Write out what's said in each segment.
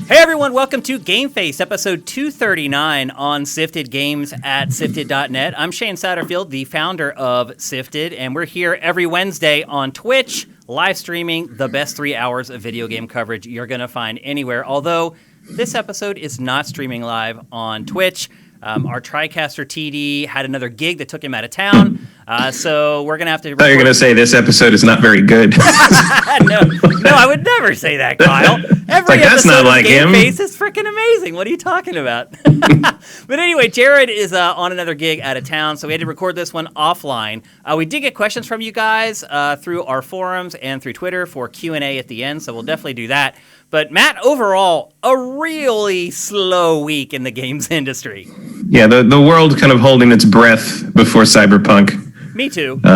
Hey everyone, welcome to GameFace, episode 239 on Sifted Games at Sifted.net. I'm Shane Satterfield, the founder of Sifted, and we're here every Wednesday on Twitch, live streaming the best 3 hours of video game coverage you're going to find anywhere. Although this episode is not streaming live on Twitch. Our TriCaster TD had another gig that took him out of town, so we're going to have to... I thought you were going to say this episode is not very good. no, I would never say that, Kyle. Every that's episode not of like him. GameFace is freaking amazing. What are you talking about? But anyway, Jared is on another gig out of town, so we had to record this one offline. We did get questions from you guys through our forums and through Twitter for Q&A at the end, so we'll definitely do that. But Matt, overall, a really slow week in the games industry. Yeah, the world kind of holding its breath before Cyberpunk. Me too. So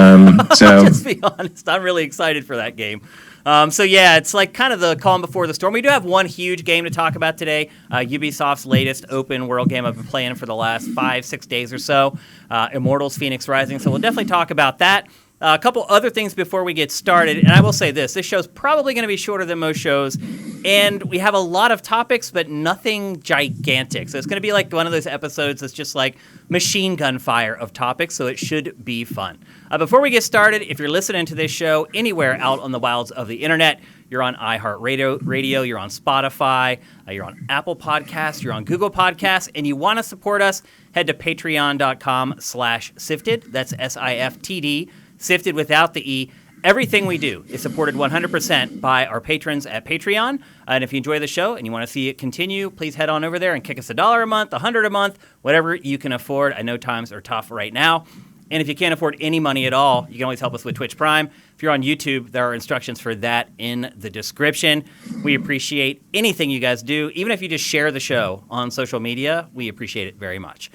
I'll just be honest, I'm really excited for that game. So yeah, it's like kind of the calm before the storm. We do have one huge game to talk about today, Ubisoft's latest open world game I've been playing for the last 5-6 days or so, Immortals: Fenyx Rising. So we'll definitely talk about that. A couple other things before we get started, and I will say this show's probably going to be shorter than most shows, and we have a lot of topics, but nothing gigantic. So it's going to be like one of those episodes that's just like machine gun fire of topics, so it should be fun. Before we get started, if you're listening to this show anywhere out on the wilds of the internet, you're on iHeartRadio, you're on Spotify, you're on Apple Podcasts, you're on Google Podcasts, and you want to support us, head to patreon.com/sifted. That's SIFTD. Sifted without the E. Everything we do is supported 100% by our patrons at Patreon. And if you enjoy the show and you want to see it continue, please head on over there and kick us $1 a month, $100 a month, whatever you can afford. I know times are tough right now. And if you can't afford any money at all, you can always help us with Twitch Prime. If you're on YouTube, there are instructions for that in the description. We appreciate anything you guys do. Even if you just share the show on social media, we appreciate it very much.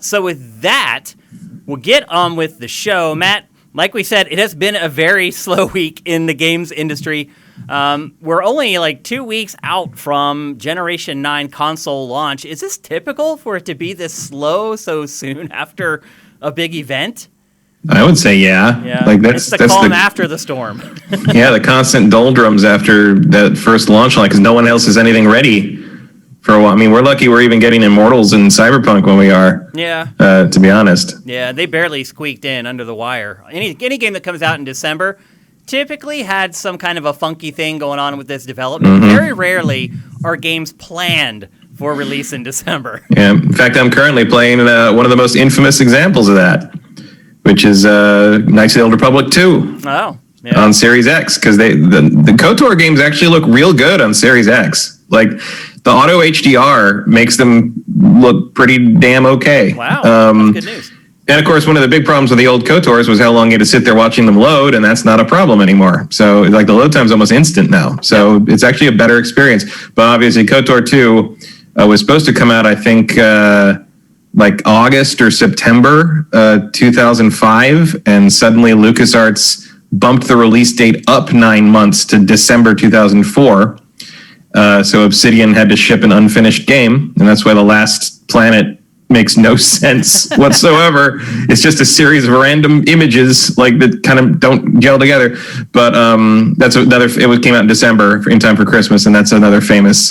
So with that, we'll get on with the show. Matt, like we said, it has been a very slow week in the games industry. We're only like 2 weeks out from Generation 9 console launch. Is this typical for it to be this slow so soon after a big event? I would say yeah. Like it's the calm after the storm. Yeah, the constant doldrums after that first launch line, because no one else has anything ready for a while. I mean, we're lucky we're even getting Immortals and Cyberpunk when we are. Yeah. To be honest. Yeah, they barely squeaked in under the wire. Any game that comes out in December typically had some kind of a funky thing going on with this development. Mm-hmm. Very rarely are games planned for release in December. Yeah. In fact, I'm currently playing one of the most infamous examples of that, which is Knights of the Old Republic 2. Oh. Yeah. On Series X, because the KOTOR games actually look real good on Series X. Like, the auto HDR makes them look pretty damn okay. Wow, that's good news. And of course, one of the big problems with the old KOTORs was how long you had to sit there watching them load, and that's not a problem anymore. So, like, the load time's almost instant now. So it's actually a better experience. But obviously, KOTOR 2 was supposed to come out, I think, like August or September 2005, and suddenly LucasArts bumped the release date up 9 months to December 2004. So Obsidian had to ship an unfinished game, and that's why The Last Planet makes no sense whatsoever. It's just a series of random images like that kind of don't gel together. But that's another. It came out in December in time for Christmas, and that's another famous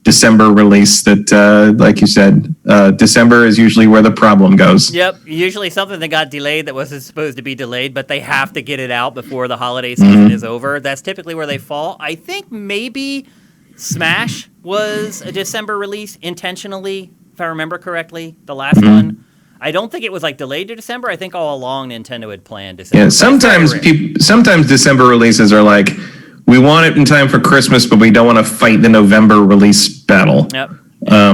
December release that, like you said, December is usually where the problem goes. Yep, usually something that got delayed that wasn't supposed to be delayed, but they have to get it out before the holiday season is over. That's typically where they fall. I think maybe Smash was a December release intentionally, if I remember correctly, the last one. I don't think it was like delayed to December. I think all along Nintendo had planned December. Yeah, sometimes December releases are like, we want it in time for Christmas, but we don't want to fight the November release battle. Yep.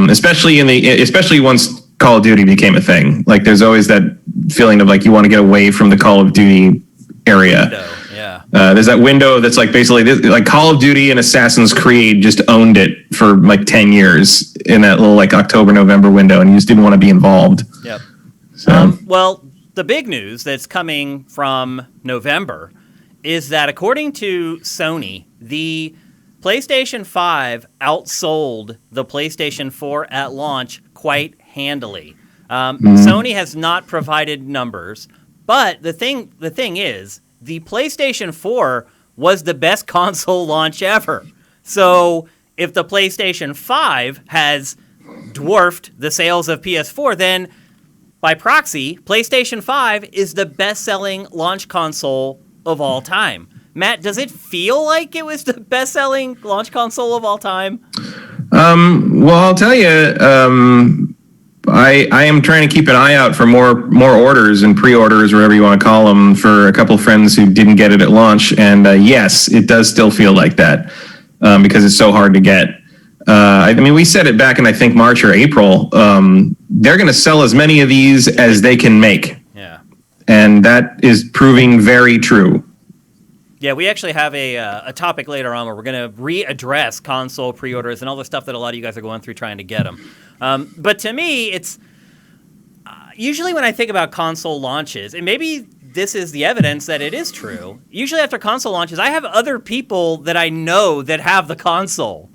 Especially once Call of Duty became a thing. Like, there's always that feeling of like you want to get away from the Call of Duty area. Yeah. There's that window that's like basically like Call of Duty and Assassin's Creed just owned it for like 10 years in that little like October-November window, and you just didn't want to be involved. Yep. So. Well, the big news that's coming from November is that according to Sony, the PlayStation 5 outsold the PlayStation 4 at launch quite handily. Sony has not provided numbers, but the thing is, the PlayStation 4 was the best console launch ever. So if the PlayStation 5 has dwarfed the sales of PS4, then by proxy, PlayStation 5 is the best-selling launch console of all time. Matt, does it feel like it was the best-selling launch console of all time? Well, I'll tell you, I am trying to keep an eye out for more orders and pre-orders, whatever you want to call them, for a couple of friends who didn't get it at launch. And yes, it does still feel like that because it's so hard to get. I mean, we said it back in, I think, March or April. They're going to sell as many of these as they can make. Yeah. And that is proving very true. Yeah, we actually have a topic later on where we're going to readdress console pre-orders and all the stuff that a lot of you guys are going through trying to get them. But to me, it's usually when I think about console launches, and maybe this is the evidence that it is true, usually after console launches, I have other people that I know that have the console.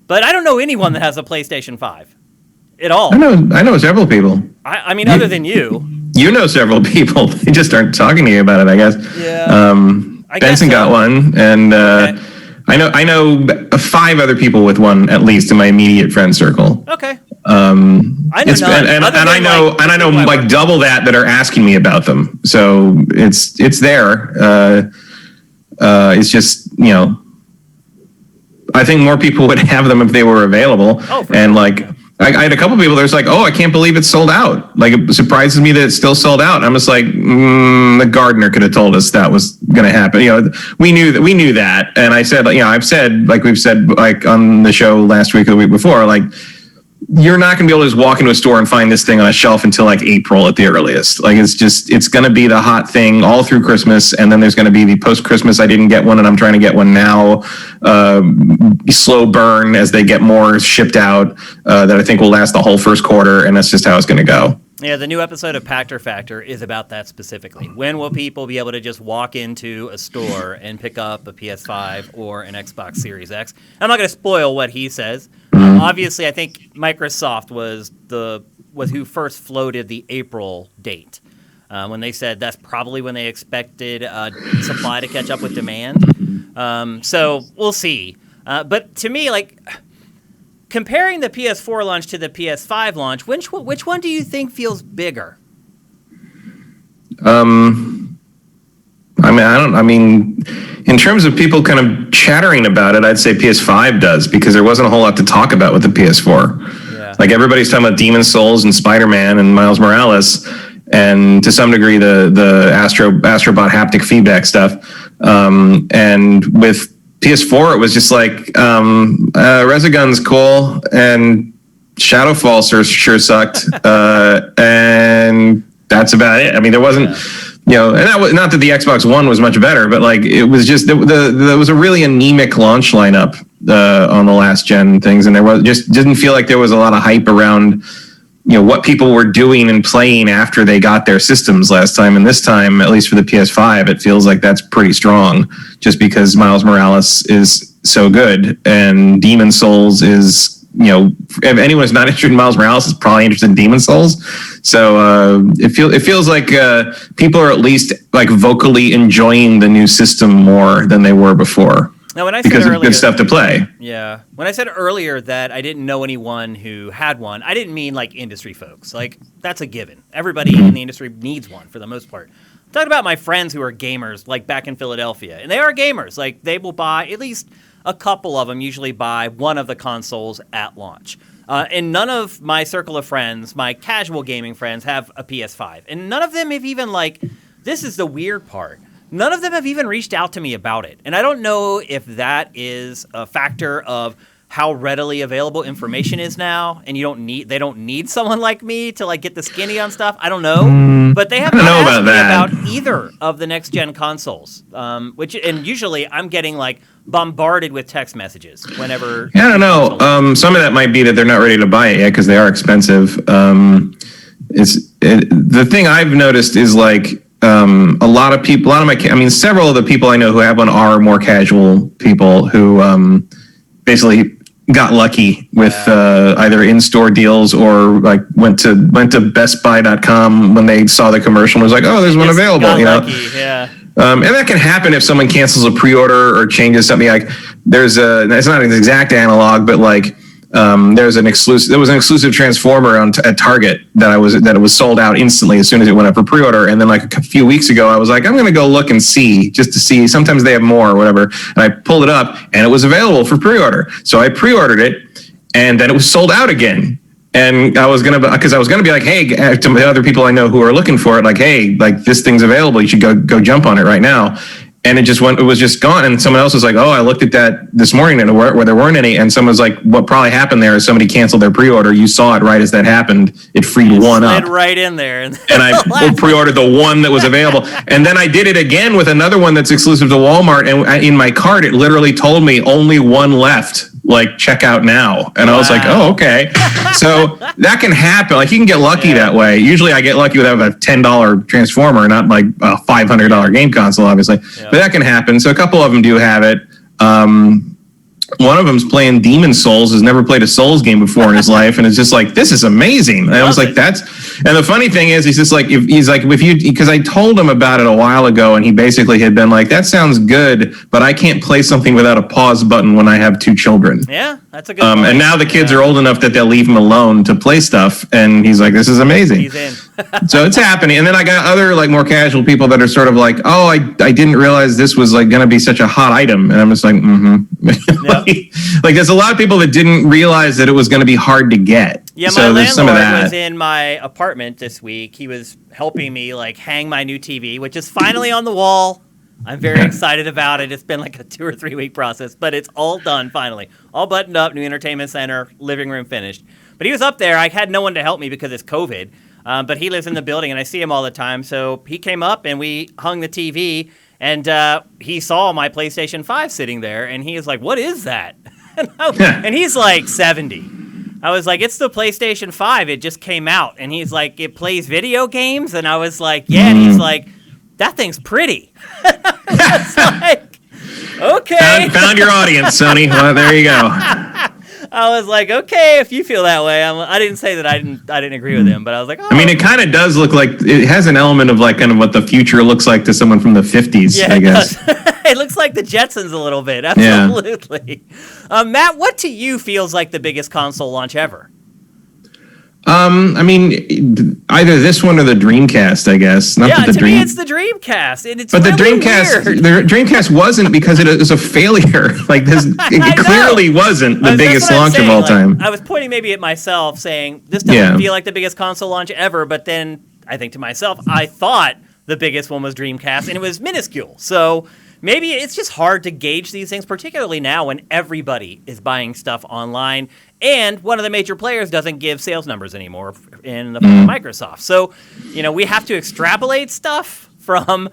But I don't know anyone that has a PlayStation 5 at all. I know several people. I mean, other than you. You know several people. They just aren't talking to you about it, I guess. Yeah. Benson got one, and okay. I know 5 other people with one, at least in my immediate friend circle. Okay. I know like double that are asking me about them. So it's there. It's just, you know, I think more people would have them if they were available. Oh, and sure. like, I had a couple people that was like, "Oh, I can't believe it's sold out." Like, it surprises me that it's still sold out. I'm just like, the gardener could have told us that was going to happen. You know, we knew that. And I said, you know, I've said, like we've said, like on the show last week or the week before, like, you're not going to be able to just walk into a store and find this thing on a shelf until like April at the earliest. Like, it's going to be the hot thing all through Christmas. And then there's going to be the post-Christmas, I didn't get one and I'm trying to get one now, slow burn as they get more shipped out that I think will last the whole first quarter. And that's just how it's going to go. Yeah, the new episode of Pactor Factor is about that specifically. When will people be able to just walk into a store and pick up a PS5 or an Xbox Series X? I'm not going to spoil what he says. Obviously, I think Microsoft was who first floated the April date when they said that's probably when they expected supply to catch up with demand. So we'll see. But to me, like, comparing the PS4 launch to the PS5 launch, which one do you think feels bigger? I mean, in terms of people kind of chattering about it, I'd say PS5 does, because there wasn't a whole lot to talk about with the PS4. Yeah. Like, everybody's talking about Demon's Souls and Spider-Man and Miles Morales, and to some degree the Astrobot haptic feedback stuff. And with PS4, it was just like, Resogun's cool, and Shadowfall sure sucked, and that's about it. I mean, there wasn't... Yeah. You know, and that was not that the Xbox One was much better, but like, it was just there was a really anemic launch lineup on the last gen things, and there was just didn't feel like there was a lot of hype around, you know, what people were doing and playing after they got their systems last time. And this time, at least for the PS5, it feels like that's pretty strong, just because Miles Morales is so good and Demon's Souls is, you know, if anyone's not interested in Miles Morales is probably interested in Demon's Souls. So it feels like people are at least like vocally enjoying the new system more than they were before. Now, when I said because earlier, of good stuff to play. Yeah. When I said earlier that I didn't know anyone who had one, I didn't mean like industry folks. Like, that's a given. Everybody in the industry needs one for the most part. I'm talking about my friends who are gamers, like back in Philadelphia. And they are gamers. Like, they will buy at least a couple of them usually buy one of the consoles at launch. And none of my circle of friends, my casual gaming friends, have a PS5. And none of them have even, like, this is the weird part, none of them have even reached out to me about it. And I don't know if that is a factor of how readily available information is now, and they don't need someone like me to like get the skinny on stuff. I don't know, but they haven't asked me about either of the next gen consoles. And usually I'm getting like bombarded with text messages whenever. Yeah, I don't know. Some of that might be that they're not ready to buy it yet because they are expensive. The thing I've noticed is like several of the people I know who have one are more casual people who basically got lucky with either in-store deals or like went to bestbuy.com when they saw the commercial and was like, oh, there's one available, you know. Lucky, yeah. And that can happen if someone cancels a pre-order or changes something. Like, there's it's not an exact analog, but like there was an exclusive Transformer at Target that was sold out instantly as soon as it went up for pre-order. And then like a few weeks ago, I was like, I'm going to go look and see, just to see. Sometimes they have more or whatever. And I pulled it up and it was available for pre-order. So I pre-ordered it and then it was sold out again. And I was gonna be like, hey, to the other people I know who are looking for it, like, hey, like this thing's available. You should go jump on it right now. And it was just gone. And someone else was like, oh, I looked at that this morning and where there weren't any. And someone was like, what probably happened there is somebody canceled their pre-order. You saw it right as that happened. It freed one up. Right in there. And I pre-ordered the one that was available. And then I did it again with another one that's exclusive to Walmart. And in my cart, it literally told me only one left. Like, check out now. And I was like, oh, okay. So that can happen. Like, you can get lucky that way. Usually I get lucky with a $10 Transformer, not like a $500 game console, obviously. But that can happen. So a couple of them do have it. One of them's playing Demon Souls, has never played a Souls game before in his life, and it's just like, this is amazing. And I was like, and the funny thing is, he's just like, because I told him about it a while ago, and he basically had been like, that sounds good, but I can't play something without a pause button when I have two children. Yeah, that's a good point. And now the kids are old enough that they'll leave him alone to play stuff, and he's like, this is amazing. He's in. So it's happening. And then I got other like more casual people that are sort of like, oh, I didn't realize this was like going to be such a hot item. And I'm just like, like there's a lot of people that didn't realize that it was going to be hard to get. Yeah, my landlord was in my apartment this week. He was helping me like hang my new TV, which is finally on the wall. I'm very excited about it. It's been like a 2 or 3 week process, but it's all done finally. All buttoned up, new entertainment center, living room finished. But he was up there. I had no one to help me because it's COVID. But he lives in the building, and I see him all the time. So he came up, and we hung the TV, and he saw my PlayStation 5 sitting there, and he was like, what is that? And he's like 70. I was like, it's the PlayStation 5. It just came out. And he's like, it plays video games? And I was like, yeah. And he's like, that thing's pretty. I was like, okay. Found your audience, Sony. Well, there you go. I was like, okay, if you feel that way. I didn't say that I didn't agree with him, but I was like, oh. I mean, it kind of does look like it has an element of like kind of what the future looks like to someone from the 50s, I guess. It looks like the Jetsons a little bit. Absolutely. Yeah. Matt, what to you feels like the biggest console launch ever? I mean, either this one or the Dreamcast, I guess. Me, it's the Dreamcast, and it's but really the Dreamcast wasn't because it was a failure. Like this, it clearly wasn't the biggest launch of all time. I was pointing maybe at myself, saying this doesn't feel like the biggest console launch ever. But then I think to myself, I thought the biggest one was Dreamcast, and it was minuscule. So maybe it's just hard to gauge these things, particularly now when everybody is buying stuff online. And one of the major players doesn't give sales numbers anymore in the form of Microsoft. So, we have to extrapolate stuff from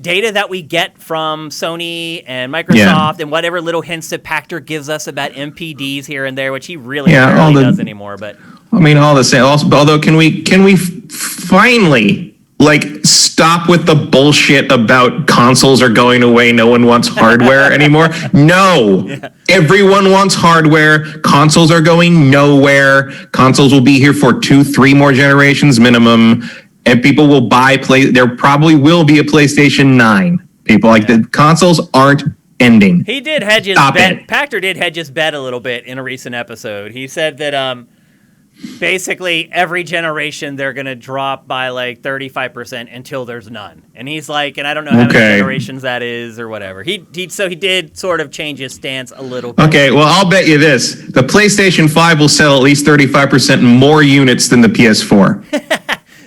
data that we get from Sony and Microsoft and whatever little hints that Pachter gives us about MPDs here and there, which he really rarely does anymore. But I mean, all the same. Although, can we finally stop with the bullshit about consoles are going away, no one wants hardware anymore? No. Everyone wants hardware. Consoles are going nowhere. Consoles will be here for 2-3 more generations minimum, and people will buy there probably will be a PlayStation 9. People the consoles aren't ending. He did hedge his bet. Pachter did hedge his bet a little bit in a recent episode. He said that basically every generation they're going to drop by 35% until there's none. And he's like, and I don't know how many generations that is or whatever. He did sort of change his stance a little bit. Okay, well, I'll bet you this. The PlayStation 5 will sell at least 35% more units than the PS4.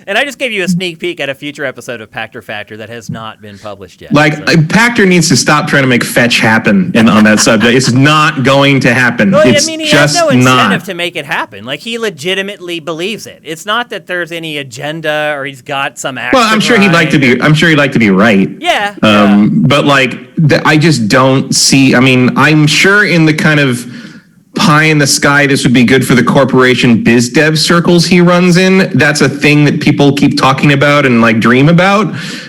And I just gave you a sneak peek at a future episode of Pachter Factor that has not been published yet. Pachter needs to stop trying to make fetch happen on that subject. It's not going to happen. Well, he has no incentive to make it happen. He legitimately believes it. It's not that there's any agenda or he's got some action. Well, I'm sure he'd like to be right. Yeah. But I just don't see. I mean, I'm sure in the kind of pie in the sky, this would be good for the corporation biz dev circles he runs in. That's a thing that people keep talking about and dream about,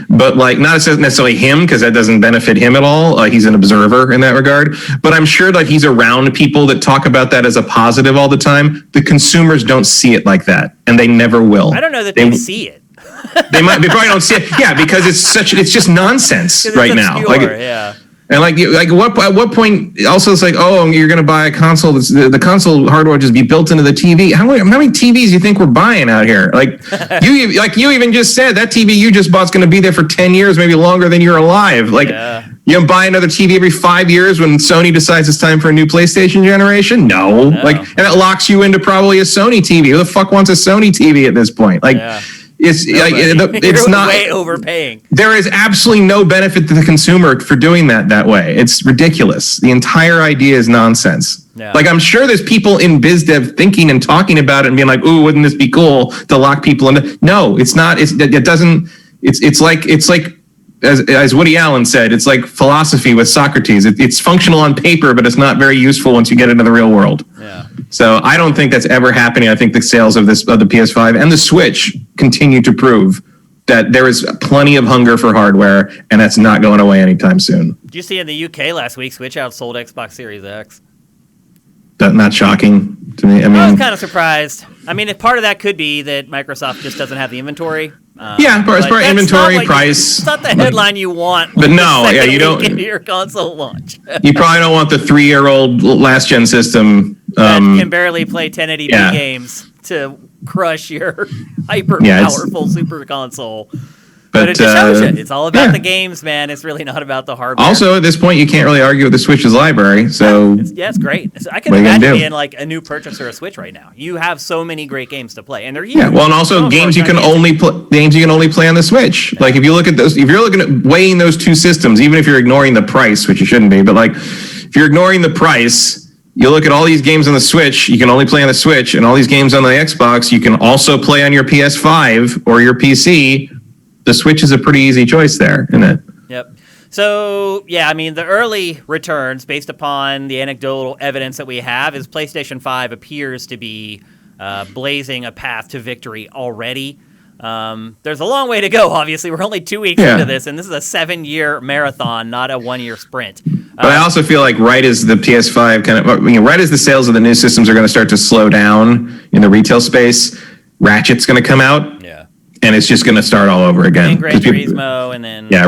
but not necessarily him, because that doesn't benefit him at all. He's an observer in that regard, but I'm sure he's around people that talk about that as a positive all the time. The consumers don't see it like that, and they never will. I don't know that they see it. They probably don't see it. Yeah, because it's just nonsense right now. And at what point? Also, it's like, oh, you're going to buy a console. The console hardware will just be built into the TV. How many TVs do you think we're buying out here? You even just said that TV you just bought is going to be there for 10 years, maybe longer than you're alive. You buy another TV every 5 years when Sony decides it's time for a new PlayStation generation? No. And it locks you into probably a Sony TV. Who the fuck wants a Sony TV at this point? It's not way overpaying. There is absolutely no benefit to the consumer for doing that way. It's ridiculous. The entire idea is nonsense. Yeah. I'm sure there's people in biz dev thinking and talking about it and being like, "Ooh, wouldn't this be cool to lock people into?" No, it's not. It doesn't. It's like as Woody Allen said, it's like philosophy with Socrates. It's functional on paper, but it's not very useful once you get into the real world. Yeah. So I don't think that's ever happening. I think the sales of the PS5 and the Switch continue to prove that there is plenty of hunger for hardware, and that's not going away anytime soon. Did you see in the UK last week, Switch outsold Xbox Series X? That's not shocking to me. I was kind of surprised. If part of that could be that Microsoft just doesn't have the inventory. It's part inventory, price. It's not the headline you want. But no, you don't. Into your console launch. You probably don't want the 3-year-old last gen system that can barely play 1080p games to crush your hyper powerful super console. But it just shows you. It's all about the games, man. It's really not about the hardware. Also, at this point, you can't really argue with the Switch's library. So it's great. I can imagine being a new purchaser of Switch right now. You have so many great games to play, and they're huge. Yeah, well, and also games you can only play on the Switch. Yeah. If you look at those, if you're looking at weighing those two systems, even if you're ignoring the price, which you shouldn't be, but if you're ignoring the price, you look at all these games on the Switch, you can only play on the Switch, and all these games on the Xbox, you can also play on your PS5 or your PC. The Switch is a pretty easy choice there, isn't it? Yep. So, the early returns, based upon the anecdotal evidence that we have, is PlayStation 5 appears to be blazing a path to victory already. There's a long way to go, obviously. We're only 2 weeks into this, and this is a 7-year marathon, not a 1-year sprint. But I also feel like right as the PS5 right as the sales of the new systems are going to start to slow down in the retail space, Ratchet's going to come out. Yeah. And it's just going to start all over again. And Gran Turismo, and then... Yeah,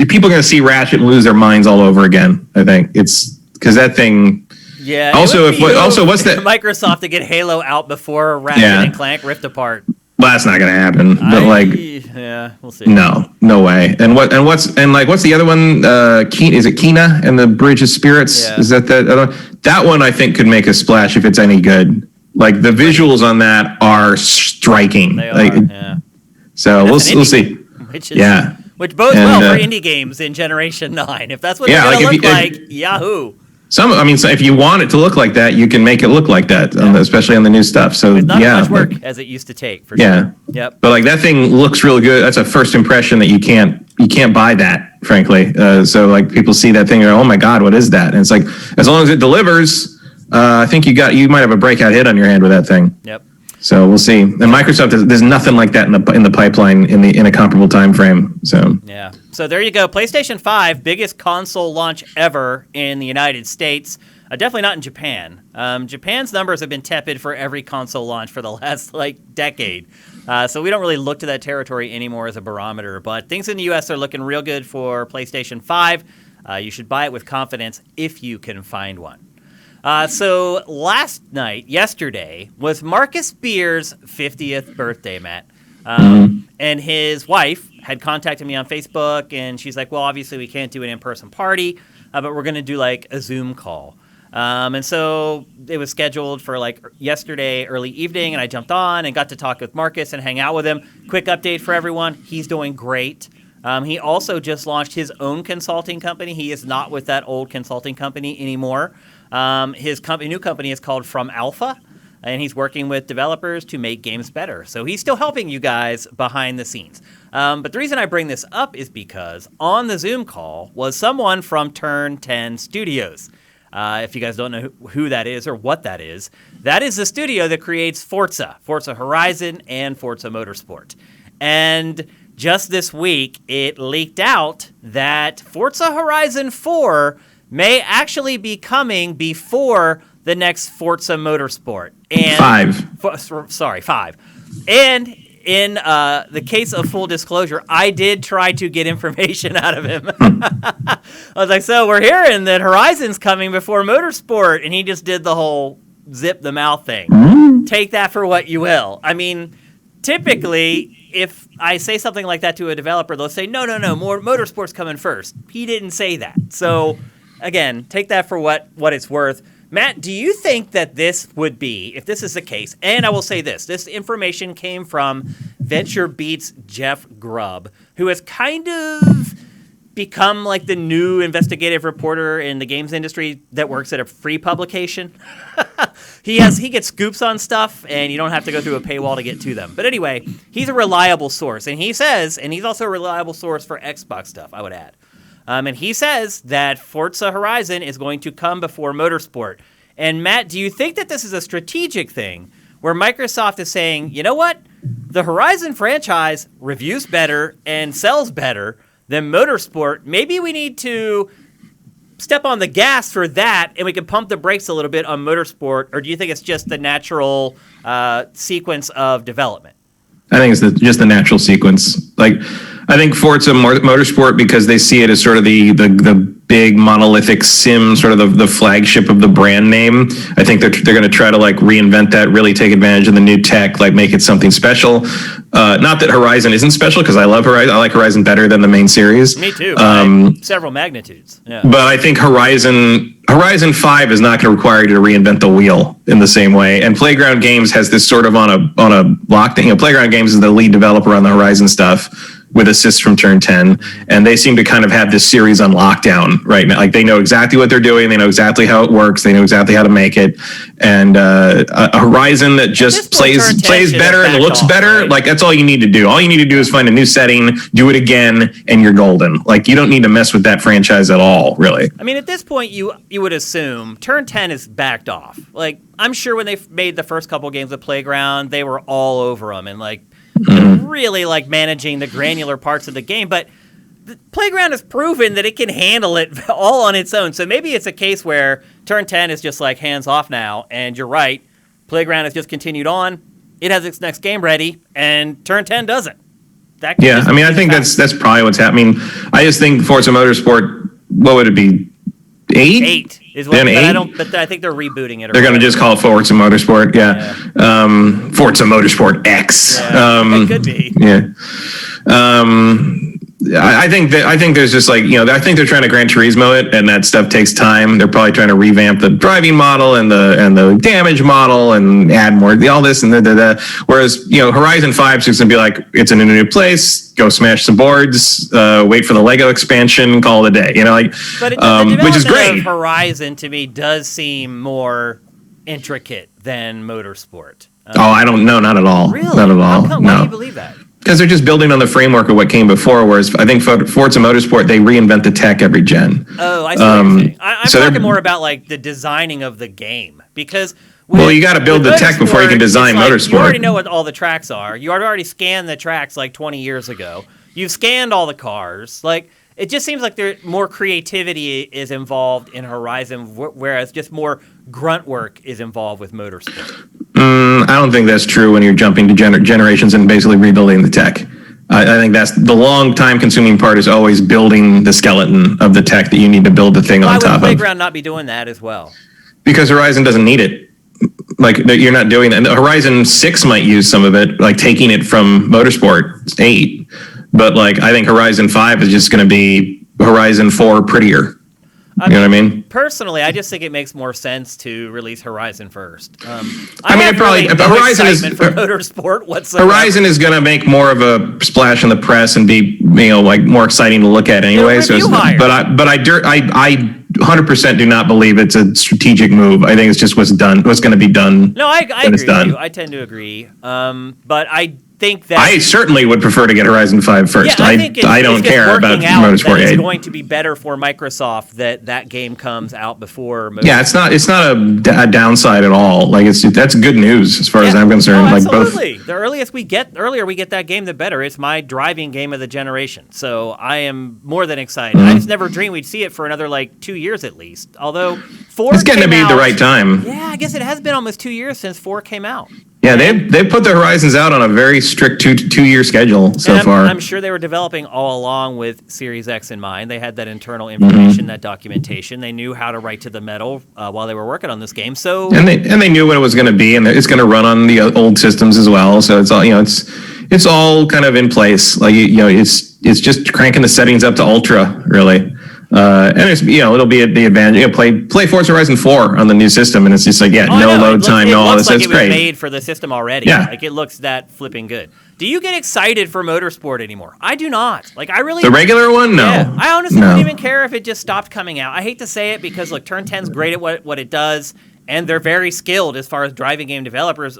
people are going to see Ratchet and lose their minds all over again, I think. It's because that thing... Yeah. Also, what's that? Microsoft to get Halo out before Ratchet and Clank Rift Apart. Well, that's not going to happen. But we'll see. No way. And what's the other one? Is it Kena and the Bridge of Spirits? Yeah. Is that that one? I think could make a splash if it's any good. The visuals on that are striking. They are. So we'll see. Which bodes well for indie games in Generation 9. If that's what they're going to look like, yahoo. So if you want it to look like that, you can make it look like that, especially on the new stuff. So it's not as much work as it used to take. For sure. Yep. But that thing looks really good. That's a first impression that you can't buy that, frankly. So people see that thing and go, oh my God, what is that? And it's as long as it delivers. I think you might have a breakout hit on your hand with that thing. Yep. So we'll see. And Microsoft, there's nothing like that in the pipeline in a comparable time frame. So yeah. So there you go. PlayStation 5, biggest console launch ever in the United States. Definitely not in Japan. Japan's numbers have been tepid for every console launch for the last decade. So we don't really look to that territory anymore as a barometer. But things in the U.S. are looking real good for PlayStation 5. You should buy it with confidence if you can find one. So yesterday, was Marcus Beer's 50th birthday, Matt. And his wife had contacted me on Facebook, and she's like, well, obviously we can't do an in-person party, but we're going to do a Zoom call. And so it was scheduled for yesterday early evening, and I jumped on and got to talk with Marcus and hang out with him. Quick update for everyone. He's doing great. He also just launched his own consulting company. He is not with that old consulting company anymore. His new company is called From Alpha, and he's working with developers to make games better. So he's still helping you guys behind the scenes. But the reason I bring this up is because on the Zoom call was someone from Turn 10 Studios. If you guys don't know who that is or what that is the studio that creates Forza Horizon, and Forza Motorsport. And just this week, it leaked out that Forza Horizon 4 may actually be coming before the next Forza Motorsport. And 5. 5. And in the case of full disclosure, I did try to get information out of him. I was like, so we're hearing that Horizon's coming before Motorsport, and he just did the whole zip the mouth thing. Take that for what you will. I mean, typically, if I say something like that to a developer, they'll say, no, more Motorsport's coming first. He didn't say that. So, again, take that for what it's worth. Matt, do you think that this would be, if this is the case, and I will say this information came from VentureBeat's Jeff Grubb, who has kind of become like the new investigative reporter in the games industry that works at a free publication. He gets scoops on stuff, and you don't have to go through a paywall to get to them. But anyway, he's a reliable source, and he says, and he's also a reliable source for Xbox stuff, I would add. And he says that Forza Horizon is going to come before Motorsport. And Matt, do you think that this is a strategic thing where Microsoft is saying, you know what? The Horizon franchise reviews better and sells better than Motorsport. Maybe we need to step on the gas for that, and we can pump the brakes a little bit on Motorsport. Or do you think it's just the natural sequence of development? I think it's just the natural sequence. Like, I think Forza Motorsport, because they see it as sort of the big monolithic sim, sort of the flagship of the brand name. I think they're going to try to like reinvent that, really take advantage of the new tech, like make it something special. Not that Horizon isn't special, because I love Horizon. I like Horizon better than the main series. Me too. By several magnitudes. Yeah. But I think Horizon 5 is not going to require you to reinvent the wheel in the same way. And Playground Games has this sort of on a lockdown. You know, Playground Games is the lead developer on the Horizon stuff, with assists from Turn 10, and they seem to kind of have this series on lockdown right now. Like, they know exactly what they're doing, they know exactly how it works, they know exactly how to make it. And a Horizon that just plays better and looks better, right? Like, that's all you need to do. All you need to do is find a new setting, do it again, and you're golden. Like, you don't need to mess with that franchise at all, really. I mean, at this point, you would assume Turn 10 is backed off. Like, I'm sure when they made the first couple games of Playground, they were all over them and like really like managing the granular parts of the game. But the Playground has proven that it can handle it all on its own. So maybe it's a case where Turn 10 is just like hands off now, and you're right, Playground has just continued on. It has its next game ready, and Turn 10 doesn't. I mean, I think that's probably what's happening. I just think Forza Motorsport, what would it be? 8 is what. But I think they're rebooting it. They're going to just call it Forza Motorsport. Yeah. Forza Motorsport X. It could be. Yeah. I think there's just like, I think they're trying to Gran Turismo it, and that stuff takes time. They're probably trying to revamp the driving model and the damage model and add more, all this and Whereas, Horizon 5 is going to be like, it's in a new place, go smash some boards, wait for the Lego expansion, call it a day. But the which is great. Of Horizon to me does seem more intricate than Motorsport. I don't know, not at all. Really? Not at all. How come? No. Why do you believe that? Because they're just building on the framework of what came before, whereas I think Forza Motorsport, they reinvent the tech every gen. Oh, I see what you're saying. I'm talking more about like the designing of the game, because you got to build the tech before you can design Motorsport. You already know what all the tracks are. You already scanned the tracks like 20 years ago. You've scanned all the cars. Like, it just seems like more creativity is involved in Horizon, whereas just more grunt work is involved with Motorsport. I don't think that's true when you're jumping to generations and basically rebuilding the tech. I think that's the long time-consuming part, is always building the skeleton of the tech that you need to build the thing on top of. Why would Playground not be doing that as well? Because Horizon doesn't need it. Like, you're not doing that. Horizon 6 might use some of it, like taking it from Motorsport 8. But like, I think Horizon 5 is just going to be Horizon 4 prettier. You know what I mean? Personally, I just think it makes more sense to release Horizon first. Horizon is for Motorsport whatsoever. Horizon is going to make more of a splash in the press and be, like, more exciting to look at anyway. But I 100% do not believe it's a strategic move. I think it's just what's going to be done. No, I agree with you. I tend to agree. But I think that I certainly would prefer to get Horizon 5 first. Yeah, I don't care about Motorsport 8. It's going to be better for Microsoft that game comes out before Motorsport. Yeah, it's not a downside at all. Like, that's good news as far as I'm concerned. No, like, absolutely. The earlier we get that game, the better. It's my driving game of the generation. So I am more than excited. I just never dreamed we'd see it for another 2 years at least. Although 4 it's getting to be the right time. Yeah, I guess it has been almost 2 years since 4 came out. Yeah, they've put the Horizons out on a very strict two-year schedule so far. I'm sure they were developing all along with Series X in mind. They had that internal information, that documentation. They knew how to write to the metal while they were working on this game. So and they knew what it was going to be, and it's going to run on the old systems as well. So it's all it's all kind of in place. Like it's just cranking the settings up to ultra, really. And it's it'll be the advantage. Play Forza Horizon 4 on the new system, and it's just like load time, no all this. That's great. It was made for the system already. Yeah, like it looks that flipping good. Do you get excited for motorsport anymore? I do not. Like I really the regular one, no. Yeah, I honestly don't even care if it just stopped coming out. I hate to say it because look, Turn 10's great at what it does, and they're very skilled as far as driving game developers.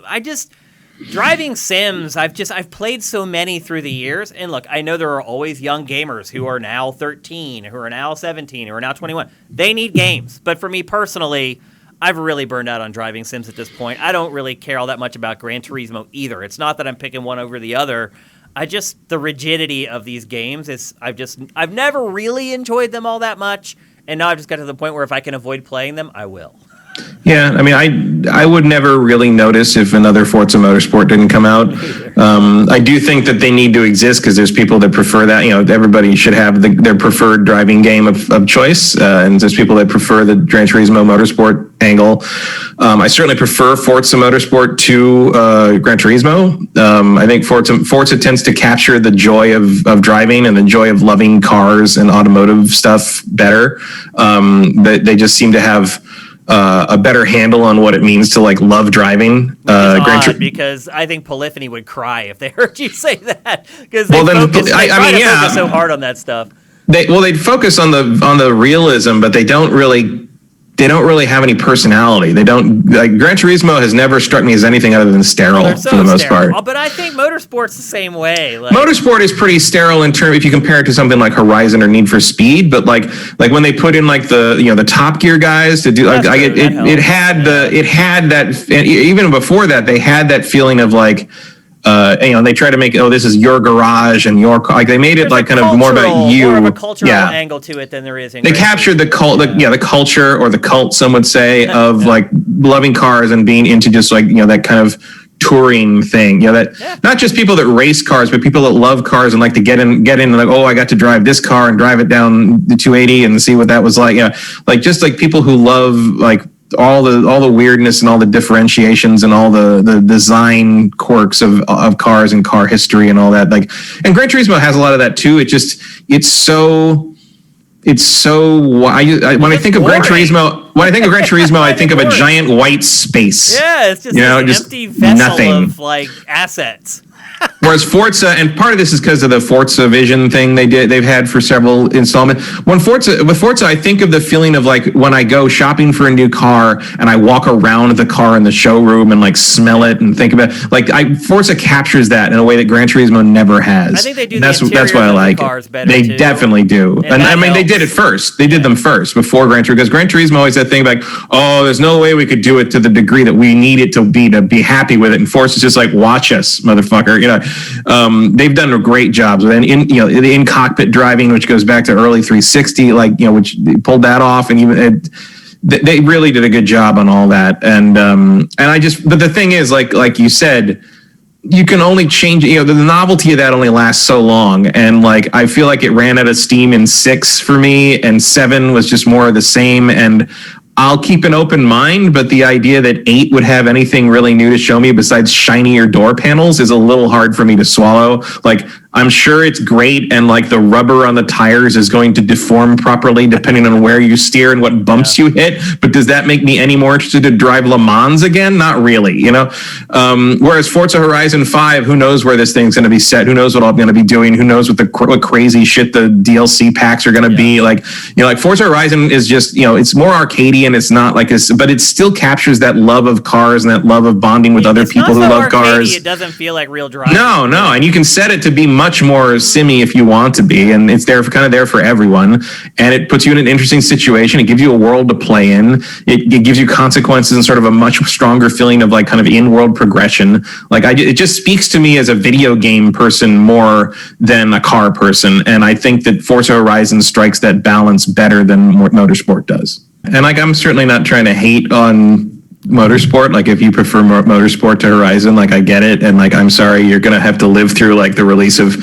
Driving sims, I've played so many through the years, and look, I know there are always young gamers who are now 13, who are now 17, who are now 21. They need games, but for me personally, I've really burned out on driving sims at this point. I don't really care all that much about Gran Turismo either. It's not that I'm picking one over the other. The rigidity of these games is, I've never really enjoyed them all that much, and now I've just got to the point where if I can avoid playing them, I will. Yeah, I mean, I would never really notice if another Forza Motorsport didn't come out. I do think that they need to exist because there's people that prefer that. Everybody should have their preferred driving game of choice, and there's people that prefer the Gran Turismo Motorsport angle. I certainly prefer Forza Motorsport to Gran Turismo. I think Forza tends to capture the joy of driving and the joy of loving cars and automotive stuff better. They just seem to have a better handle on what it means to love driving. Because I think Polyphony would cry if they heard you say that. Because they focus so hard on that stuff. They'd focus on the realism, but they don't really have any personality. They don't Gran Turismo has never struck me as anything other than sterile for the most part. But I think Motorsport's the same way. Motorsport is pretty sterile in terms if you compare it to something like Horizon or Need for Speed. But like when they put in the Top Gear guys to do it had that, even before that they had that feeling of they try to make this is your garage and your they made it kind of more about you. More of a cultural angle to it than there is in. They captured the cult, the culture or the cult, some would say, of loving cars and being into just that kind of touring thing. Not just people that race cars, but people that love cars and like to get in I got to drive this car and drive it down the 280 and see what that was like. Just people who love all the weirdness and all the differentiations and all the design quirks of cars and car history and all that. And Gran Turismo has a lot of that too. It's so when I think of Gran Turismo, I think of a giant white space. Yeah, it's just just empty vessel nothing. Of assets. Whereas Forza, and part of this is because of the Forza Vision thing they've had for several installments. With Forza, I think of the feeling of when I go shopping for a new car and I walk around the car in the showroom and smell it and think about it. Forza captures that in a way that Gran Turismo never has. I think they do. That's why I like it. They definitely do, and I mean they did it first. They did them first before Gran Turismo, because Gran Turismo always that thing there's no way we could do it to the degree that we need it to be happy with it. And Forza's just watch us, motherfucker. They've done a great job with the in-cockpit driving, which goes back to early 360, which pulled that off, and they really did a good job on all that. But the thing is, like you said, you can only change. The novelty of that only lasts so long, and I feel like it ran out of steam in 6 for me, and 7 was just more of the same. And I'll keep an open mind, but the idea that 8 would have anything really new to show me besides shinier door panels is a little hard for me to swallow. I'm sure it's great, and the rubber on the tires is going to deform properly depending on where you steer and what bumps you hit. But does that make me any more interested to drive Le Mans again? Not really, Whereas Forza Horizon 5, who knows where this thing's going to be set? Who knows what I'm going to be doing? Who knows what crazy shit the DLC packs are going to be? Forza Horizon is just, it's more arcadey, and it's not but it still captures that love of cars and that love of bonding with other people who love cars. It doesn't feel like real driving. No, and you can set it to be much more simmy if you want to be, and it's there for everyone, and it puts you in an interesting situation. It gives you a world to play in. It gives you consequences and sort of a much stronger feeling of kind of in-world progression. It just speaks to me as a video game person more than a car person, and I think that Forza Horizon strikes that balance better than Motorsport does. And I'm certainly not trying to hate on Motorsport. Like, if you prefer Motorsport to Horizon, like, I get it, and like, I'm sorry, you're gonna have to live through like the release of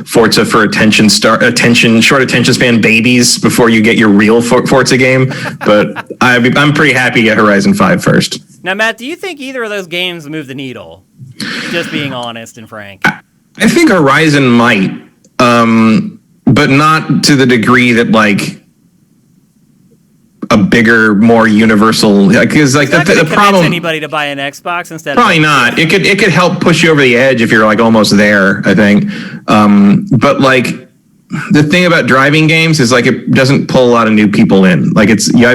Forza for short attention span babies before you get your real Forza game. But I'm pretty happy to get Horizon 5 first. Now, Matt, do you think either of those games move the needle? Just being honest and frank. I think Horizon might, but not to the degree that like a bigger, more univeal, because like the problem, anybody to buy an Xbox instead. Probably not. It could help push you over the edge if you're like almost there, I think. But like the thing about driving games is like it doesn't pull a lot of new people in. Like it's you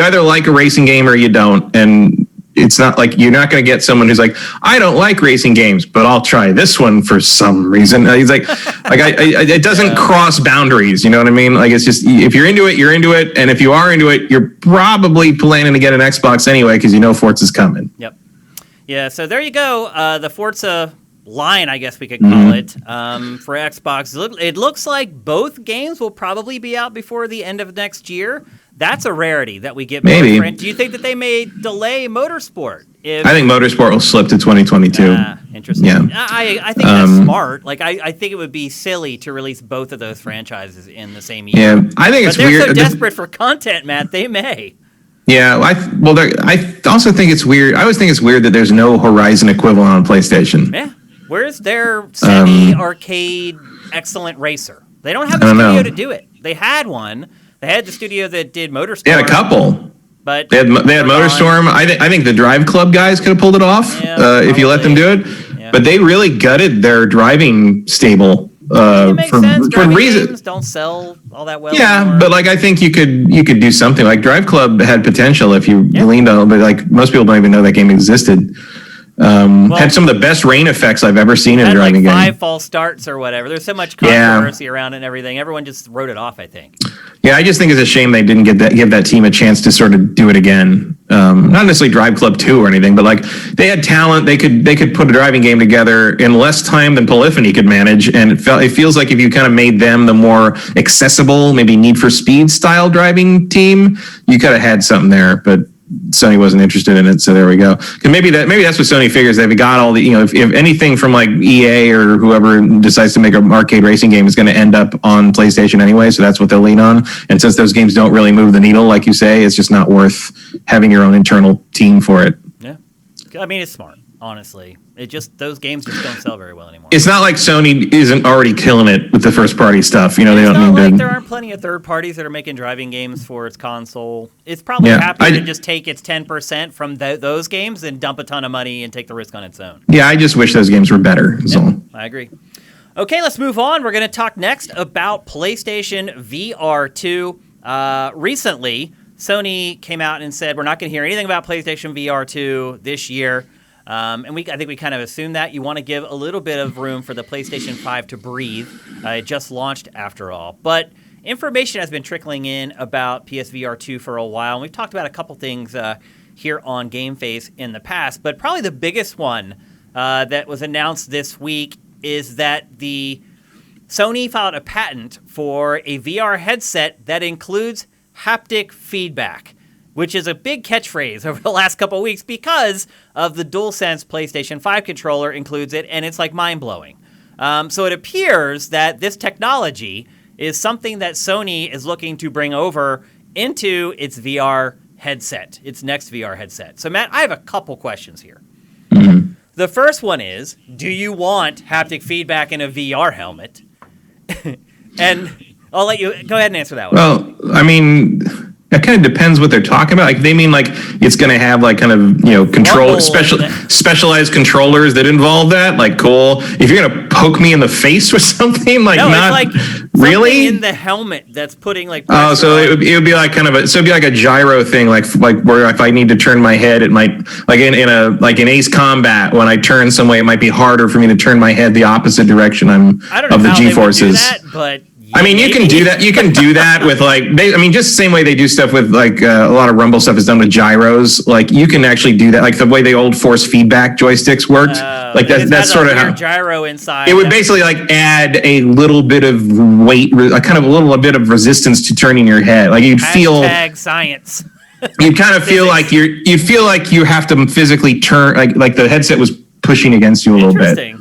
either like a racing game or you don't, and it's not like you're not going to get someone who's like, I don't like racing games, but I'll try this one for some reason. He's like it doesn't cross boundaries. You know what I mean? Like, it's just, if you're into it, you're into it. And if you are into it, you're probably planning to get an Xbox anyway, because you know Forza's coming. Yep. Yeah. So there you go. The Forza line, I guess we could call it, for Xbox. It looks like both games will probably be out before the end of next year. That's a rarity that we get. Maybe. Do you think that they may delay Motorsport? I think Motorsport will slip to 2022. Interesting. Yeah. I think that's smart. Like, I think it would be silly to release both of those franchises in the same year. Yeah, I think it's weird. They're so desperate for content, Matt. They may. Yeah, I also think it's weird. I always think it's weird that there's no Horizon equivalent on PlayStation. Yeah. Where's their semi-arcade excellent racer? They don't have a studio to do it. They had one. They had the studio that did Motorstorm. They had a couple. But they had Motorstorm. I think the Drive Club guys could have pulled it off if you let them do it. Yeah. But they really gutted their driving stable it makes sense. for reasons. Games don't sell all that well. Yeah, anymore. but like I think you could do something. Like Drive Club had potential if you leaned on it, but like most people don't even know that game existed. Had some of the best rain effects I've ever seen in a driving game. 5 false starts or whatever. There's so much controversy around it and everything. Everyone just wrote it off, I think. Yeah, I just think it's a shame they didn't give that team a chance to sort of do it again. Not necessarily Drive Club 2 or anything, but like they had talent. They could put a driving game together in less time than Polyphony could manage, and it feels like if you kind of made them the more accessible, maybe Need for Speed style driving team, you could have had something there, but Sony wasn't interested in it, so there we go. And maybe that's what Sony figures. They've got all the, if anything from like EA or whoever decides to make an arcade racing game is going to end up on PlayStation anyway, so that's what they'll lean on. And since those games don't really move the needle, like you say, it's just not worth having your own internal team for it. Yeah, I mean, it's smart, honestly. Those games just don't sell very well anymore. It's not like Sony isn't already killing it with the first party stuff. They don't need to. There aren't plenty of third parties that are making driving games for its console. It's probably happy to just take its 10% from those games and dump a ton of money and take the risk on its own. Yeah, I just wish those games were better. I agree. Okay, let's move on. We're going to talk next about PlayStation VR 2. Recently, Sony came out and said we're not going to hear anything about PlayStation VR 2 this year. And I think we kind of assumed that. You want to give a little bit of room for the PlayStation 5 to breathe. It just launched after all. But information has been trickling in about PSVR 2 for a while. And we've talked about a couple things here on GameFace in the past. But probably the biggest one that was announced this week is that the Sony filed a patent for a VR headset that includes haptic feedback, which is a big catchphrase over the last couple of weeks because of the DualSense PlayStation 5 controller includes it, and it's like mind-blowing. So it appears that this technology is something that Sony is looking to bring over into its VR headset, its next VR headset. So, Matt, I have a couple questions here. Mm-hmm. The first one is, do you want haptic feedback in a VR helmet? And I'll let you go ahead and answer that one. Well, I mean, that kind of depends what they're talking about. Like, they mean like it's going to have like kind of specialized controllers that involve that. Like, cool. If you're going to poke me in the face with something, like, no, not it's like really in the helmet that's putting like. Oh, so it would be like kind of it'd be like a gyro thing, like where if I need to turn my head, it might like in Ace Combat when I turn some way, it might be harder for me to turn my head the opposite direction of the G-forces. But. I mean, you can do that. You can do that with just the same way they do stuff with like a lot of Rumble stuff is done with gyros. Like you can actually do that, like the way the old force feedback joysticks worked. Like that's sort of how gyro inside. It would basically like add a little bit of weight, kind of a little bit of resistance to turning your head. Like you'd feel science. You kind of feel like you have to physically turn, like the headset was pushing against you a little bit.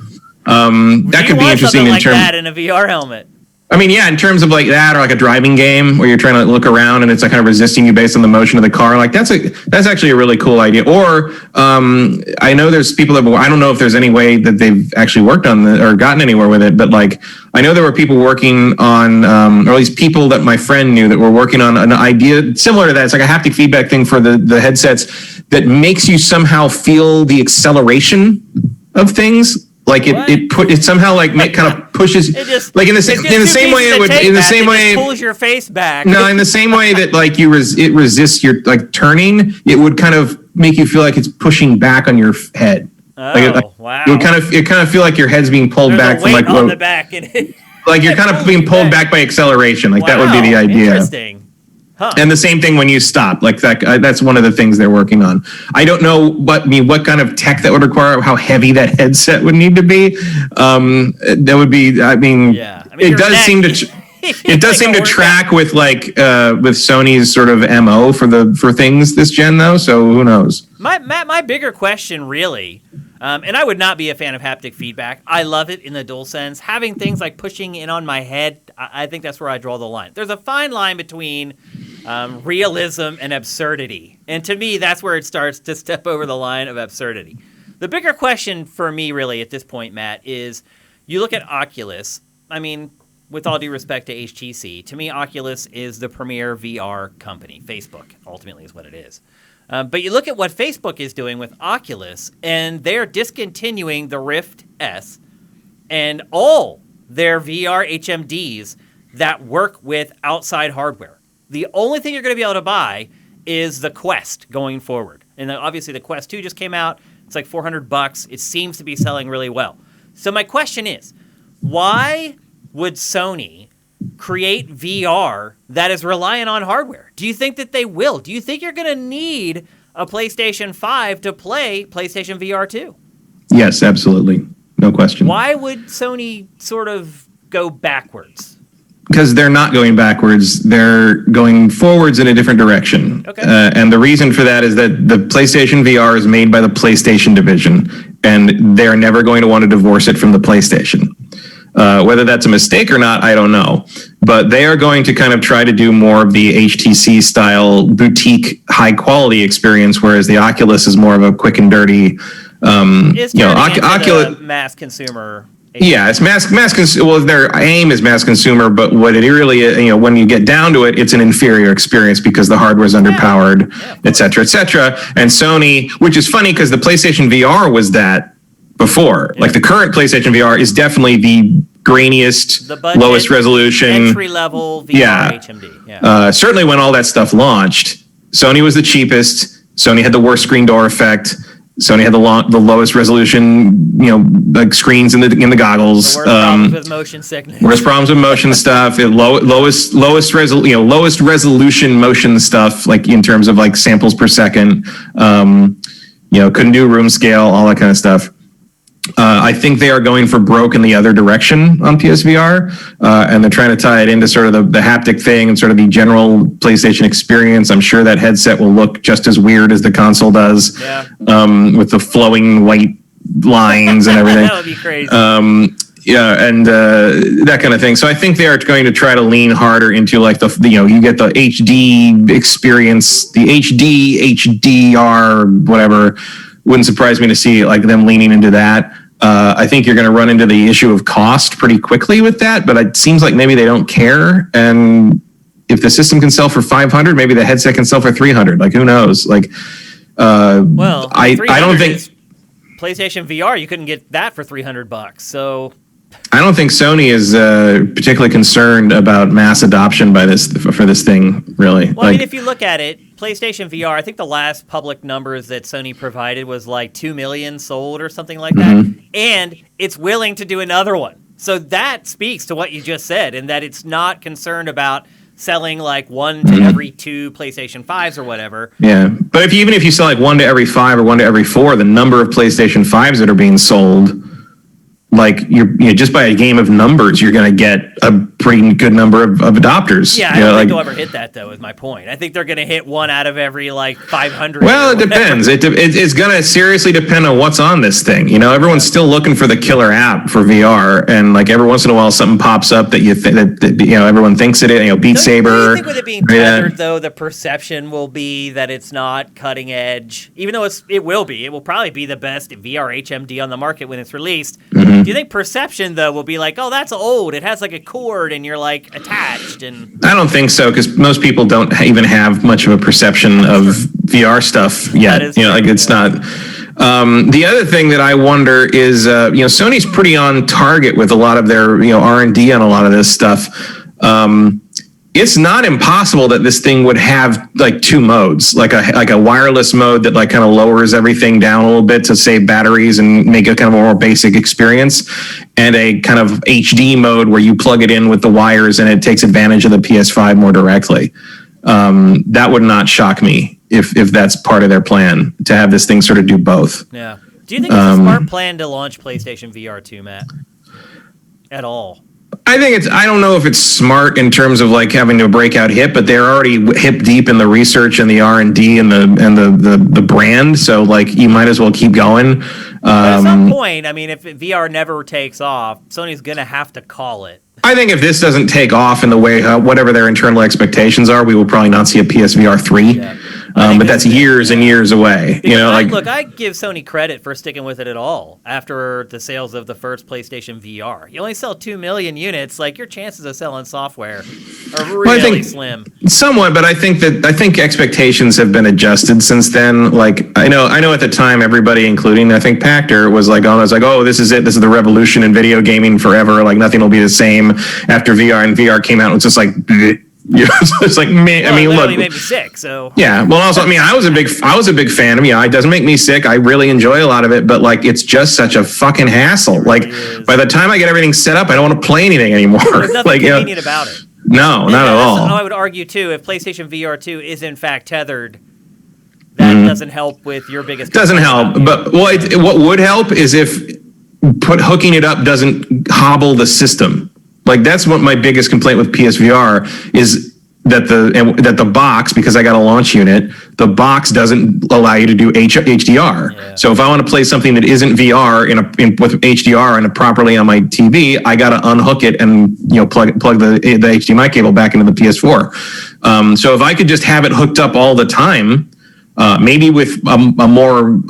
That could be interesting in terms that in a VR helmet. I mean, yeah, in terms of like that, or like a driving game where you're trying to look around and it's like kind of resisting you based on the motion of the car. Like that's actually a really cool idea. Or I know there's people that, I don't know if there's any way that they've actually worked on or gotten anywhere with it, but like I know there were people working on, or at least people that my friend knew that were working on an idea similar to that. It's like a haptic feedback thing for the headsets that makes you somehow feel the acceleration of things. Like it somehow like kind of pushes like in the same way it pulls your face back. No, in the same way that like it resists your like turning, it would kind of make you feel like it's pushing back on your head. Oh, wow! It kind of feel like your head's being pulled back from like on the back, and like you're kind of being pulled back by acceleration. Like that would be the idea. Interesting. Huh. And the same thing when you stop, like that's one of the things they're working on. I don't know what kind of tech that would require, how heavy that headset would need to be. That would be, it does seem to track with like with Sony's sort of MO for things this gen though. So who knows? My bigger question really, and I would not be a fan of haptic feedback. I love it in the DualSense. Having things like pushing in on my head, I think that's where I draw the line. There's a fine line between realism and absurdity. And to me, that's where it starts to step over the line of absurdity. The bigger question for me really at this point, Matt, is you look at Oculus. I mean, with all due respect to HTC, to me, Oculus is the premier VR company. Facebook, ultimately, is what it is. But you look at what Facebook is doing with Oculus, and they're discontinuing the Rift S and all their VR HMDs that work with outside hardware. The only thing you're going to be able to buy is the Quest going forward. And obviously the Quest 2 just came out. It's like $400. It seems to be selling really well. So my question is, why would Sony create VR that is reliant on hardware? Do you think that they will? Do you think you're going to need a PlayStation 5 to play PlayStation VR 2? Yes, absolutely. No question. Why would Sony sort of go backwards? Because they're not going backwards. They're going forwards in a different direction. Okay. And the reason for that is that the PlayStation VR is made by the PlayStation division, and they're never going to want to divorce it from the PlayStation. Whether that's a mistake or not, I don't know. But they are going to kind of try to do more of the HTC style boutique high quality experience, whereas the Oculus is more of a quick and dirty. Oculus mass consumer. Yeah, it's mass consumer. Well, their aim is mass consumer, but what it really is, when you get down to it, it's an inferior experience because the hardware is underpowered, et cetera, et cetera. And Sony, which is funny because the PlayStation VR was that before. Yeah. Like the current PlayStation VR is definitely the grainiest, lowest resolution, entry level VR HMD. Yeah. Certainly when all that stuff launched, Sony was the cheapest. Sony had the worst screen door effect. Sony had the lowest resolution, like screens in the goggles. The worst problems with motion sickness. Worst problems with motion stuff. Lowest resolution motion stuff, like in terms of like samples per second. Couldn't do room scale, all that kind of stuff. I think they are going for broke in the other direction on PSVR, and they're trying to tie it into sort of the haptic thing and sort of the general PlayStation experience. I'm sure that headset will look just as weird as the console does, with the flowing white lines and everything. That would be crazy. That kind of thing. So I think they are going to try to lean harder into like you get the HD experience, the HDR, whatever. Wouldn't surprise me to see like them leaning into that. I think you're going to run into the issue of cost pretty quickly with that, but it seems like maybe they don't care. And if the system can sell for $500, maybe the headset can sell for $300. Like who knows? Like, I don't think PlayStation VR, you couldn't get that for $300. So I don't think Sony is particularly concerned about mass adoption for this thing, really. Well, I mean, if you look at it, PlayStation VR, I think the last public numbers that Sony provided was like 2 million sold or something like that. And it's willing to do another one. So that speaks to what you just said, in that it's not concerned about selling like 1 to every 2 PlayStation 5s or whatever. Yeah, but even if you sell like 1 to every 5 or 1 to every 4, the number of PlayStation 5s that are being sold like just by a game of numbers, you're going to get a pretty good number of adopters. Yeah, I don't think they'll ever hit that, though, is my point. I think they're going to hit one out of every, 500. Well, it depends. It's going to seriously depend on what's on this thing. Everyone's still looking for the killer app for VR, and every once in a while something pops up that everyone thinks it is. Beat Saber. Do you think with it being tethered, though, the perception will be that it's not cutting edge, even though it will be. It will probably be the best VR HMD on the market when it's released. Mm-hmm. Do you think perception, though, will be like, oh, that's old. It has a cord and you're attached? And I don't think so, because most people don't even have much of a perception of VR stuff yet. It's not. The other thing that I wonder is, Sony's pretty on target with a lot of their, R&D on a lot of this stuff. It's not impossible that this thing would have two modes, like a wireless mode that kind of lowers everything down a little bit to save batteries and make a kind of a more basic experience, and a kind of HD mode where you plug it in with the wires and it takes advantage of the PS5 more directly. That would not shock me if that's part of their plan, to have this thing sort of do both. Yeah. Do you think it's a smart plan to launch PlayStation VR 2, Matt? At all? I don't know if it's smart in terms of having to breakout hit, but they're already hip deep in the research and the R&D and the brand. So you might as well keep going. But at some point, if VR never takes off, Sony's going to have to call it. I think if this doesn't take off in the way, whatever their internal expectations are, we will probably not see a PSVR 3. Yeah. But that's years and years away. Look, I give Sony credit for sticking with it at all after the sales of the first PlayStation VR. You only sell 2 million units. Your chances of selling software are really slim. Somewhat, but I think expectations have been adjusted since then. I know at the time everybody, including I think Pactor, was oh, this is it. This is the revolution in video gaming forever. Nothing will be the same after VR. And VR came out. It was just bleh. It's me. Well, look, made me sick. So yeah. Well, also, I was a big fan of it. It doesn't make me sick. I really enjoy a lot of it, but it's just such a fucking hassle. By the time I get everything set up, I don't want to play anything anymore. There's nothing convenient about it. No, not at all. I would argue too, if PlayStation VR 2 is in fact tethered, that doesn't help with your biggest. Doesn't help, but what would help is if hooking it up doesn't hobble the system. That's what my biggest complaint with PSVR is, that the box, because I got a launch unit, the box doesn't allow you to do HDR. Yeah. So if I want to play something that isn't VR with HDR and properly on my TV, I got to unhook it and plug the HDMI cable back into the PS4. So if I could just have it hooked up all the time, maybe with a more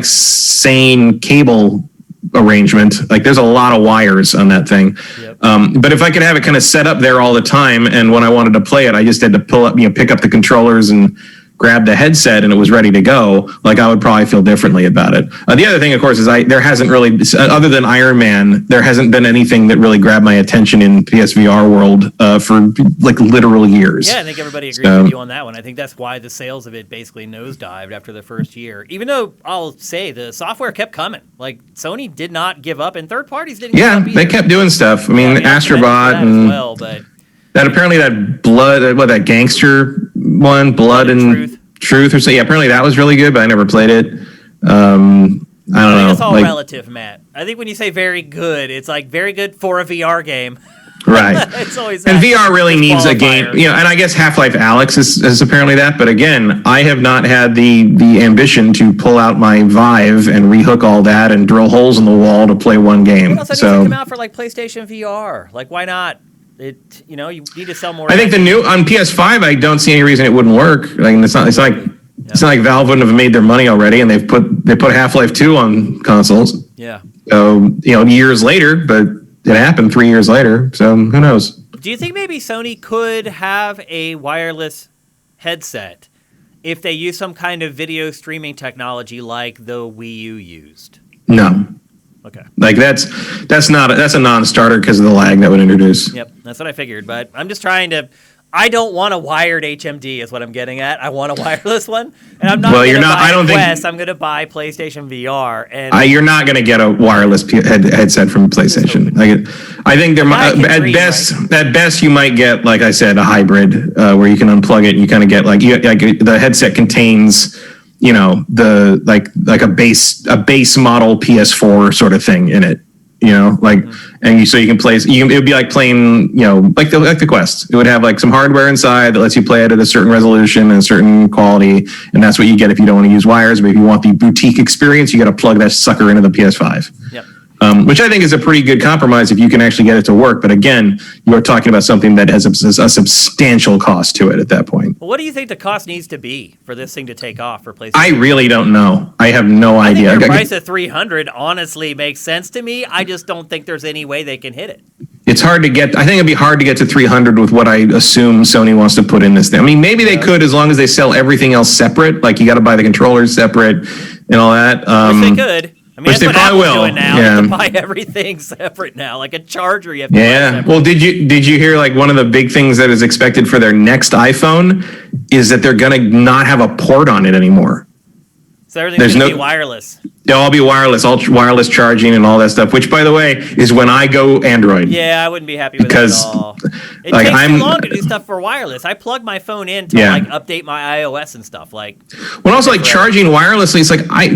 sane cable arrangement. There's a lot of wires on that thing. Yep. But if I could have it kind of set up there all the time, and when I wanted to play it, I just had to pick up the controllers and grab the headset and it was ready to go, I would probably feel differently about it. The other thing, of course, is there hasn't really, other than Iron Man, there hasn't been anything that really grabbed my attention in PSVR world for literal years. Yeah, I think everybody agrees with you on that one. I think that's why the sales of it basically nosedived after the first year. Even though I'll say the software kept coming. Sony did not give up, and third parties didn't give up either. They kept doing stuff. Astrobot and that apparently that blood, that gangster one, Blood and Truth or so. Yeah, apparently that was really good, but I never played it. I don't know. It's all relative, Matt. I think when you say very good, it's very good for a VR game. Right. It's always and VR really needs a game, and I guess Half-Life Alyx is apparently that. But again, I have not had the ambition to pull out my Vive and rehook all that and drill holes in the wall to play one game. What else needs to come out for PlayStation VR? Why not? You need to sell more. I think the new on PS5, I don't see any reason it wouldn't work. It's not like Valve wouldn't have made their money already, and they put Half-Life 2 on consoles. Yeah. So years later, but it happened 3 years later. So who knows? Do you think maybe Sony could have a wireless headset if they use some kind of video streaming technology like the Wii U used? No. Okay. That's a non-starter because of the lag that would introduce. Yep, that's what I figured. But I'm just trying to. I don't want a wired HMD, is what I'm getting at. I want a wireless one, and I'm not. Well, you're not. I don't think. I'm going to buy PlayStation VR, and you're not going to get a wireless headset from PlayStation. I think they're at best you might get, like I said, a hybrid where you can unplug it and you kind of get the headset contains the like a base model PS4 sort of thing in it. And so you can play. It would be like playing, like the Quest. It would have like some hardware inside that lets you play it at a certain resolution and a certain quality, and that's what you get if you don't want to use wires. But if you want the boutique experience, you got to plug that sucker into the PS5. Yep. Which I think is a pretty good compromise if you can actually get it to work. But again, you're talking about something that has a substantial cost to it at that point. Well, what do you think the cost needs to be for this thing to take off for PlayStation? I really don't know. I have no idea. I think their price of $300 honestly makes sense to me. I just don't think there's any way they can hit it. It's hard to get. I think it'd be hard to get to 300 with what I assume Sony wants to put in this thing. I mean, maybe they could as long as they sell everything else separate. Like you got to buy the controllers separate and all that. Which they could. I mean, which that's they what probably Apple's will. doing now. Yeah. You can buy everything separate now, like a charger. You have to buy separate. Well, did you hear like one of the big things that is expected for their next iPhone is that they're going to not have a port on it anymore. So everything's going to be wireless. They'll all be wireless, all wireless charging and all that stuff. Which, by the way, is when I go Android. Yeah, I wouldn't be happy with that at all. It takes too long to do stuff for wireless. I plug my phone in to update my iOS and stuff. Well, also like charging wirelessly, it's like I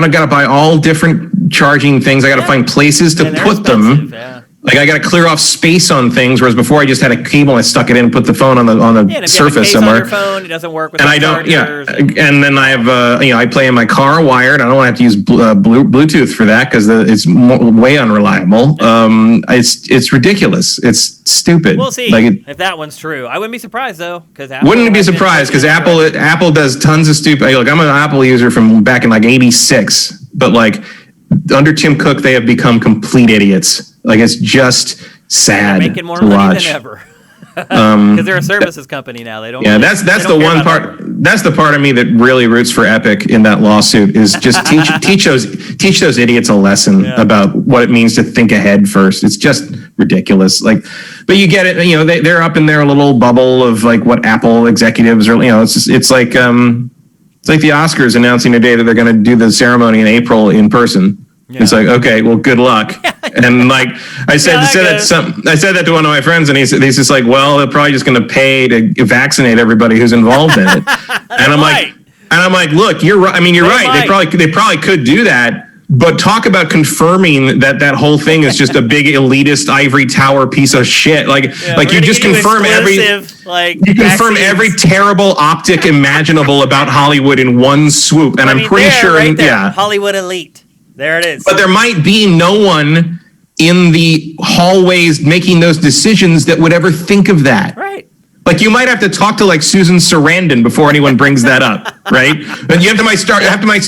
got to buy all different charging things. I got to find places to put them. Yeah. Like I got to clear off space on things, whereas before I just had a cable and I stuck it in and put the phone on the surface somewhere. On your phone, it doesn't work with and I don't. And then I have I play in my car wired. I don't want to have to use Bluetooth for that because it's way unreliable. It's ridiculous. It's stupid. We'll see if that one's true. I wouldn't be surprised though, because wouldn't be surprised because Apple does tons of stupid. Look, I'm an Apple user from back in like '86, but like under Tim Cook, they have become complete idiots. Like it's just sad making more to money watch. than ever. Because they're a services company now. They don't. Yeah, that's the one part. That's the part of me that really roots for Epic in that lawsuit. Is just teach those idiots a lesson about what it means to think ahead first. It's just ridiculous. But you get it. They're up in their little bubble of like what Apple executives are. It's like the Oscars announcing today that they're going to do the ceremony in April in person. Yeah. It's like, okay, well, good luck. And like I said that to one of my friends, and he's just like, well, they're probably just going to pay to vaccinate everybody who's involved in it. And I'm like, look, you're right. I mean, you're right. They probably could do that. But talk about confirming that whole thing is just a big elitist ivory tower piece of shit. You just confirm every terrible optic imaginable about Hollywood in one swoop. And I'm pretty sure, Hollywood elite. There it is. But there might be no one in the hallways making those decisions that would ever think of that. Right. Like you might have to talk to like Susan Sarandon before anyone brings that up, right? And you have to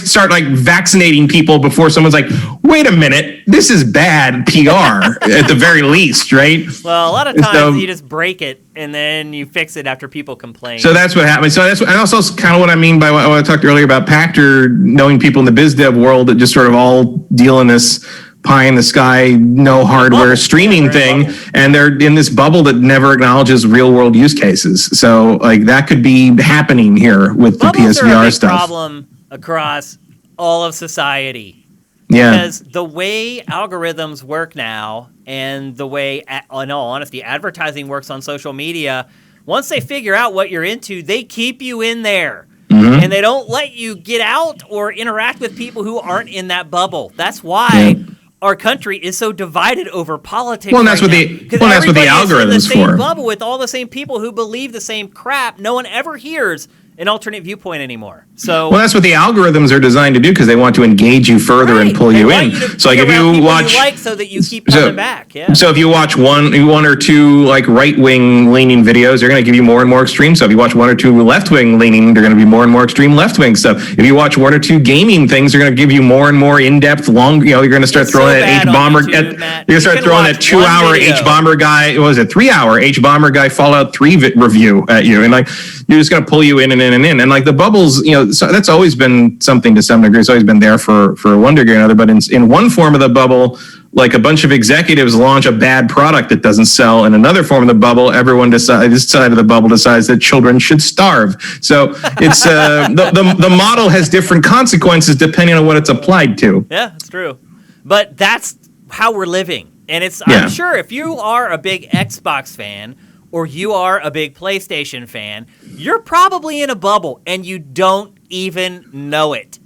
start like vaccinating people before someone's like, wait a minute, this is bad PR at the very least, right? Well, a lot of times you just break it and then you fix it after people complain. So that's what happens. So and also kind of what I mean by what I talked earlier about Pactor knowing people in the biz dev world that just sort of all deal in this pie in the sky, no hardware streaming thing, and they're in this bubble that never acknowledges real world use cases. So like that could be happening here with the PSVR stuff. Problem across all of society. Yeah. Because the way algorithms work now, and the way, in all honesty, advertising works on social media, once they figure out what you're into, they keep you in there. And they don't let you get out or interact with people who aren't in that bubble. That's why our country is so divided over politics. Well, that's what the algorithms is in the same for. Bubble with all the same people who believe the same crap. No one ever hears an alternate viewpoint anymore. So, well, that's what the algorithms are designed to do because they want to engage you further and pull you in. So, like if you watch, so that you keep coming back. Yeah. So if you watch one or two like right wing leaning videos, they're going to give you more and more extreme stuff. If you watch one or two left wing leaning, they're going to be more and more extreme left wing stuff. If you watch one or two gaming things, they're going to give you more and more in depth, long. You're going to start throwing that H bomber. You're going to start throwing that 2 hour H bomber guy. What was it? 3 hour H bomber guy Fallout 3 review at you, and like you're just going to pull you in and in and in, and like the bubbles. So that's always been something to some degree. It's always been there for one degree or another. But in one form of the bubble, like a bunch of executives launch a bad product that doesn't sell. In another form of the bubble, everyone this side of the bubble decides that children should starve. So it's the model has different consequences depending on what it's applied to. Yeah, it's true. But that's how we're living. And I'm sure if you are a big Xbox fan or you are a big PlayStation fan, you're probably in a bubble and you don't even know it.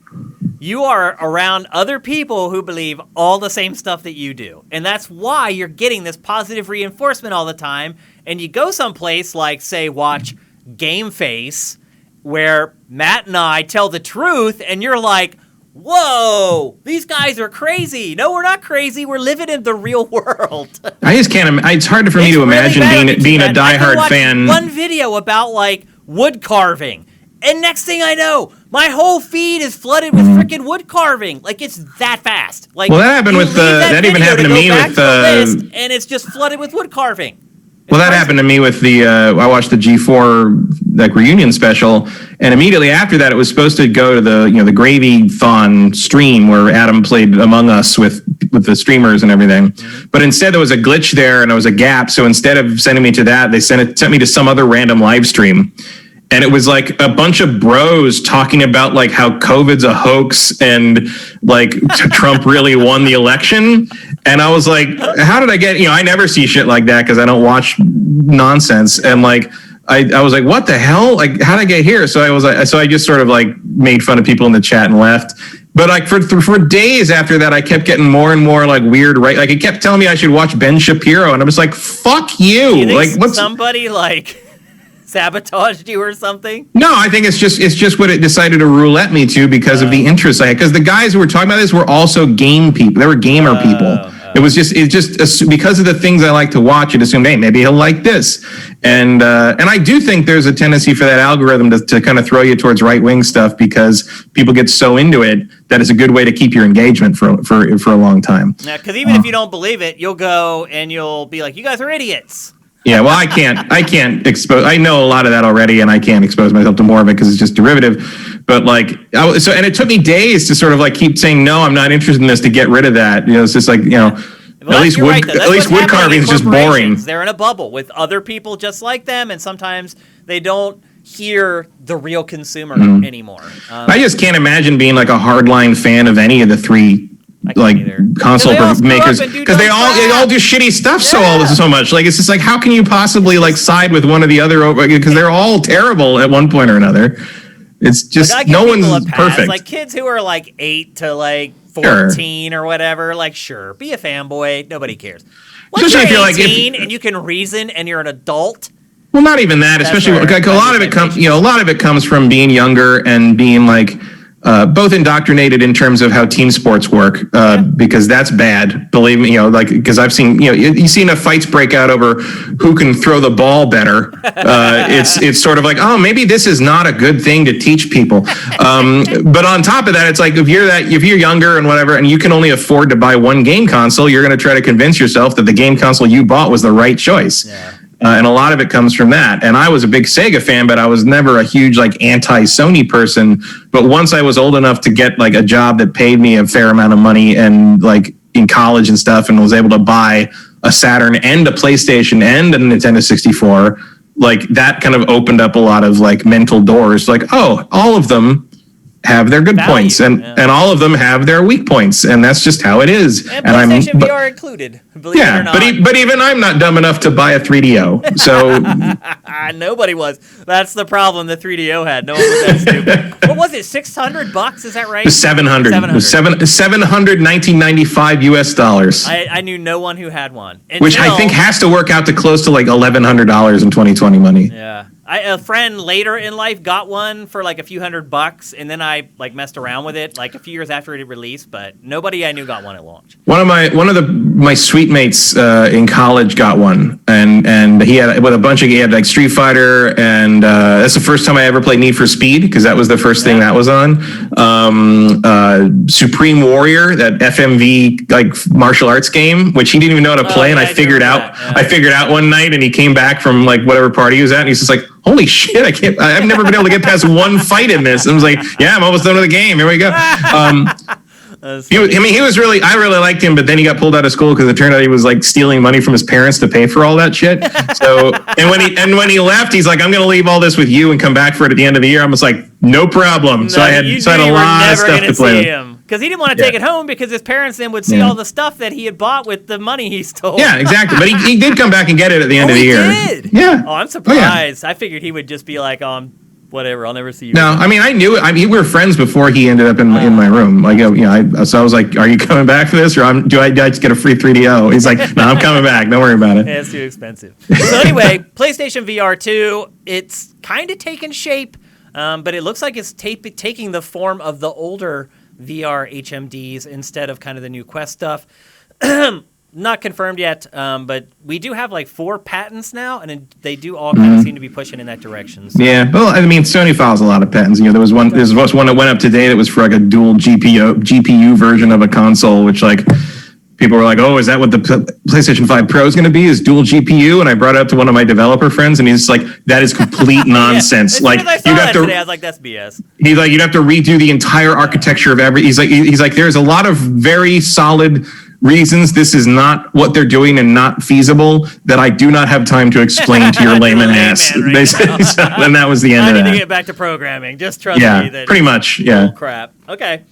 You are around other people who believe all the same stuff that you do. And that's why you're getting this positive reinforcement all the time. And you go someplace like, say, watch GameFace, where Matt and I tell the truth, and you're like, whoa, these guys are crazy. No, we're not crazy. We're living in the real world. I just can't. It's hard for me to imagine being a diehard fan. One video about like wood carving, and next thing I know, my whole feed is flooded with freaking wood carving. Like it's that fast. Like well, that happened with that even happened to me with the and it's just flooded with wood carving. Well, that happened to me with the, I watched the G4 like reunion special, and immediately after that, it was supposed to go to the Gravy-thon stream where Adam played Among Us with the streamers and everything. But instead there was a glitch there and there was a gap. So instead of sending me to that, they sent me to some other random live stream. And it was like a bunch of bros talking about like how COVID's a hoax and like Trump really won the election. And I was like, how did I get, I never see shit like that because I don't watch nonsense. And like, I was like, what the hell? Like, how did I get here? So I just sort of like made fun of people in the chat and left. But like for days after that, I kept getting more and more like weird, right? Like it kept telling me I should watch Ben Shapiro. And I was like, fuck you. Do you think like what's somebody like sabotaged you or something? No, I think it's just what it decided to roulette me to because of the interest I had. Because the guys who were talking about this were also game people. They were gamer people. It just because of the things I like to watch, it assumed, hey, maybe he'll like this. And I do think there's a tendency for that algorithm to kind of throw you towards right-wing stuff because people get so into it that it's a good way to keep your engagement for a long time. Yeah, because even if you don't believe it, you'll go and you'll be like, you guys are idiots. Yeah, well, I can't expose. I know a lot of that already, and I can't expose myself to more of it because it's just derivative. But like, and it took me days to sort of like keep saying no, I'm not interested in this to get rid of that. It's just like Well, at least wood carving is just boring. They're in a bubble with other people just like them, and sometimes they don't hear the real consumer anymore. I just can't imagine being like a hardline fan of any of the three console makers because they all do shitty stuff so much. Like it's just like how can you possibly like side with one or the other because they're all terrible at one point or another. It's just no one's perfect. Like kids who are like 8 to like 14 or whatever, like sure, be a fanboy, nobody cares. Once you're 18 and you can reason and you're an adult. Well, not even that, especially like a lot of it comes from being younger and being like both indoctrinated in terms of how team sports work, because that's bad. Believe me, because I've seen, you've seen enough fights break out over who can throw the ball better. It's sort of like, oh, maybe this is not a good thing to teach people. But on top of that, it's like if you're younger and whatever, and you can only afford to buy one game console, you're going to try to convince yourself that the game console you bought was the right choice. Yeah. And a lot of it comes from that. And I was a big Sega fan, but I was never a huge like anti-Sony person. But once I was old enough to get like a job that paid me a fair amount of money and like in college and stuff, and was able to buy a Saturn and a PlayStation and a Nintendo 64, like that kind of opened up a lot of like mental doors. Like, oh, all of them have their good points and all of them have their weak points, and that's just how it is. And PlayStation VR included, believe it or not. But even I'm not dumb enough to buy a 3DO. So nobody was. That's the problem the 3DO had. No one was that stupid. What was it? $600? Is that right? It was 700. It was 1995 US dollars. I knew no one who had one. Which I think has to work out to close to like $1,100 in 2020 money. Yeah. A friend later in life got one for like a few $100, and then I like messed around with it like a few years after it released, but nobody I knew got one at launch. One of my suite mates in college got one, and he had with a bunch of, he had like Street Fighter, and that's the first time I ever played Need for Speed because that was the first thing that was on. Supreme Warrior, that FMV like martial arts game, which he didn't even know how to play, and I figured out one night, and he came back from like whatever party he was at, and he's just like, holy shit, I've never been able to get past one fight in this. And I was like, yeah, I'm almost done with the game. Here we go. He was really, I really liked him, but then he got pulled out of school because it turned out he was like stealing money from his parents to pay for all that shit. So, and when he left, he's like, I'm going to leave all this with you and come back for it at the end of the year. I was like, no problem. No, so I had a lot of stuff to play with. Because he didn't want to take it home because his parents then would see all the stuff that he had bought with the money he stole. Yeah, exactly. But he did come back and get it at the end of the year. He did? Yeah. Oh, I'm surprised. I figured he would just be like, Whatever. I'll never see you. No, I mean, I knew it. I mean, we were friends before he ended up in my room. Like, so I was like, "Are you coming back for this, or do I just get a free 3DO?" He's like, "No, I'm coming back. Don't worry about it." Yeah, it's too expensive. So anyway, PlayStation VR 2, it's kind of taken shape, but it looks like it's taking the form of the older VR HMDs instead of kind of the new Quest stuff. Not confirmed yet, but we do have like 4 patents now, and they do all kind of seem to be pushing in that direction. So. Yeah, well, I mean, Sony files a lot of patents. There was one that went up today that was for like a dual GPU version of a console, which like people were like, "Oh, is that what the PlayStation 5 Pro is going to be? Is dual GPU?" And I brought it up to one of my developer friends, and he's like, "That is complete nonsense." Yeah. Like, you have to. Today, I was like, "That's BS." He's like, "You'd have to redo the entire architecture of every." He's like, "There's a lot of very solid reasons this is not what they're doing and not feasible that I do not have time to explain to your layman ass." Basically, so, and that was the end of that. I need to get back to programming. Just trust me. Yeah, pretty much. Yeah. Crap. Okay.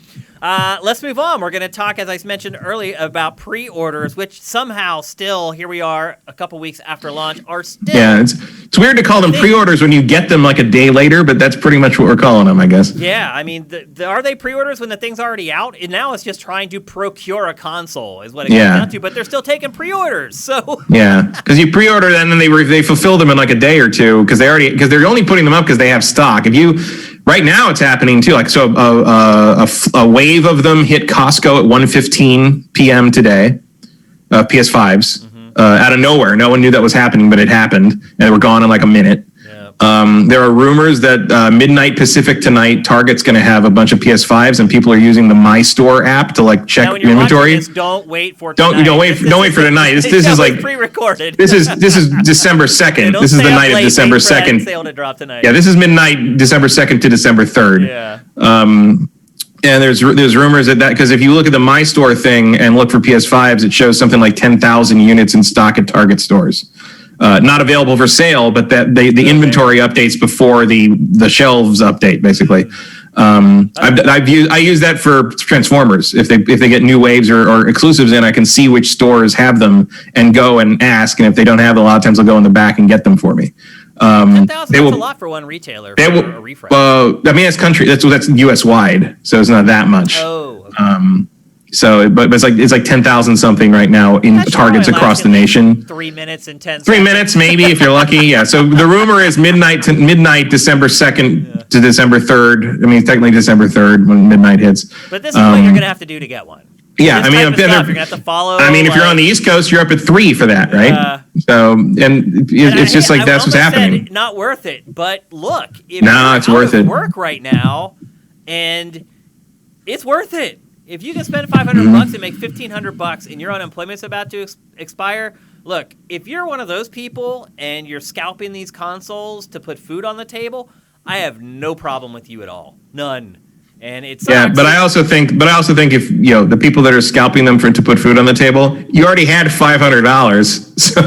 Let's move on. We're going to talk, as I mentioned earlier, about pre-orders, which somehow still, here we are, a couple weeks after launch, are still... Yeah, it's weird to call them pre-orders when you get them like a day later, but that's pretty much what we're calling them, I guess. Yeah, I mean, are they pre-orders when the thing's already out? And now it's just trying to procure a console is what it comes down to, but they're still taking pre-orders, so... Yeah, because you pre-order them and then they fulfill them in like a day or two because they're only putting them up because they have stock. Right now, it's happening too. Like, so a wave of them hit Costco at 1:15 p.m. today. PS5s out of nowhere. No one knew that was happening, but it happened, and they were gone in like a minute. There are rumors that midnight Pacific tonight, Target's going to have a bunch of PS5s, and people are using the My Store app to like check inventory. Don't wait for tonight. Don't wait for tonight. This is like pre-recorded. This is December 2nd. This is the night of December 2nd. Sale to drop tonight. Yeah, this is midnight December 2nd to December 3rd. Yeah. And there's rumors that because if you look at the My Store thing and look for PS5s, it shows something like 10,000 units in stock at Target stores. Not available for sale, but that the inventory updates before the shelves update, basically. I use that for Transformers. If they get new waves or exclusives in, I can see which stores have them and go and ask. And if they don't have them, a lot of times I'll go in the back and get them for me. 10,000, that's a lot for one retailer for a refresh. I mean, that's country. That's US wide, so it's not that much. Oh. Okay. But it's like 10,000 something right now in Targets across the nation. 3 minutes and 10 seconds. 3 minutes, maybe, if you're lucky. Yeah. So the rumor is midnight, December 2nd to December 3rd. I mean, technically December 3rd when midnight hits. But this is what you're going to have to do to get one. Yeah, I mean, you're going to have to follow. I mean, if you're on the East Coast, you're up at 3 for that, right? So, and it's just like that's what's happening. Not worth it, but look, it's worth it. Work right now, and it's worth it. If you can spend $500 and make $1,500, and your unemployment's about to expire, look, if you're one of those people and you're scalping these consoles to put food on the table, I have no problem with you at all, none. And it's but I also think if the people that are scalping them to put food on the table, you already had $500, so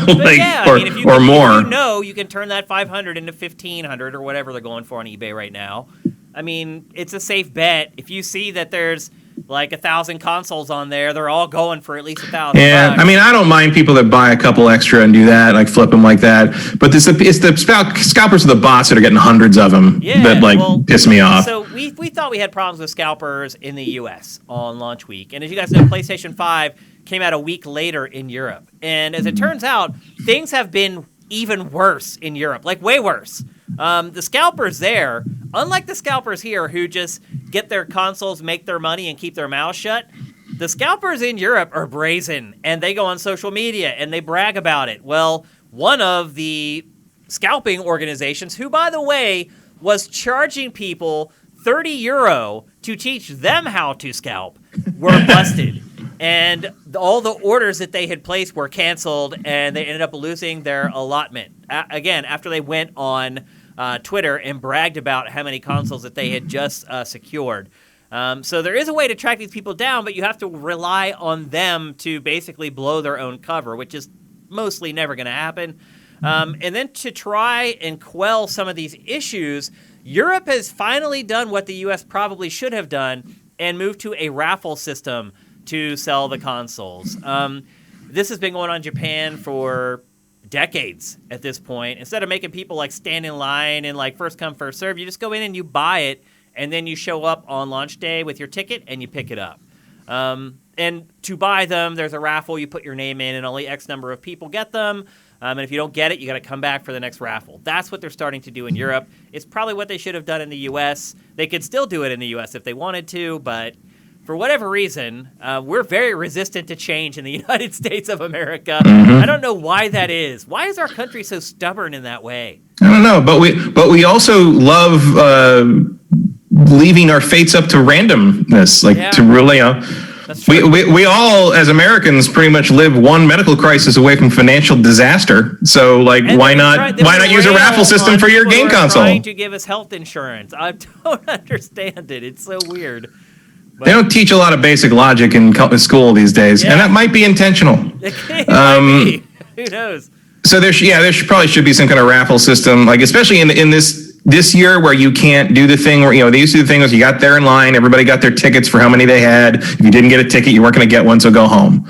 or more. If you can turn that $500 into $1,500 or whatever they're going for on eBay right now. I mean, it's a safe bet. If you see that there's like 1,000 consoles on there, they're all going for at least $1,000. Yeah, I mean, I don't mind people that buy a couple extra and do that, like flip them like that. But it's the scalpers of the bots that are getting hundreds of them that piss me off. So we thought we had problems with scalpers in the U.S. on launch week, and as you guys know, PlayStation 5 came out a week later in Europe, and as it turns out, things have been even worse in Europe, like way worse. The scalpers there, unlike the scalpers here who just get their consoles, make their money, and keep their mouths shut, the scalpers in Europe are brazen, and they go on social media, and they brag about it. Well, one of the scalping organizations, who, by the way, was charging people €30 to teach them how to scalp, were busted. And all the orders that they had placed were canceled, and they ended up losing their allotment. Again, after they went on Twitter and bragged about how many consoles that they had just secured. So there is a way to track these people down, but you have to rely on them to basically blow their own cover, which is mostly never going to happen. And then to try and quell some of these issues, Europe has finally done what the U.S. probably should have done and moved to a raffle system to sell the consoles. This has been going on in Japan for decades at this point. Instead of making people like stand in line and like first come, first serve, you just go in and you buy it, and then you show up on launch day with your ticket and you pick it up. And to buy them, there's a raffle. You put your name in, and only X number of people get them. And if you don't get it, you got to come back for the next raffle. That's what they're starting to do in Europe. It's probably what they should have done in the U.S. They could still do it in the U.S. if they wanted to, but for whatever reason, we're very resistant to change in the United States of America. I don't know why that is. Why is our country so stubborn in that way? I don't know, but we also love leaving our fates up to randomness, to really. We all, as Americans, pretty much live one medical crisis away from financial disaster. So, why not use a raffle system for your game console? Trying to give us health insurance. I don't understand it. It's so weird. But they don't teach a lot of basic logic in school these days, and that might be intentional. It might be. Who knows? So there probably should be some kind of raffle system, especially in this year where you can't do the thing where, they used to do the thing was you got there in line, everybody got their tickets for how many they had. If you didn't get a ticket, you weren't going to get one, so go home.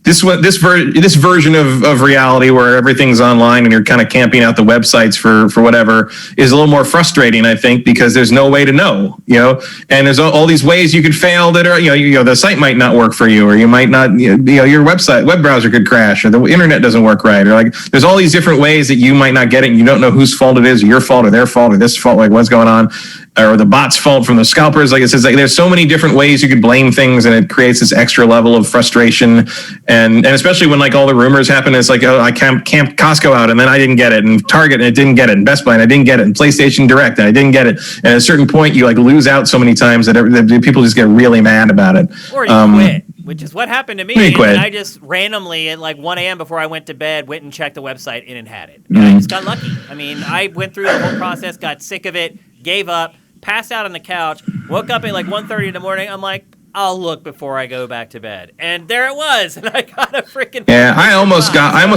This version of reality where everything's online and you're kind of camping out the websites for whatever is a little more frustrating, I think, because there's no way to know, and there's all these ways you could fail that are, the site might not work for you, or you might not, your web browser could crash, or the internet doesn't work right, or there's all these different ways that you might not get it, and you don't know whose fault it is, or your fault, or their fault, or this fault, what's going on, or the bot's fault from the scalpers. It says, there's so many different ways you could blame things, and it creates this extra level of frustration. And especially when all the rumors happen, it's I camped Costco out and then I didn't get it, and Target and I didn't get it, and Best Buy and I didn't get it, and PlayStation Direct and I didn't get it. And at a certain point, you lose out so many times that people just get really mad about it. Or you quit, which is what happened to me. And I just randomly at 1 a.m. before I went to bed went and checked the website and had it. And I just got lucky. I mean, I went through the whole process, got sick of it, gave up, passed out on the couch, woke up at 1:30 in the morning. I'm like, I'll look before I go back to bed, and there it was, and I got a freaking. Yeah, I almost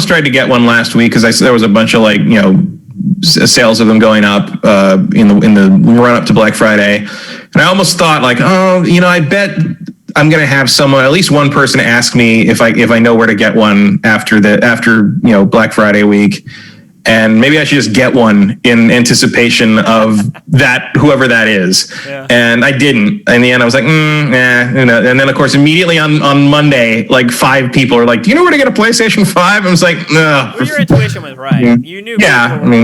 tried to get one last week because there was a bunch of sales of them going up in the run up to Black Friday, and I almost thought I bet I'm gonna have someone, at least one person, ask me if I know where to get one after Black Friday week. And maybe I should just get one in anticipation of that, whoever that is. Yeah. And I didn't. In the end, I was like, And then, of course, immediately on Monday, 5 people are like, do you know where to get a PlayStation 5? I was like, no. Well, your intuition was right. You knew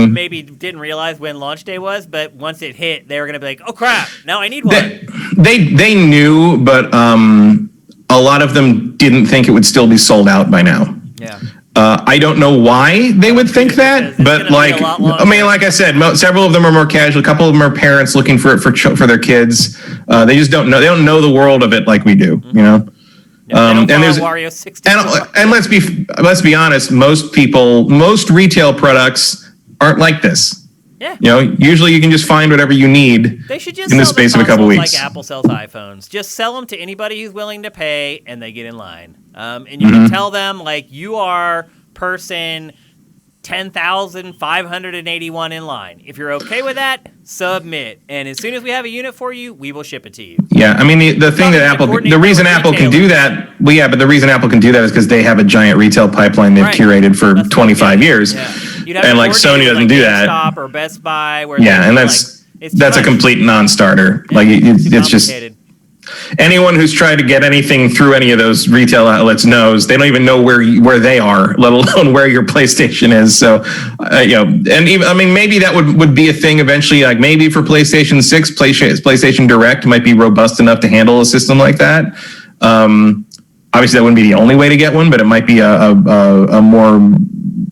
maybe didn't realize when launch day was, but once it hit, they were going to be like, oh, crap, now I need one. They knew, but a lot of them didn't think it would still be sold out by now. Yeah. I don't know why they would think that, but like I said, several of them are more casual. A couple of them are parents looking for it for their kids. They just don't know. They don't know the world of it like we do, you know. And there's Wario 64. And let's be honest. Most retail products aren't like this. Yeah. You know, usually you can just find whatever you need in the space of a couple weeks. Like Apple sells iPhones. Just sell them to anybody who's willing to pay, and they get in line. And you can tell them, like, you are person 10,581 in line. If you're okay with that, submit. And as soon as we have a unit for you, we will ship it to you. Yeah, I mean, the thing that the reason Apple can do that, but the reason Apple can do that is because they have a giant retail pipeline they've curated for 25 years. Yeah. And like Sony doesn't do that. GameStop or Best Buy. Where and that's a complete non-starter. Yeah, it's just anyone who's tried to get anything through any of those retail outlets knows they don't even know where they are, let alone where your PlayStation is. So, and even maybe that would be a thing eventually. Like maybe for PlayStation 6, PlayStation Direct might be robust enough to handle a system like that. Obviously, that wouldn't be the only way to get one, but it might be a more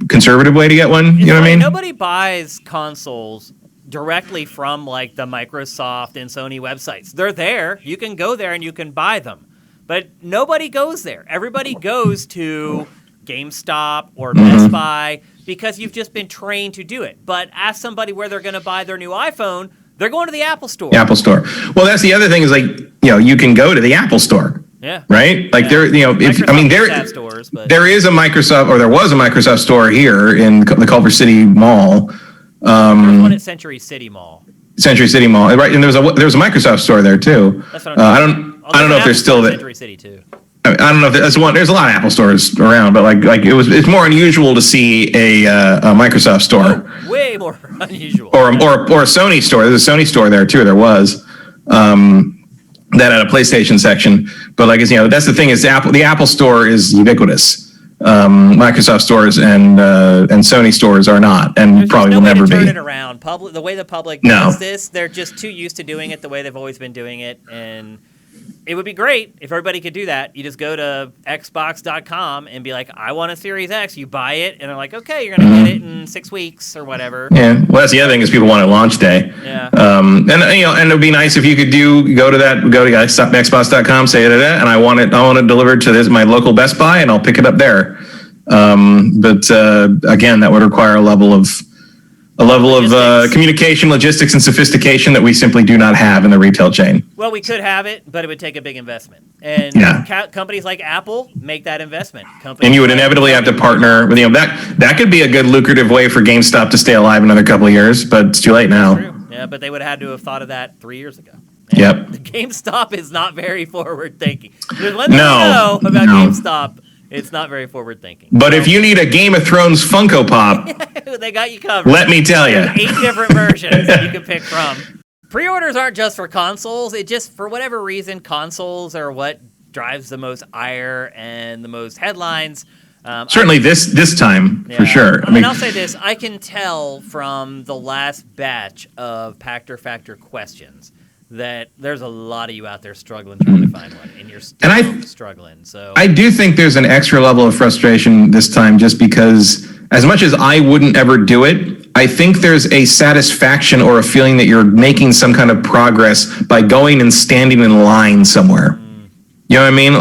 conservative way to get one. You know what I mean? Nobody buys consoles directly from like the Microsoft and Sony websites. They're there. You can go there and you can buy them. But nobody goes there. Everybody goes to GameStop or Best Buy because you've just been trained to do it. But ask somebody where they're going to buy their new iPhone, they're going to the Apple Store. The Apple Store. Well, that's the other thing is you can go to the Apple Store. Yeah. Right? Like there is a Microsoft, or there was a Microsoft store here in the Culver City Mall. There's one at Century City Mall. Century City Mall, right? And there was a Microsoft store there too. That's what I'm I don't know if they're still there. Century City too. I don't know if that's one. There's a lot of Apple stores around, but it's more unusual to see a Microsoft store. Oh, way more unusual. Or a Sony store. There's a Sony store there too. There was that had a PlayStation section. But that's the thing is the Apple store is ubiquitous. Microsoft stores and Sony stores are not, and There's probably no will way never to turn be. it around. The way the public does this, they're just too used to doing it the way they've always been doing it, and it would be great if everybody could do that. You just go to Xbox.com and be like, I want a Series X. You buy it, and they're like, okay, you're going to get it in 6 weeks or whatever. Yeah, well, that's the other thing is people want it launch day. Yeah. And it would be nice if you could go to Xbox.com, say that, and I want it delivered to my local Best Buy, and I'll pick it up there. But again, that would require a level of communication, logistics, and sophistication that we simply do not have in the retail chain. Well, we could have it, but it would take a big investment. And companies like Apple make that investment. And you would inevitably have to partner with that could be a good lucrative way for GameStop to stay alive another couple of years, but it's too late now. True. Yeah, but they would have had to have thought of that 3 years ago. Yep. The GameStop is not very forward thinking. There's one thing I know about GameStop. It's not very forward thinking. But if you need a Game of Thrones Funko Pop, they got you covered. Let me tell you. 8 different versions that you can pick from. Pre-orders aren't just for consoles. It just, for whatever reason, consoles are what drives the most ire and the most headlines. Certainly this time, for sure. I mean, I'll say this. I can tell from the last batch of Pactor Factor questions that there's a lot of you out there struggling trying to find one, and you're still struggling. So I do think there's an extra level of frustration this time, just because as much as I wouldn't ever do it, I think there's a satisfaction or a feeling that you're making some kind of progress by going and standing in line somewhere. You know what I mean?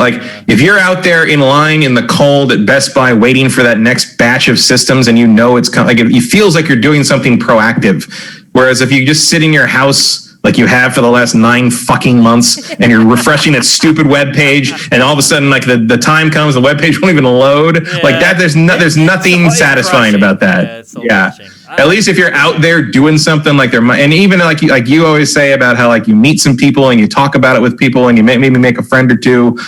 If you're out there in line in the cold at Best Buy waiting for that next batch of systems, and it's coming, it feels like you're doing something proactive. Whereas if you just sit in your house like you have for the last 9 fucking months, and you're refreshing that stupid web page, and all of a sudden, the time comes, the web page won't even load. That, there's nothing satisfying about that. At least if you're out there doing something and even like you always say about how you meet some people and you talk about it with people and you maybe make a friend or two,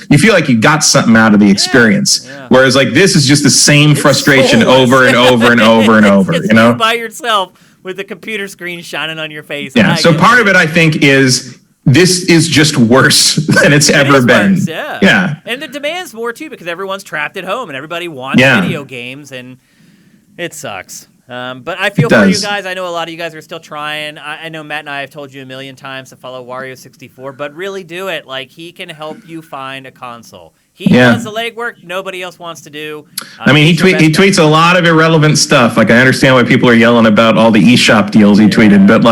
you feel like you got something out of the experience. Whereas this is just the same frustration over and over and over and over. It's by yourself with the computer screen shining on your face. Yeah. So part of it, I think, is this is just worse than it's ever been. Worse, yeah. And the demand's more too, because everyone's trapped at home and everybody wants video games, and it sucks. But I feel for you guys. I know a lot of you guys are still trying. I know Matt and I have told you a million times to follow Wario64, but really do it. He can help you find a console. He does the legwork nobody else wants to do. He tweets a lot of irrelevant stuff. I understand why people are yelling about all the eShop deals he tweeted, but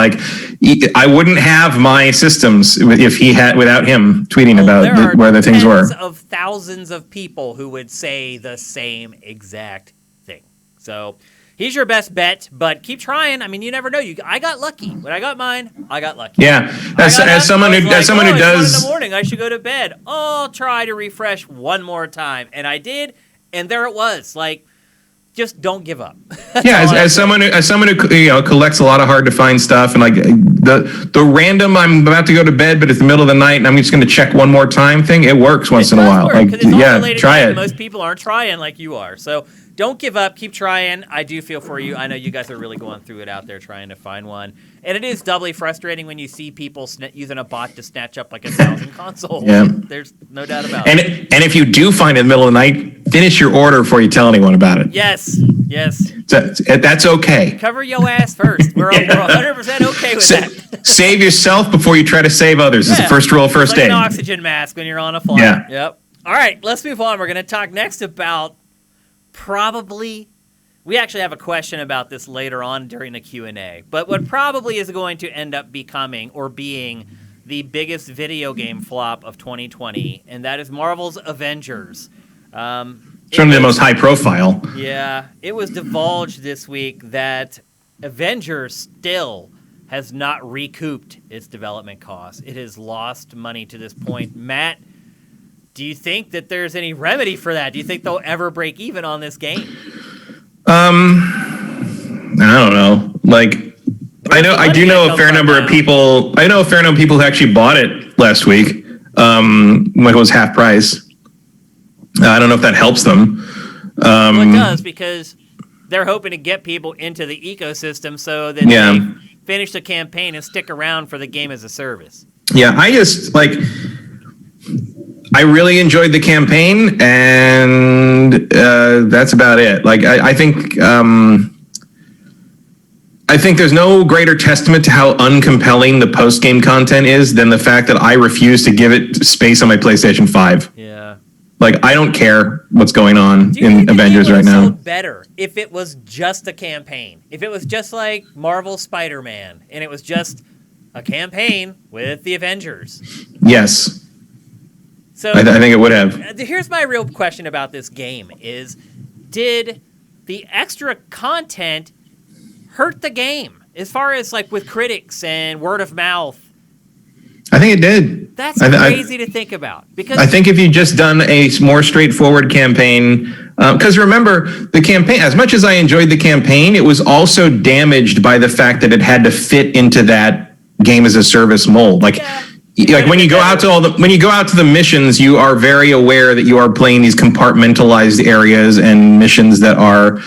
I wouldn't have my systems without him tweeting about where the things were. There are thousands of people who would say the same exact thing. So he's your best bet, but keep trying. I mean, you never know. I got lucky. When I got mine, I got lucky. Yeah. As someone who does, it's 1 in the morning, I should go to bed. I'll try to refresh one more time, and I did, and there it was. Just don't give up. As someone who collects a lot of hard to find stuff, and the random I'm about to go to bed, but it's the middle of the night and I'm just going to check one more time thing. It works once in a while. Try it. Most people aren't trying like you are, so don't give up. Keep trying. I do feel for you. I know you guys are really going through it out there trying to find one. And it is doubly frustrating when you see people using a bot to snatch up 1,000 consoles. Yeah. There's no doubt about it. And if you do find it in the middle of the night, finish your order before you tell anyone about it. Yes. That's okay. Cover your ass first. We're 100% okay with that. Save yourself before you try to save others. It's the first rule of first aid. An oxygen mask when you're on a flight. Yeah. Yep. All right, let's move on. We're going to talk next about we actually have a question about this later on during the Q&A, but what probably is going to end up becoming or being the biggest video game flop of 2020, and that is Marvel's Avengers. Certainly the most high profile. Yeah, it was divulged this week that Avengers still has not recouped its development costs. It has lost money to this point. Matt, do you think that there's any remedy for that? Do you think they'll ever break even on this game? I don't know. I do know a fair number of people. I know a fair number of people who actually bought it last week when it was half price. I don't know if that helps them. Well, it does, because they're hoping to get people into the ecosystem so that they finish the campaign and stick around for the game as a service. Yeah, I really enjoyed the campaign, and that's about it. Like, I think there's no greater testament to how uncompelling the post-game content is than the fact that I refuse to give it space on my PlayStation 5. Yeah. Like, I don't care what's going on in Avengers right now. Sold better if it was just a campaign. If it was just like Marvel Spider-Man, and it was just a campaign with the Avengers. Yes. So I think it would have. Here's my real question about this game is, did the extra content hurt the game as far as like with critics and word of mouth? I think it did. That's crazy to think about, because I think if you just done a more straightforward campaign, because remember, the campaign, as much as I enjoyed the campaign, it was also damaged by the fact that it had to fit into that game as a service mold. Like when you go out to the missions, you are very aware that you are playing these compartmentalized areas and missions that are,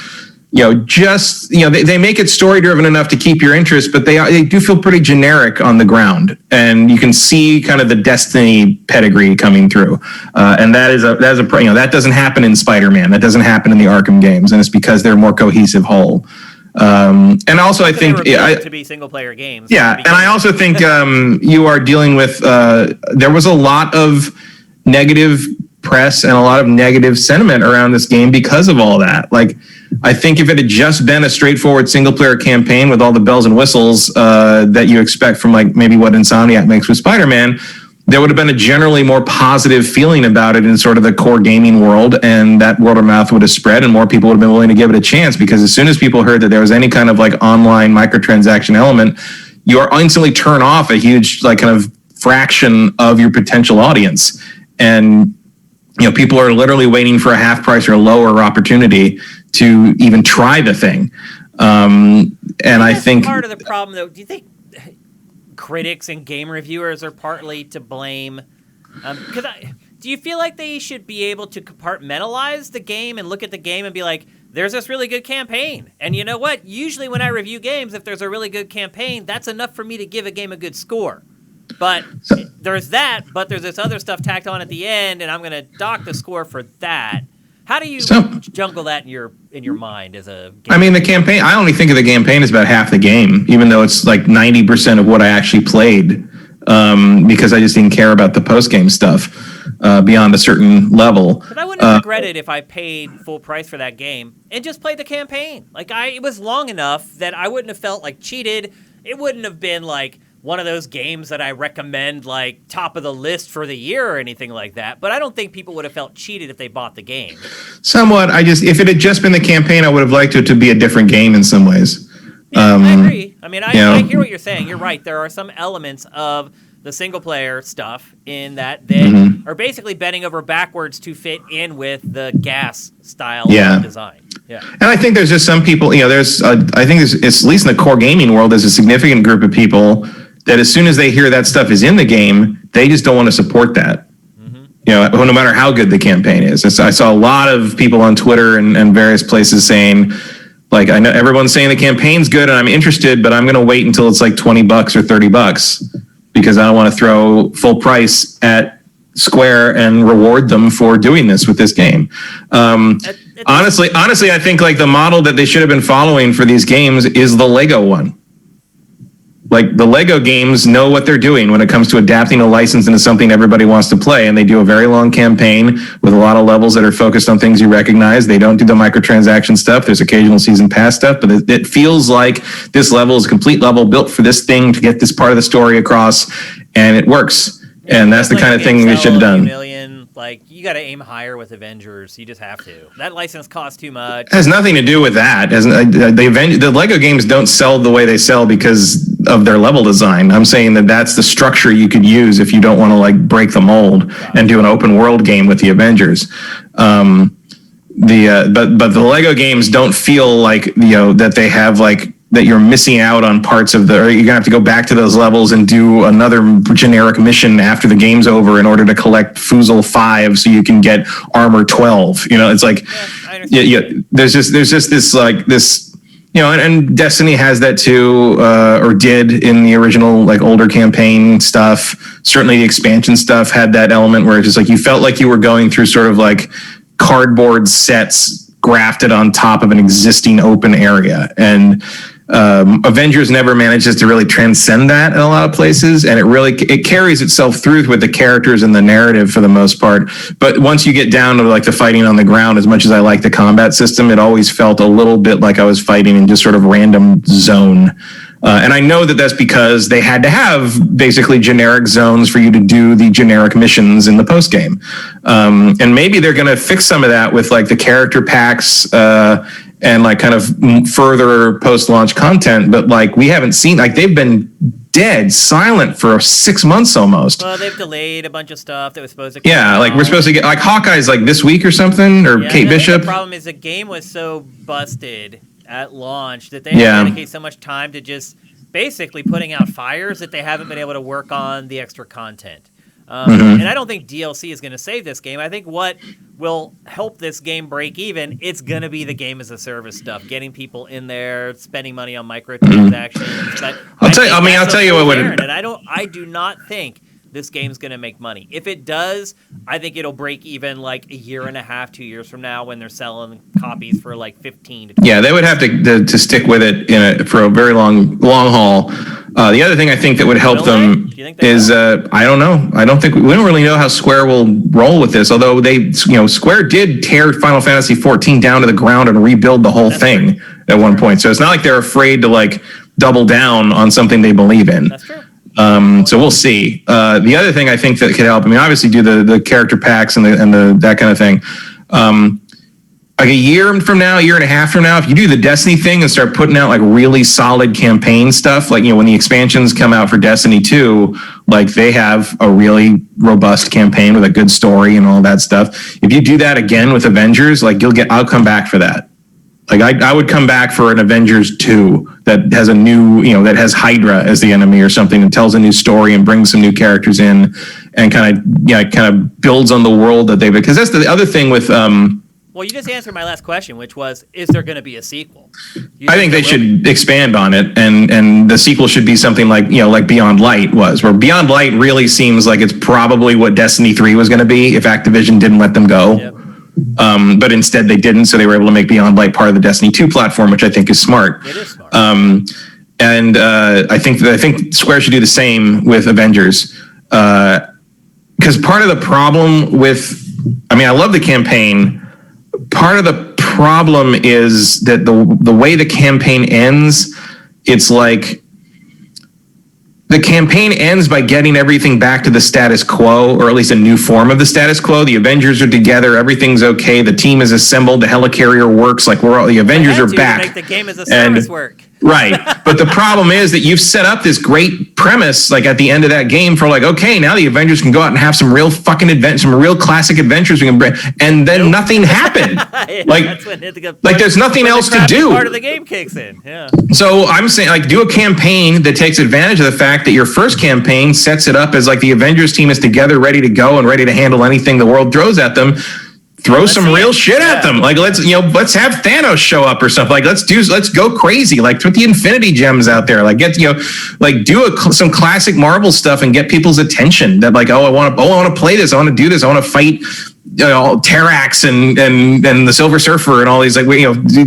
they make it story driven enough to keep your interest, but they do feel pretty generic on the ground, and you can see kind of the Destiny pedigree coming through, and that doesn't happen in Spider-Man, that doesn't happen in the Arkham games, and it's because they're a more cohesive whole. And also, I think to be single player games. Yeah, and I also think you are dealing with. There was a lot of negative press and a lot of negative sentiment around this game because of all that. Like, I think if it had just been a straightforward single player campaign with all the bells and whistles that you expect from like maybe what Insomniac makes with Spider-Man, there would have been a generally more positive feeling about it in sort of the core gaming world, and that word of mouth would have spread and more people would have been willing to give it a chance, because as soon as people heard that there was any kind of like online microtransaction element, you are instantly turn off a huge like kind of fraction of your potential audience. And people are literally waiting for a half price or a lower opportunity to even try the thing. And I think part of the problem, though, do you think critics and game reviewers are partly to blame? Do you feel like they should be able to compartmentalize the game and look at the game and be like, there's this really good campaign, and you know what? Usually when I review games, if there's a really good campaign, that's enough for me to give a game a good score. But there's that, but there's this other stuff tacked on at the end, and I'm going to dock the score for that. How do you jungle that in your mind as a game? I mean, the campaign, I only think of the campaign as about half the game, even though it's like 90% of what I actually played, because I just didn't care about the post-game stuff beyond a certain level. But I wouldn't have regretted if I paid full price for that game and just played the campaign. Like, it was long enough that I wouldn't have felt like cheated. It wouldn't have been like one of those games that I recommend like top of the list for the year or anything like that. But I don't think people would have felt cheated if they bought the game. Somewhat. If it had just been the campaign, I would have liked it to be a different game in some ways. Yeah, I agree. I mean, I hear what you're saying. You're right. There are some elements of the single player stuff in that are basically bending over backwards to fit in with the gas style design. Yeah. And I think there's just some people, I think it's at least in the core gaming world, there's a significant group of people that as soon as they hear that stuff is in the game, they just don't want to support that. Mm-hmm. No matter how good the campaign is. I saw a lot of people on Twitter and various places saying, like, I know everyone's saying the campaign's good and I'm interested, but I'm going to wait until it's like $20 or $30 because I don't want to throw full price at Square and reward them for doing this with this game. Honestly, I think like the model that they should have been following for these games is the Lego one. Like, the Lego games know what they're doing when it comes to adapting a license into something everybody wants to play, and they do a very long campaign with a lot of levels that are focused on things you recognize. They don't do the microtransaction stuff. There's occasional season pass stuff, but it feels like this level is a complete level built for this thing to get this part of the story across, and it works. And that's the kind of thing we should have done. Like, you got to aim higher with Avengers. You just have to. That license costs too much. It has nothing to do with that. The Lego games don't sell the way they sell because of their level design. I'm saying that that's the structure you could use if you don't want to like break the mold and do an open world game with the Avengers. But the Lego games don't feel like that they have like that you're missing out on parts of or you're gonna have to go back to those levels and do another generic mission after the game's over in order to collect Fusil 5 so you can get armor 12. It's like, there's just this like this, and Destiny has that too, or did in the original like older campaign stuff. Certainly the expansion stuff had that element where it's just like you felt like you were going through sort of like cardboard sets grafted on top of an existing open area. And Avengers never manages to really transcend that in a lot of places, and it carries itself through with the characters and the narrative for the most part. But once you get down to like the fighting on the ground, as much as I like the combat system, it always felt a little bit like I was fighting in just sort of random zone. And I know that that's because they had to have basically generic zones for you to do the generic missions in the post game. And maybe they're going to fix some of that with like the character packs, and like kind of further post-launch content, but like we haven't seen, like they've been dead silent for 6 months almost. Well, they've delayed a bunch of stuff that was supposed to come out. Like we're supposed to get like Hawkeye's like this week or something, or Kate Bishop. The problem is the game was so busted at launch that they had to dedicate so much time to just basically putting out fires that they haven't been able to work on the extra content. And I don't think DLC is going to save this game. I think what will help this game break even, it's going to be the game as a service stuff, getting people in there, spending money on microtransactions. But I'll tell you what would. And I do not think this game's going to make money. If it does, I think it'll break even like a year and a half, 2 years from now when they're selling copies for like 15 to 20. Yeah, they would have to stick with it for a very long haul. The other thing I think that would help them is I don't know. I don't think we don't really know how Square will roll with this. Although Square did tear Final Fantasy 14 down to the ground and rebuild the whole thing at one point. So it's not like they're afraid to like double down on something they believe in. That's true. So we'll see. The other thing I think that could help, I mean, obviously do the character packs and the that kind of thing. Like a year from now, a year and a half from now, if you do the Destiny thing and start putting out like really solid campaign stuff, like, when the expansions come out for Destiny 2, like they have a really robust campaign with a good story and all that stuff. If you do that again with Avengers, like I'll come back for that. Like I would come back for an Avengers 2 that has a new, that has Hydra as the enemy or something and tells a new story and brings some new characters in and kind of builds on the world that because that's the other thing with. Well, you just answered my last question, which was, is there going to be a sequel? I think they should expand on it, and the sequel should be something like like Beyond Light was, where Beyond Light really seems like it's probably what Destiny 3 was going to be if Activision didn't let them go. Yep. But instead they didn't, so they were able to make Beyond Light part of the Destiny 2 platform, which I think is smart. It is smart. And I think Square should do the same with Avengers, because part of the problem with, I love the campaign. Part of the problem is that the way the campaign ends, it's like the campaign ends by getting everything back to the status quo, or at least a new form of the status quo. The Avengers are together, everything's okay, the team is assembled, the helicarrier works, like the Avengers are back. Make the game as a service work. Right. But the problem is that you've set up this great premise, like at the end of that game, for like, okay, now the Avengers can go out and have some real fucking some real classic adventures we can bring, and then nothing happened. Like there's nothing else to do. Part of the game kicks in. Yeah. So I'm saying, like, do a campaign that takes advantage of the fact that your first campaign sets it up as like the Avengers team is together, ready to go and ready to handle anything the world throws at them. Let's some real shit at them. Like let's have Thanos show up or something. Like let's go crazy. Like put the Infinity Gems out there. Like get do some classic Marvel stuff and get people's attention. That like I want to play this. I want to do this. I want to fight Terrax and the Silver Surfer and all these, like,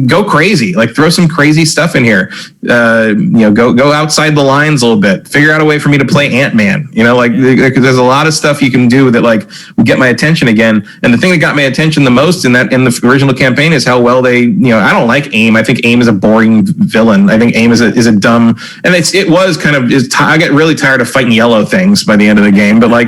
go crazy, like throw some crazy stuff in here. Go outside the lines a little bit. Figure out a way for me to play Ant-Man. Because there's a lot of stuff you can do that like would get my attention again. And the thing that got my attention the most in the original campaign is how well they, I don't like AIM. I think AIM is a boring villain. I think AIM is a dumb, and it was kind of I get really tired of fighting yellow things by the end of the game, but like.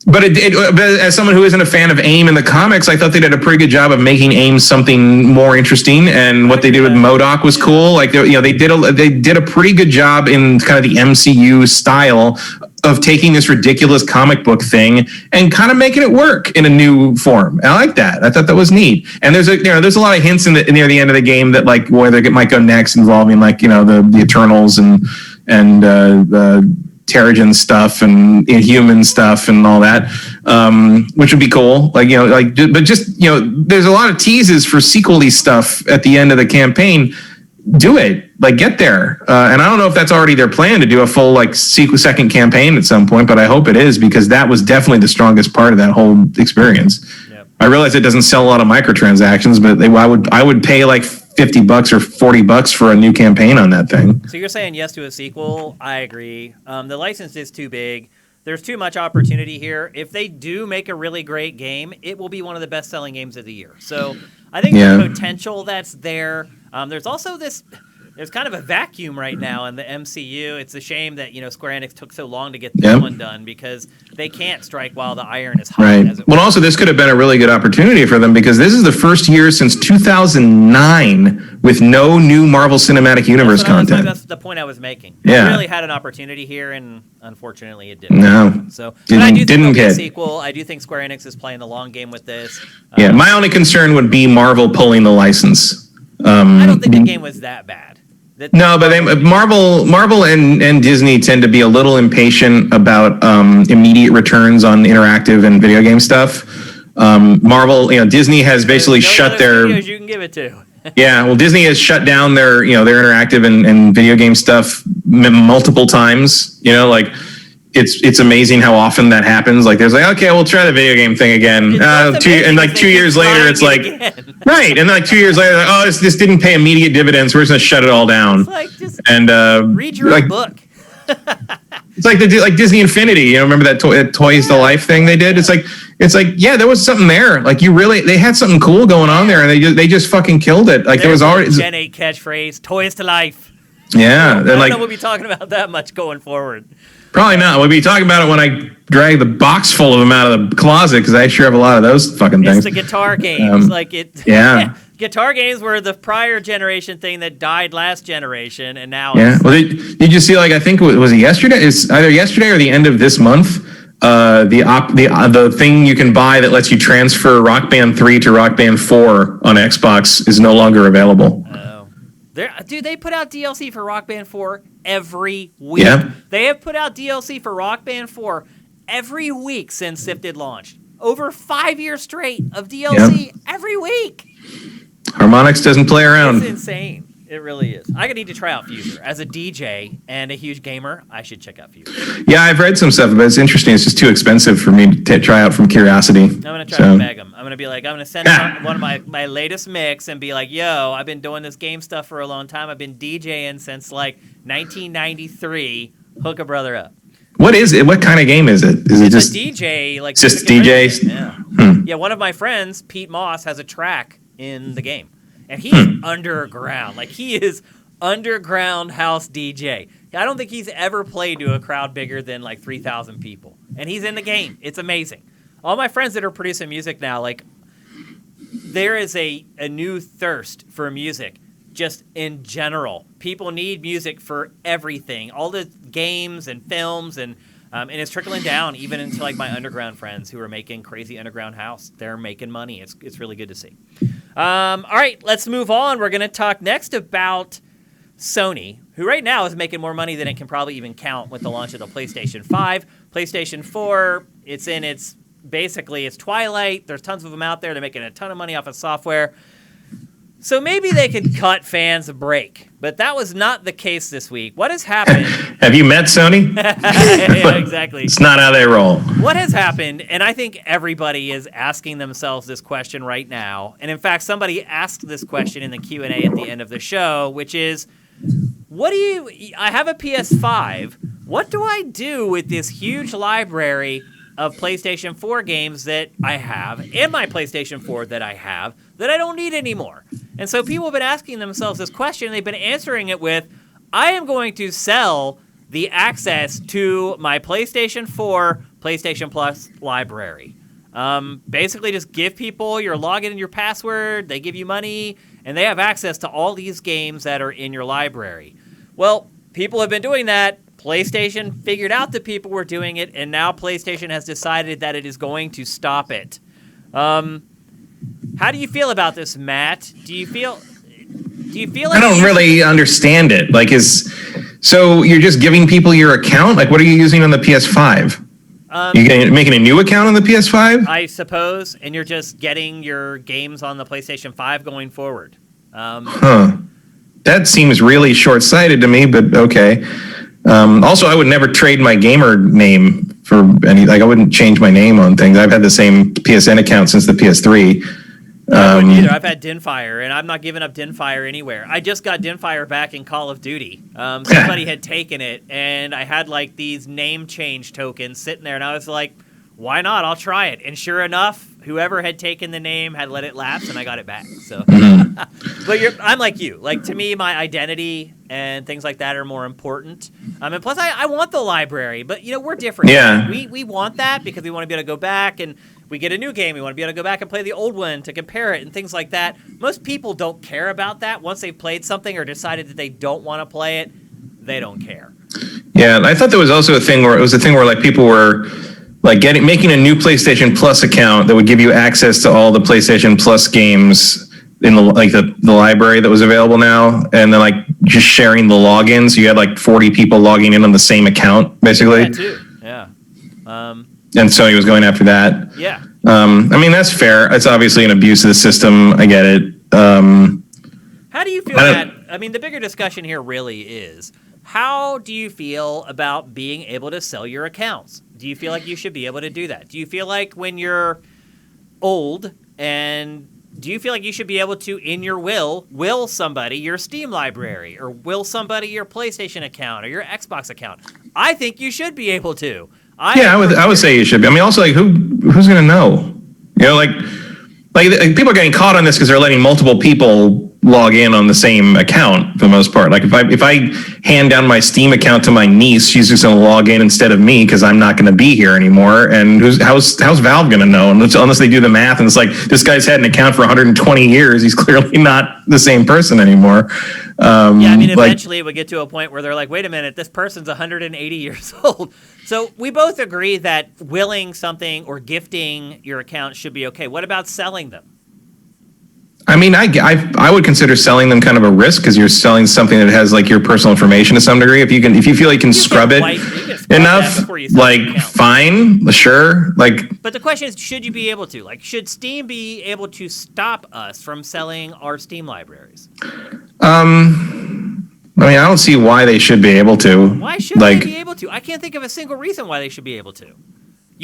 But as someone who isn't a fan of AIM in the comics, I thought they did a pretty good job of making AIM something more interesting. And what they did with MODOK was cool. Like they did a pretty good job in kind of the MCU style of taking this ridiculous comic book thing and kind of making it work in a new form. I like that. I thought that was neat. And there's a lot of hints near the end of the game that like where they might go next, involving like the Eternals and the Terrigen stuff and Inhuman stuff and all that, which would be cool. But just there's a lot of teases for sequel-y stuff at the end of the campaign. Do it, get there. And I don't know if that's already their plan to do a full second campaign at some point, but I hope it is, because that was definitely the strongest part of that whole experience. Yep. I realize it doesn't sell a lot of microtransactions, but I would pay like $50 or $40 for a new campaign on that thing. So you're saying yes to a sequel? I agree. The license is too big. There's too much opportunity here. If they do make a really great game, it will be one of the best-selling games of the year. So I think the potential that's there. There's also there's kind of a vacuum right now in the MCU. It's a shame that Square Enix took so long to get this one done, because they can't strike while the iron is hot. Right. Well, also this could have been a really good opportunity for them, because this is the first year since 2009 with no new Marvel Cinematic Universe content. That's the point I was making. Yeah. They really had an opportunity here, and unfortunately it didn't. No. So, but I do think it'll be a sequel. I do think Square Enix is playing the long game with this. My only concern would be Marvel pulling the license. I don't think the game was that bad. No, but Marvel and Disney tend to be a little impatient about immediate returns on interactive and video game stuff. Marvel, Disney has basically shut their studios you can give it to. Yeah, well, Disney has shut down their interactive and video game stuff multiple times. It's amazing how often that happens. There's okay, we'll try the video game thing again. 2 years later, it's right. And 2 years later, this didn't pay immediate dividends. We're just gonna shut it all down. It's just read your own book. It's like Disney Infinity. Remember that Toys to Life thing they did? It's like yeah, there was something there. They had something cool going on there, and they just fucking killed it. There was already Gen 8 catchphrase, Toys to Life. Yeah, I don't know we'll be talking about that much going forward. Probably not. We'll be talking about it when I drag the box full of them out of the closet, because I sure have a lot of those fucking things. It's the guitar games. Yeah. Guitar games were the prior generation thing that died last generation, and now Well, did you see, I think, was it yesterday? It's either yesterday or the end of this month. The thing you can buy that lets you transfer Rock Band 3 to Rock Band 4 on Xbox is no longer available. Dude, they put out DLC for Rock Band 4 every week. Yeah. They have put out DLC for Rock Band 4 every week since Sifted launched. Over 5 years straight of DLC every week. Harmonix doesn't play around. It's insane. It really is. I need to try out Fuser. As a DJ and a huge gamer, I should check out Fuser. Yeah, I've read some stuff, but it's interesting. It's just too expensive for me to try out from curiosity. I'm going to try to beg them. I'm going to be I'm going to send one of my latest mix and be yo, I've been doing this game stuff for a long time. I've been DJing since 1993. Hook a brother up. What is it? What kind of game is it? Is it just a DJ? Just DJs? Yeah. Yeah, one of my friends, Pete Moss, has a track in the game. And he's underground. He is underground house DJ. I don't think he's ever played to a crowd bigger than 3,000 people. And he's in the game. It's amazing. All my friends that are producing music now, there is a new thirst for music just in general. People need music for everything. All the games and films and it's trickling down even into my underground friends who are making crazy underground house. They're making money. It's really good to see. All right, let's move on. We're going to talk next about Sony, who right now is making more money than it can probably even count with the launch of the PlayStation 5. PlayStation 4, it's basically twilight. There's tons of them out there. They're making a ton of money off of software. So maybe they could cut fans a break, but that was not the case this week. What has happened? Have you met Sony? Yeah, exactly. It's not how they roll. What has happened, and I think everybody is asking themselves this question right now, and in fact, somebody asked this question in the Q&A at the end of the show, which is, I have a PS5, what do I do with this huge library of PlayStation 4 games that I have, and my PlayStation 4 that I have, that I don't need anymore? And so people have been asking themselves this question, and they've been answering it with, I am going to sell the access to my PlayStation 4, PlayStation Plus library. Basically just give people your login and your password, they give you money, and they have access to all these games that are in your library. Well, people have been doing that. PlayStation figured out that people were doing it, and now PlayStation has decided that it is going to stop it. How do you feel about this, Matt? Do you feel like I don't really understand it. Like, so you're just giving people your account? Like, what are you using on the PS5? You making a new account on the PS5? I suppose, and you're just getting your games on the PlayStation 5 going forward. That seems really short-sighted to me, but okay. Also, I would never trade my gamer name for any. Like, I wouldn't change my name on things. I've had the same PSN account since the PS3. I wouldn't either. I've had Dinfire, and I'm not giving up Dinfire anywhere. I just got Dinfire back in Call of Duty. Somebody had taken it, and I had like these name change tokens sitting there, and I was like, why not? I'll try it. And sure enough, whoever had taken the name had let it lapse, and I got it back. So, but I'm like you. Like, to me, my identity and things like that are more important. And plus, I want the library, but we're different. Yeah. We want that because we want to be able to go back, and we get a new game. We want to be able to go back and play the old one to compare it and things like that. Most people don't care about that. Once they've played something or decided that they don't want to play it, they don't care. Yeah, and I thought there was also a thing where like people were like making a new PlayStation Plus account that would give you access to all the PlayStation Plus games in the library that was available now, and then like just sharing the login. So you had like 40 people logging in on the same account, basically. Yeah, too. Yeah. And Sony was going after that. Yeah. I mean, that's fair. It's obviously an abuse of the system. I get it. How do you feel the bigger discussion here really is, how do you feel about being able to sell your accounts? Do you feel like you should be able to do that? Do you feel like when you're old, and do you feel like you should be able to, in your will somebody your Steam library, or will somebody your PlayStation account or your Xbox account? I think you should be able to. I would say you should be. I mean, also, like, who's going to know? Like people are getting caught on this because they're letting multiple people log in on the same account for the most part. Like, if I hand down my Steam account to my niece, she's just going to log in instead of me because I'm not going to be here anymore. And how's Valve going to know unless they do the math? And it's like, this guy's had an account for 120 years. He's clearly not the same person anymore. Eventually it would get to a point where they're like, wait a minute, this person's 180 years old. So we both agree that willing something or gifting your account should be okay. What about selling them? I mean, I would consider selling them kind of a risk because you're selling something that has like your personal information to some degree. If you feel like you can scrub it enough, like, fine, sure. Like, but the question is, should you be able to? Like, should Steam be able to stop us from selling our Steam libraries? I mean, I don't see why they should be able to. Why should they be able to? I can't think of a single reason why they should be able to.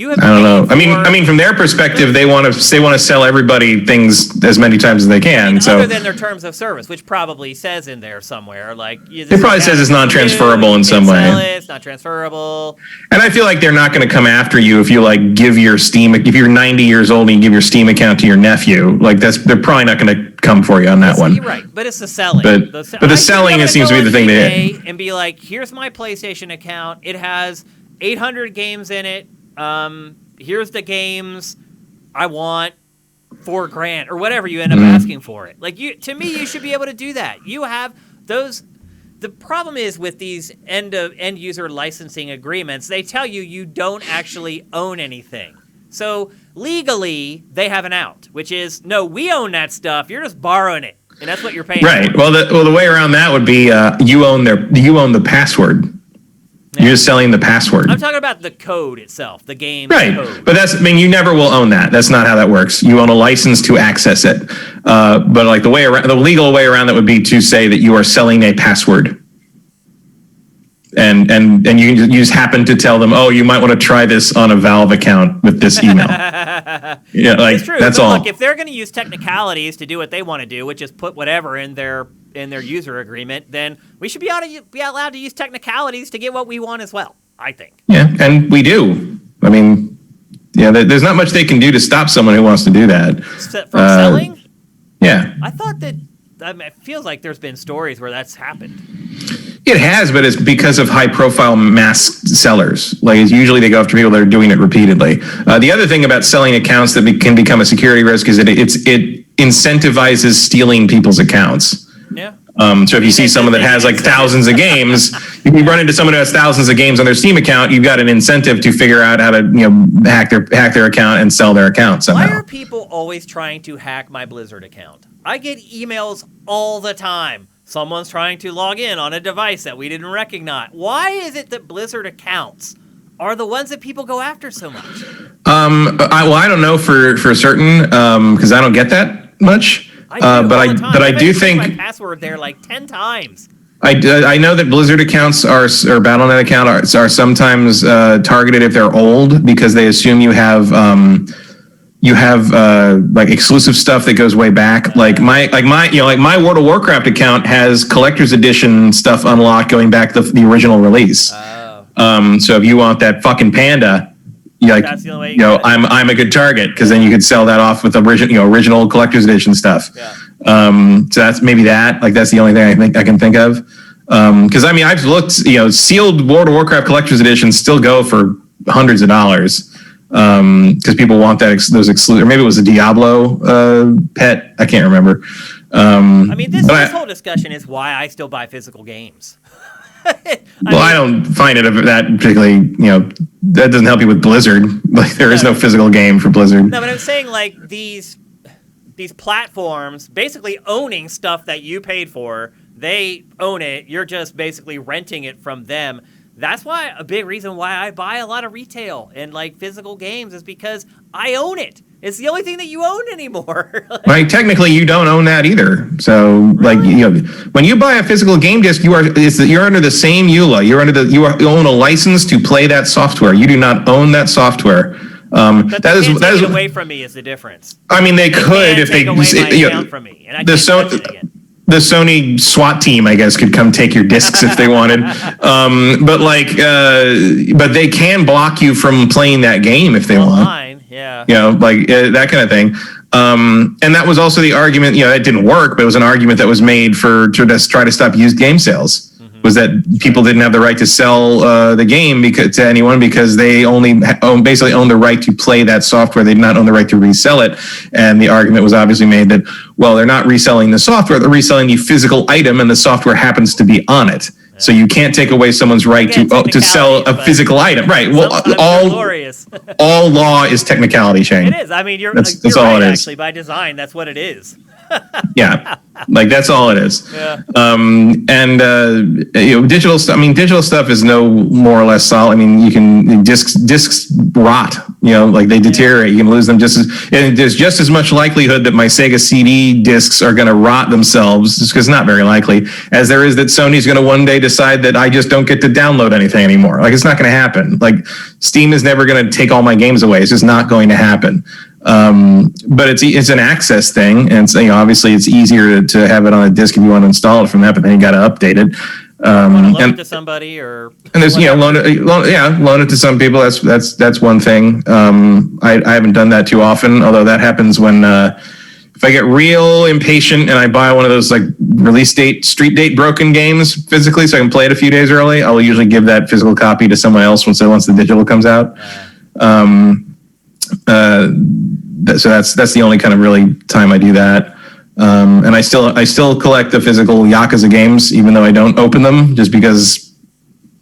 I don't know. I mean, from their perspective, they want to sell everybody things as many times as they can. Other than their terms of service, which probably says in there somewhere, like it probably says it's non-transferable in some way. It's not transferable. And I feel like they're not going to come after you if you like give your Steam. If you're 90 years old and you give your Steam account to your nephew, like they're probably not going to come for you on that one. You're right, but it's the selling. But the selling, it seems to be the thing they and be like, here's my PlayStation account. It has 800 games in it. Here's the games I want, $4,000 or whatever you end up asking for it. Like, to me, you should be able to do that. You have those. The problem is with these end user licensing agreements, they tell you don't actually own anything. So legally, they have an out, which is, no, we own that stuff. You're just borrowing it, and that's what you're paying. Right. Well, the way around that would be you own the password. Yeah. You're just selling the password. I'm talking about the code itself, the game code. But you never will own that. That's not how that works. You own a license to access it. But like the legal way around that would be to say that you are selling a password. And you just happen to tell them, oh, you might want to try this on a Valve account with this email. Yeah, like, it's true. That's but all. Look, if they're going to use technicalities to do what they want to do, which is put whatever in their user agreement, then we should be allowed to use technicalities to get what we want as well, I think. Yeah, and we do. I mean, yeah, there's not much they can do to stop someone who wants to do that. From selling? Yeah. I thought that, it feels like there's been stories where that's happened. It has, but it's because of high-profile mass sellers. Like, usually they go after people that are doing it repeatedly. The other thing about selling accounts that can become a security risk is that it incentivizes stealing people's accounts. Yeah. So if you see someone that has like thousands of games, if you run into someone who has thousands of games on their Steam account, you've got an incentive to figure out how to hack their account and sell their account somehow. Why are people always trying to hack my Blizzard account? I get emails all the time. Someone's trying to log in on a device that we didn't recognize. Why is it that Blizzard accounts are the ones that people go after so much? I don't know for certain because I don't get that much. But I do think my password there like 10 times. I know that Blizzard accounts or Battle.net account are sometimes targeted if they're old because they assume you have like exclusive stuff that goes way back. Like my World of Warcraft account has collector's edition stuff unlocked going back to the original release. So if you want that fucking panda, that's the only way I'm a good target because then you could sell that off with original collector's edition stuff. Yeah. So that's maybe that. Like that's the only thing I can think of. Because I've looked. Sealed World of Warcraft collector's editions still go for hundreds of dollars. Because people want those exclusive. Or maybe it was a Diablo pet. I can't remember. This whole discussion is why I still buy physical games. I don't find it that particularly, that doesn't help you with Blizzard. Like there is no physical game for Blizzard. No, but I'm saying like these platforms basically owning stuff that you paid for, they own it. You're just basically renting it from them. That's why a big reason why I buy a lot of retail and like physical games is because I own it. It's the only thing that you own anymore. Right, technically, you don't own that either. So, really? When you buy a physical game disc, you're under the same EULA. You own a license to play that software. You do not own that software. But that is away from me is the difference. They could if take away my account from me, and I can't touch it again. The Sony SWAT team, I guess, could come take your discs if they wanted. But they can block you from playing that game if they Online, want. Yeah. That kind of thing. And that was also the argument, it didn't work, but it was an argument that was made to try to stop used game sales. Was that people didn't have the right to sell the game to anyone because they basically own the right to play that software. They did not own the right to resell it. And the argument was obviously made that, well, they're not reselling the software, they're reselling the physical item and the software happens to be on it. Yeah. So you can't take away someone's right to sell a physical item. Right. Well, all law is technicality, Shane. It is. You're that's right, all it is. Actually, by design, that's what it is. Yeah, that's all it is. Yeah. Digital stuff. Digital stuff is no more or less solid. Discs rot. They deteriorate. You can lose them and there's just as much likelihood that my Sega CD discs are going to rot themselves, because it's not very likely, as there is that Sony's going to one day decide that I just don't get to download anything anymore. It's not going to happen. Steam is never going to take all my games away. It's just not going to happen. But it's an access thing, and obviously it's easier to have it on a disk if you want to install it from that, but then you got to update it. Loan it to somebody, or there's loan it to some people. That's one thing. I haven't done that too often, although that happens when if I get real impatient and I buy one of those release date, street date broken games physically, so I can play it a few days early. I'll usually give that physical copy to someone else once the digital comes out. So that's the only kind of really time I do that. And I still collect the physical Yakuza games, even though I don't open them, just because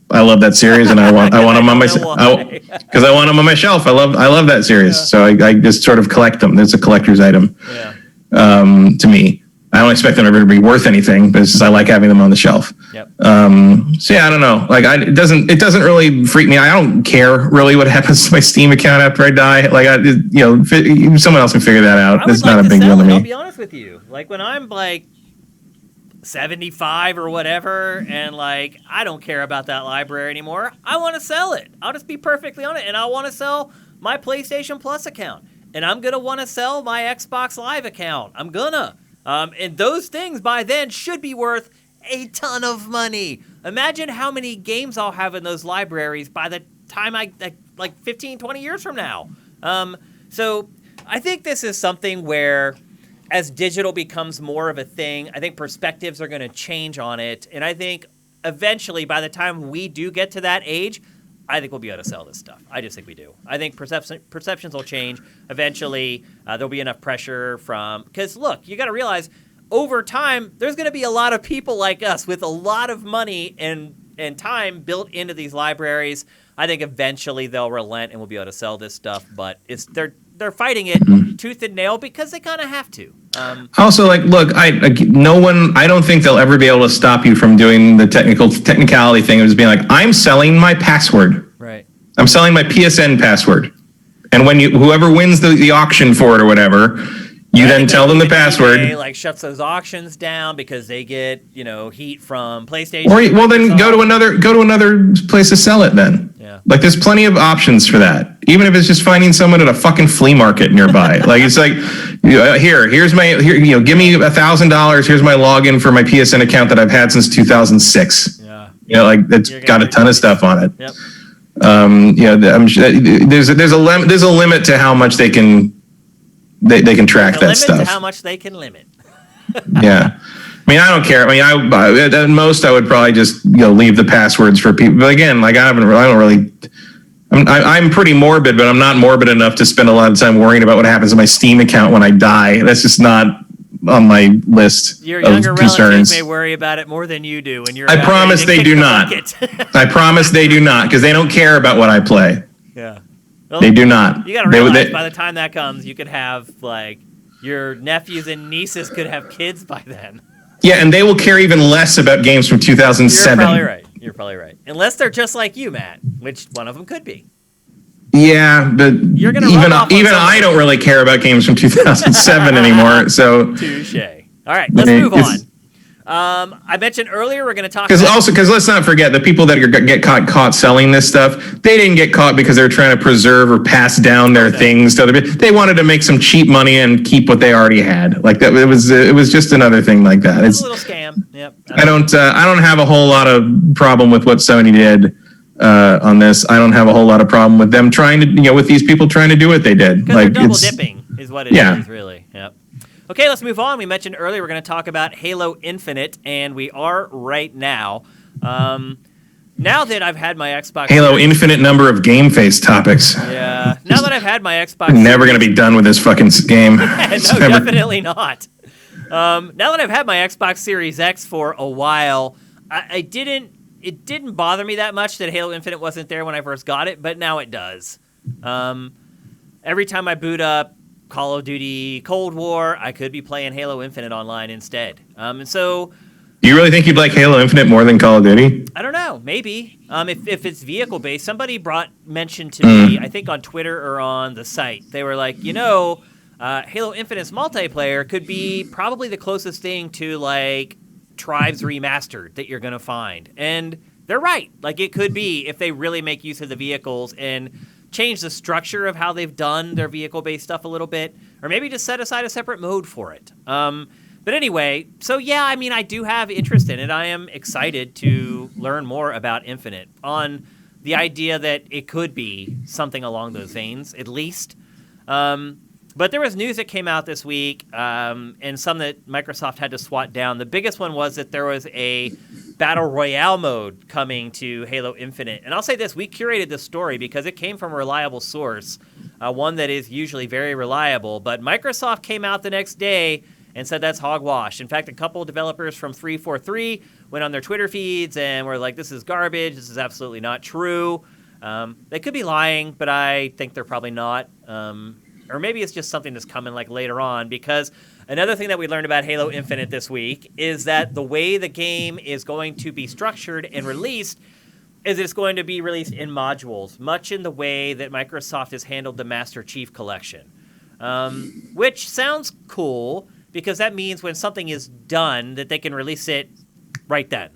I love that series and I want them on because I want them on my shelf. I love that series, so I just sort of collect them. It's a collector's item. Yeah. To me, I don't expect them ever to be worth anything, but it's just I like having them on the shelf. Yep. So yeah, I don't know. It doesn't really freak me. I don't care really what happens to my Steam account after I die. Someone else can figure that out. It's not a big deal to me. I'll be honest with you. When I'm 75 or whatever, and I don't care about that library anymore, I want to sell it. I'll just be perfectly honest, and I want to sell my PlayStation Plus account, and I'm gonna want to sell my Xbox Live account. I'm gonna. And those things by then should be worth a ton of money. Imagine how many games I'll have in those libraries by the time 15, 20 years from now. So I think this is something where, as digital becomes more of a thing, I think perspectives are going to change on it. And I think eventually, by the time we do get to that age, I think we'll be able to sell this stuff. I just think we do. I think perceptions will change. Eventually, there'll be enough pressure because, look, you got to realize over time, there's going to be a lot of people like us with a lot of money and time built into these libraries. I think eventually they'll relent and we'll be able to sell this stuff, but they're fighting it tooth and nail because they kind of have to. Also, look, I don't think they'll ever be able to stop you from doing the technicality thing of just being like, I'm selling my password. Right. I'm selling my PSN password. And when whoever wins the auction for it or whatever, you then tell them the password. eBay, shuts those auctions down because they get heat from PlayStation. Well, then go to another place to sell it. Then, yeah. There's plenty of options for that. Even if it's just finding someone at a fucking flea market nearby. It's like, here's my give me $1,000. Here's my login for my PSN account that I've had since 2006. Yeah. It's got a ton of stuff on it. Yep. I'm sure there's a limit to how much they can. They can track that stuff. To how much they can limit. Yeah, I mean, I don't care. I mean, at most, I would probably just leave the passwords for people. But again, I'm pretty morbid, but I'm not morbid enough to spend a lot of time worrying about what happens to my Steam account when I die. That's just not on my list Your of younger concerns. relatives may worry about it more than you do, and I promise they do not. I promise they do not, because they don't care about what I play. Yeah. Well, they do not. You got to realize by the time that comes, you could have your nephews and nieces could have kids by then. Yeah, and they will care even less about games from 2007. You're probably right. Unless they're just like you, Matt, which one of them could be. Yeah, but You're gonna even I don't really care about games from 2007 anymore. So touche. All right, let's move on. I mentioned earlier we're going to talk because let's not forget the people that get caught selling this stuff. They didn't get caught because they're trying to preserve or pass down their things to other people. They wanted to make some cheap money and keep what they already had. It was just another thing like that. It's a little scam. Yep. I don't have a whole lot of problem with what Sony did on this. I don't have a whole lot of problem with them trying to with these people trying to do what they did. Because they're double dipping is what it is really. Yep. Okay, let's move on. We mentioned earlier we're going to talk about Halo Infinite, and we are right now. Now that I've had my Xbox Halo Infinite number of GameFace topics. Yeah. Now that I've had my Xbox I'm never going to be done with this fucking game. No, definitely not. Now that I've had my Xbox Series X for a while, it didn't bother me that much that Halo Infinite wasn't there when I first got it, but now it does. Every time I boot up Call of Duty Cold War, I could be playing Halo Infinite online instead. And so... Do you really think you'd like Halo Infinite more than Call of Duty? I don't know. Maybe. If it's vehicle-based. Somebody mentioned to me, I think on Twitter or on the site, they were like, Halo Infinite's multiplayer could be probably the closest thing to, Tribes Remastered that you're going to find. And they're right. It could be if they really make use of the vehicles and change the structure of how they've done their vehicle-based stuff a little bit, or maybe just set aside a separate mode for it. But anyway, so yeah, I mean, I do have interest in it. I am excited to learn more about Infinite on the idea that it could be something along those veins, at least. But there was news that came out this week, and some that Microsoft had to swat down. The biggest one was that there was a Battle Royale mode coming to Halo Infinite. And I'll say this, we curated this story because it came from a reliable source, one that is usually very reliable. But Microsoft came out the next day and said that's hogwash. In fact, a couple of developers from 343 went on their Twitter feeds and were like, this is garbage, this is absolutely not true. They could be lying, but I think they're probably not. Or maybe it's just something that's coming later on, because another thing that we learned about Halo Infinite this week is that the way the game is going to be structured and released is it's going to be released in modules, much in the way that Microsoft has handled the Master Chief Collection, which sounds cool because that means when something is done that they can release it right then.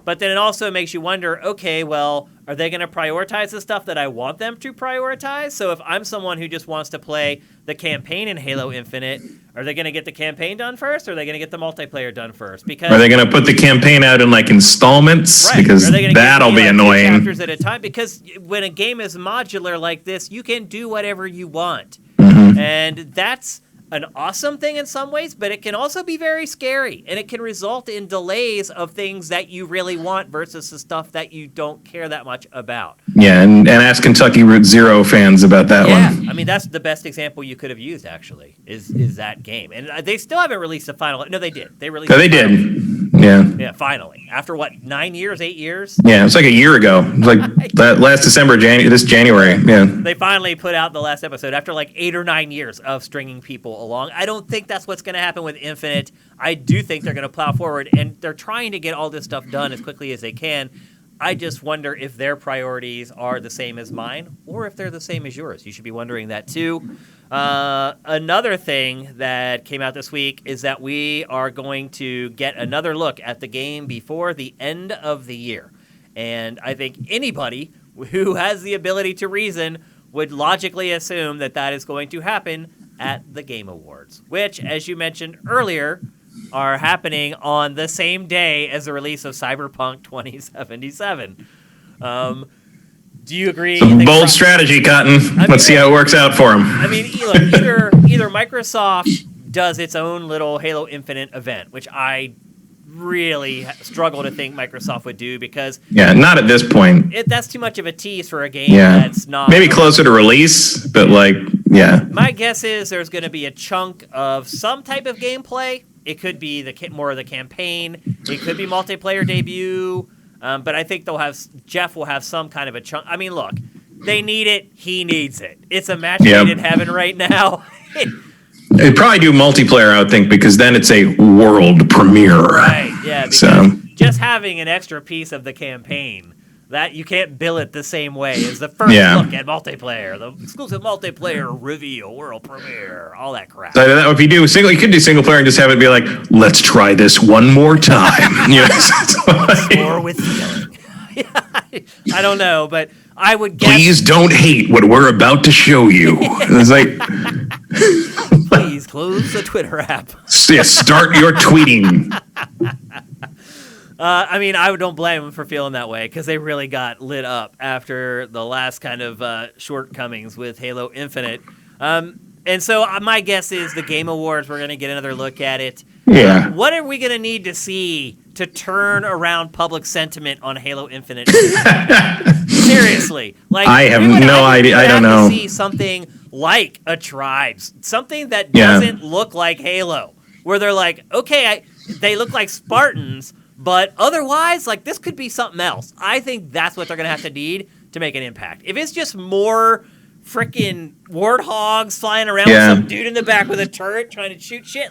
But then it also makes you wonder, okay, well, are they going to prioritize the stuff that I want them to prioritize? So if I'm someone who just wants to play the campaign in Halo Infinite, are they going to get the campaign done first, or are they going to get the multiplayer done first? Because are they going to put the campaign out in installments? Right. Because that'll be annoying. Chapters at a time. Because when a game is modular like this, you can do whatever you want, and that's an awesome thing in some ways, but it can also be very scary, and it can result in delays of things that you really want versus the stuff that you don't care that much about. Yeah, and ask Kentucky Route Zero fans about that one. I mean, that's the best example you could have used, actually, is that game. And they still haven't released a final. No, they did. They released. No, they did. Yeah. Yeah, finally. After what, 9 years, 8 years? Yeah, it was like a year ago. It was like last December, this January. Yeah. They finally put out the last episode after like 8 or 9 years of stringing people along. I don't think that's what's going to happen with Infinite. I do think they're going to plow forward, and they're trying to get all this stuff done as quickly as they can. I just wonder if their priorities are the same as mine or if they're the same as yours. You should be wondering that too. Another thing that came out this week is that we are going to get another look at the game before the end of the year. And I think anybody who has the ability to reason would logically assume that that is going to happen at the Game Awards, which, as you mentioned earlier, are happening on the same day as the release of Cyberpunk 2077. Do you agree? Bold strategy, Cotton. Let's see how it works out for them. I mean, either Microsoft does its own little Halo Infinite event, which I really struggle to think Microsoft would do because... Yeah, not at this point. That's too much of a tease for a game that's not... Maybe closer to release, but My guess is there's going to be a chunk of some type of gameplay. It could be more of the campaign. It could be multiplayer debut. But I think Jeff will have some kind of a chunk. I mean, look, they need it. He needs it. It's a match made in heaven right now. They'd probably do multiplayer, I would think, because then it's a world premiere. Right, yeah. Because just having an extra piece of the campaign, that you can't bill it the same way as the first look at multiplayer, the exclusive multiplayer reveal, world premiere, all that crap. So if you do you could do single player and just have it be like, let's try this one more time. Score with feeling. I don't know, but I would guess. Please don't hate what we're about to show you. It's like, please close the Twitter app. Start your tweeting. I mean, I don't blame them for feeling that way because they really got lit up after the last kind of shortcomings with Halo Infinite. And so my guess is the Game Awards, we're going to get another look at it. Yeah. What are we going to need to see to turn around public sentiment on Halo Infinite? Seriously. I have no idea. I don't know. To see something like a Tribes, something that doesn't look like Halo, where they're like, okay, they look like Spartans, but otherwise, this could be something else. I think that's what they're going to have to need to make an impact. If it's just more freaking warthogs flying around with some dude in the back with a turret trying to shoot shit,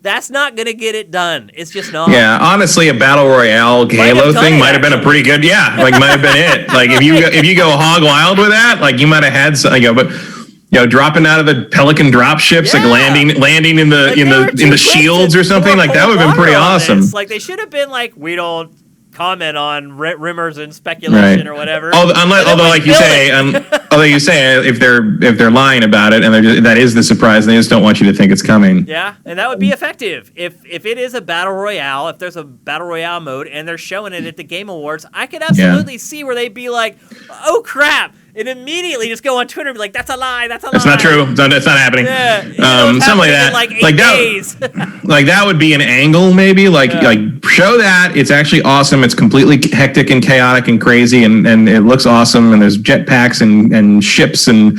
that's not going to get it done. It's just not. Yeah, honestly, a Battle Royale Halo thing might have been a pretty good, might have been it. If you go hog wild with that, you might have had something, but dropping out of the Pelican drop ships, landing in the shields or something, that would have been pretty awesome. They should have been we don't comment on rumors and speculation or whatever. Although you say, if they're lying about it and that is the surprise, and they just don't want you to think it's coming. Yeah, and that would be effective if it is a battle royale. If there's a battle royale mode and they're showing it at the Game Awards, I could absolutely see where they'd be like, "Oh crap." And immediately just go on Twitter and be like, that's a lie, that's a lie. That's not true. That's not happening. Yeah. Something like that. In 8 days. That would be an angle maybe. Show that. It's actually awesome. It's completely hectic and chaotic and crazy and it looks awesome. And there's jetpacks and ships and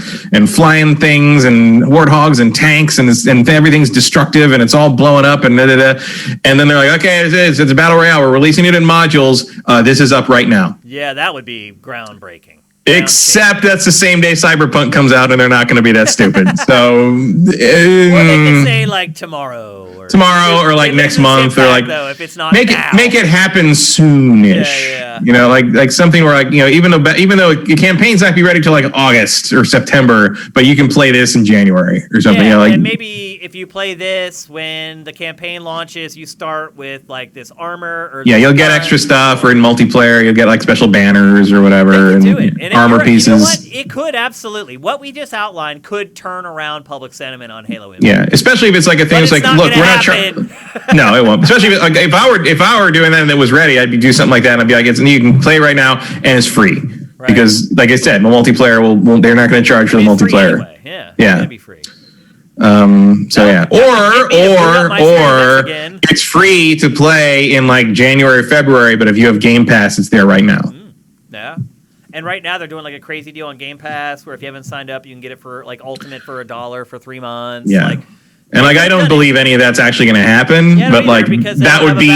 flying things and warthogs and tanks and everything's destructive and it's all blowing up and da-da-da. And then they're like, okay, it's a battle royale. We're releasing it in modules. This is up right now. Yeah, that would be groundbreaking. Except that's the same day Cyberpunk comes out, and they're not going to be that stupid. So, or they can say tomorrow, or next month, or if it's not make it happen soonish. Yeah. Something where even though your campaign's not be ready till August or September, but you can play this in January or something. And maybe if you play this when the campaign launches, you start with this armor or you'll get extra stuff, or in multiplayer you'll get special banners or whatever and armor pieces. You know what? It could absolutely. What we just outlined could turn around public sentiment on Halo Infinite. Yeah, especially if it's a thing that's look, we're not trying. No, it won't. Especially if I were doing that and it was ready, I'd do something like that and I'd be like, you can play right now and it's free. Right. Because like I said, the multiplayer they're not going to charge for the multiplayer. Anyway. Yeah. It's going to be free. So yeah, or it's free to play in like January, February, but if you have Game Pass, it's there right now. Yeah. And right now they're doing like a crazy deal on Game Pass where if you haven't signed up, you can get it for like Ultimate for $1 for 3 months. Yeah. And like I don't believe any of that's actually going to happen, but like that would be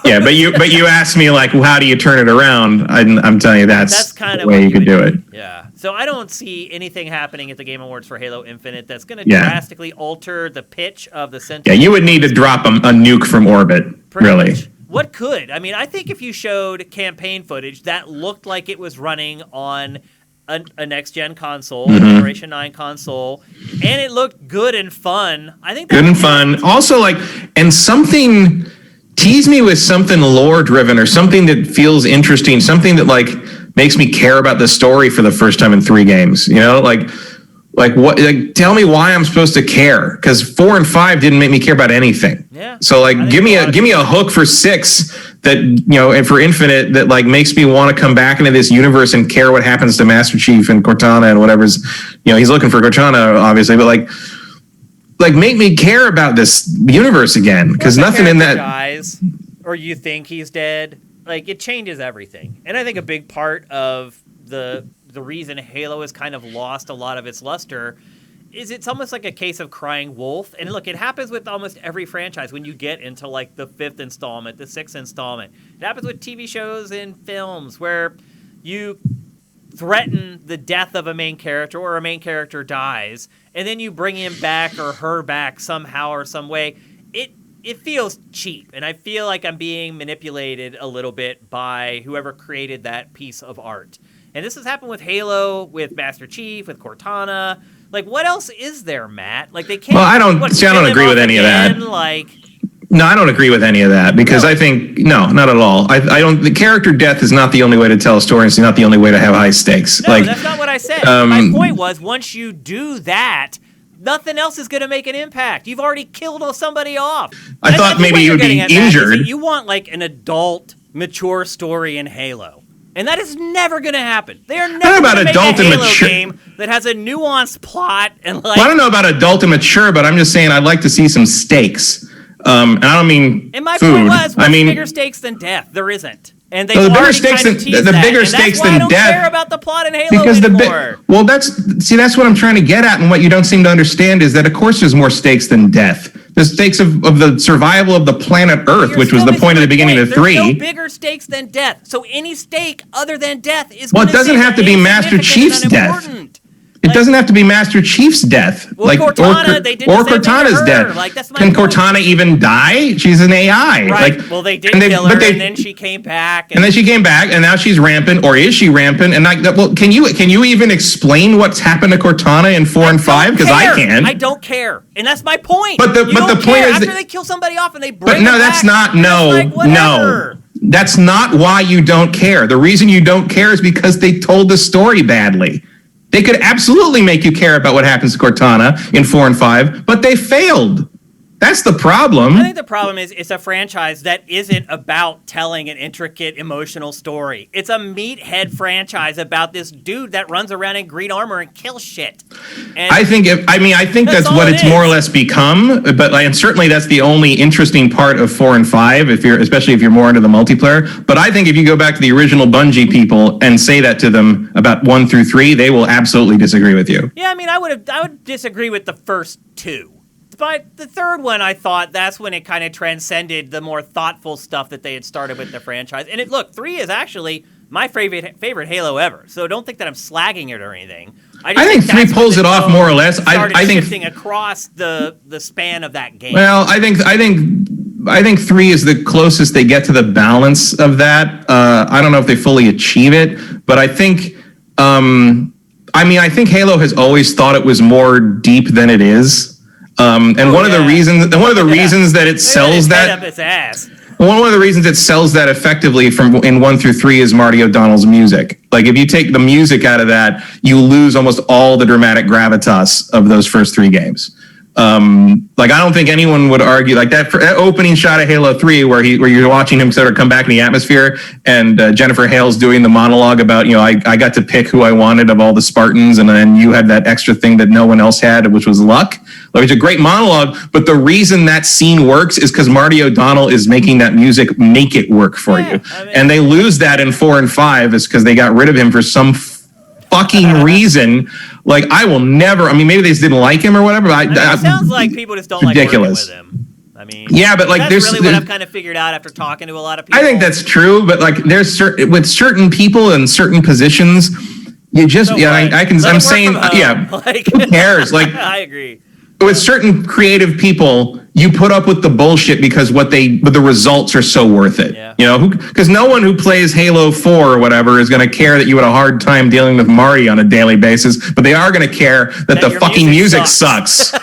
yeah. But you asked me like, well, how do you turn it around? I'm telling you that's kind of the way you could do it. Yeah. So I don't see anything happening at the Game Awards for Halo Infinite that's going to drastically alter the pitch of the sentiment. Yeah, you would need to drop a nuke from orbit, really. What could? I mean, I think if you showed campaign footage that looked like it was running on a next-gen console, Generation 9 console, and it looked good and fun, I think that's good and fun. Also, like, and something, tease me with something lore-driven or something that feels interesting, something that, like, makes me care about the story for the first time in 3 games, you know? Like what? Like, tell me why I'm supposed to care, because 4 and 5 didn't make me care about anything. Yeah. So like, give me a hook for 6 that, you know, and for Infinite that like makes me want to come back into this universe and care what happens to Master Chief and Cortana and whatever's, you know, he's looking for Cortana obviously, but like make me care about this universe again, because nothing in that dies or you think he's dead. Like, it changes everything, and I think a big part of the reason Halo has kind of lost a lot of its luster is it's almost like a case of crying wolf. And look, it happens with almost every franchise when you get into like the 5th installment, the 6th installment. It happens with TV shows and films where you threaten the death of a main character or a main character dies, and then you bring him back or her back somehow or some way. It feels cheap, and I feel like I'm being manipulated a little bit by whoever created that piece of art. And this has happened with Halo, with Master Chief, with Cortana. Like, what else is there, Matt? Like, they can't. Well, I don't agree with any of that. Like, no, I don't agree with any of that because I think not at all. I don't. The character death is not the only way to tell a story. It's not the only way to have high stakes. No, that's not what I said. My point was, once you do that, nothing else is going to make an impact. You've already killed somebody off. I thought maybe you would be injured. You want like an adult, mature story in Halo. And that is never going to happen. They are never going to make a Halo game that has a nuanced plot and like. Well, I don't know about adult and mature, but I'm just saying I'd like to see some stakes. And I don't mean and my food. point was, what's bigger stakes than death? There isn't. And they the bigger stakes than death. I don't care about the plot in Halo because anymore. Well, that's what I'm trying to get at, and what you don't seem to understand is that of course there's more stakes than death. The stakes of the survival of the planet Earth, which was the point at the beginning of 3. There's no bigger stakes than death. So any stake other than death is. Well, it doesn't have to be Master Chief's death. It doesn't have to be Master Chief's death. Well, like Cortana, they did or Cortana's death. Like, that's my Can point. Cortana even die? She's an AI. Right. Like, well, they did kill her, and then she came back. And then she came back, and now she's rampant, or is she rampant? And like, well, can you even explain what's happened to Cortana in 4 and 5? Because I can't. I don't care, and that's my point. But the point is after they kill somebody off and they bring. But no, that's not no. That's not why you don't care. The reason you don't care is because they told the story badly. They could absolutely make you care about what happens to Cortana in 4 and 5, but they failed. That's the problem. I think the problem is it's a franchise that isn't about telling an intricate emotional story. It's a meathead franchise about this dude that runs around in green armor and kills shit. And I think that's what it's more or less become. But and certainly that's the only interesting part of 4 and 5, especially if you're more into the multiplayer. But I think if you go back to the original Bungie people and say that to them about 1 through 3, they will absolutely disagree with you. Yeah, I mean, I would disagree with the first 2. But the third one, I thought that's when it kind of transcended the more thoughtful stuff that they had started with the franchise. And 3 is actually my favorite Halo ever. So don't think that I'm slagging it or anything. I think 3 pulls it off more or less. I think shifting across the span of that game. Well, I think 3 is the closest they get to the balance of that. I don't know if they fully achieve it, but I think. I think Halo has always thought it was more deep than it is. One of the reasons that it sells that. Up its ass. One of the reasons it sells that effectively in 1 through 3 is Marty O'Donnell's music. Like if you take the music out of that, you lose almost all the dramatic gravitas of those first 3 games. Like, I don't think anyone would argue like that opening shot of Halo 3 where you're watching him sort of come back in the atmosphere, and Jennifer Hale's doing the monologue about, I got to pick who I wanted of all the Spartans, and then you had that extra thing that no one else had, which was luck. Like, it's a great monologue, but the reason that scene works is because Marty O'Donnell is making that music make it work for you. And they lose that in 4 and 5 is because they got rid of him for some fucking reason. Like, I will never. I mean, maybe they just didn't like him or whatever. But it sounds like people just don't ridiculous. Like working with him. I mean, yeah, but like, that's really what I've kind of figured out after talking to a lot of people. I think that's true, but like, with certain people in certain positions, you just I'm saying, like, who cares? Like, I agree. With certain creative people, you put up with the bullshit because but the results are so worth it. Yeah. Because no one who plays Halo 4 or whatever is going to care that you had a hard time dealing with Marty on a daily basis, but they are going to care that the fucking music sucks.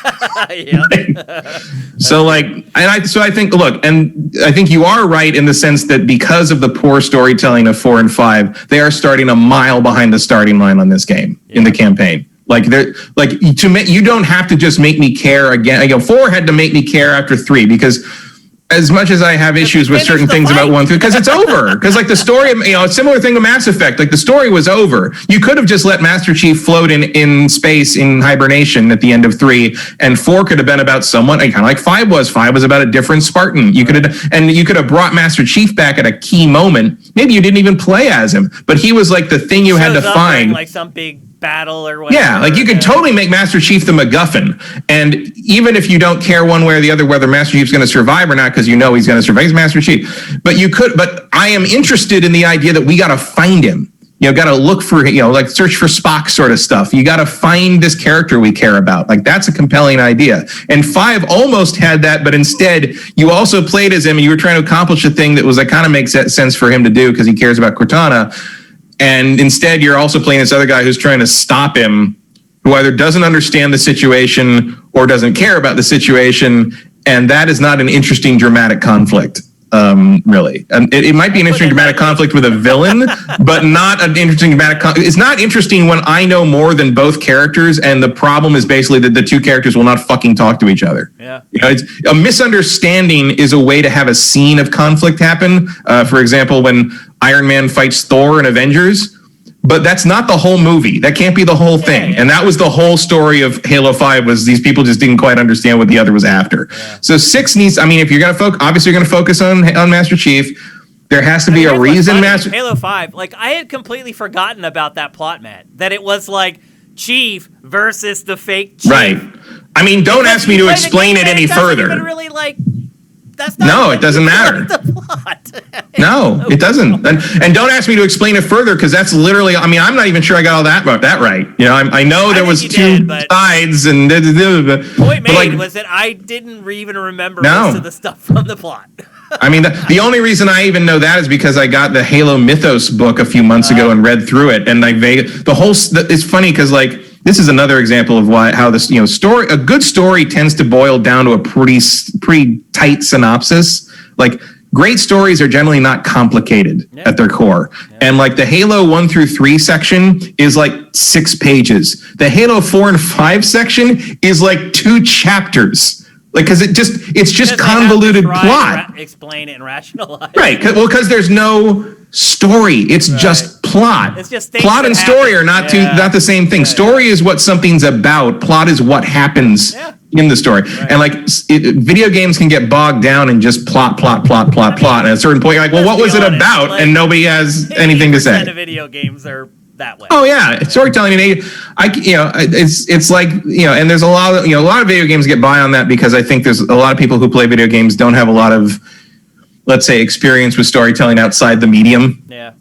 So like, I think, look, and I think you are right in the sense that because of the poor storytelling of 4 and 5, they are starting a mile behind the starting line on this game in the campaign. Like, you don't have to just make me care again. 4 had to make me care after 3 because as much as I have issues with certain things about 1 through, because it's over. Because like the story, a similar thing to Mass Effect, like the story was over. You could have just let Master Chief float in space in hibernation at the end of 3, and 4 could have been about someone, kind of like 5 was. 5 was about a different Spartan. You could have brought Master Chief back at a key moment. Maybe you didn't even play as him, but he was like the thing you had to find. Like some big battle or whatever. Yeah, like you could totally make Master Chief the MacGuffin. And even if you don't care one way or the other whether Master Chief's going to survive or not, because he's going to survive, he's Master Chief. But I am interested in the idea that we got to find him. Got to look for, like search for Spock sort of stuff. You got to find this character we care about. Like, that's a compelling idea. And 5 almost had that, but instead you also played as him and you were trying to accomplish a thing that was like kind of makes sense for him to do because he cares about Cortana. And instead, you're also playing this other guy who's trying to stop him, who either doesn't understand the situation or doesn't care about the situation. And that is not an interesting dramatic conflict, really. And it might be an interesting dramatic conflict with a villain, but not an interesting dramatic conflict. It's not interesting when I know more than both characters, and the problem is basically that the two characters will not fucking talk to each other. Yeah. It's a misunderstanding is a way to have a scene of conflict happen. For example, when Iron Man fights Thor in Avengers, but that's not the whole movie. That can't be the whole thing. Yeah. And that was the whole story of Halo 5 was these people just didn't quite understand what the other was after. Yeah. So 6 needs, if you're going to obviously you're going to focus on Master Chief. There has to be a reason Halo 5, like I had completely forgotten about that plot, Matt, that it was like Chief versus the fake Chief. Right. Don't ask me to explain it any further. Even really that's not it doesn't matter. The plot. No, it doesn't. And don't ask me to explain it further because that's literally. I'm not even sure I got all that right. I know there was two sides and. Point made was that I didn't even remember most of the stuff from the plot. The only reason I even know that is because I got the Halo Mythos book a few months ago and read through it, and it's funny because this is another example of how this story, a good story tends to boil down to a pretty tight synopsis. Like, great stories are generally not complicated at their core. Yeah. And like the Halo 1 through 3 section is like 6 pages. The Halo 4 and 5 section is like 2 chapters. Like, because it's just convoluted plot. Explain it and rationalize. Right. Because there's no story. It's just plot. It's just plot and story are not the same thing. Story is what something's about. Plot is what happens in the story. Right. And video games can get bogged down in just plot. And at a certain point, you're like, well, what was it about? And nobody has anything to say. Of video games are that way. Oh yeah, storytelling. It's like, and there's a lot of video games get by on that because I think there's a lot of people who play video games don't have a lot of, let's say, experience with storytelling outside the medium. Yeah.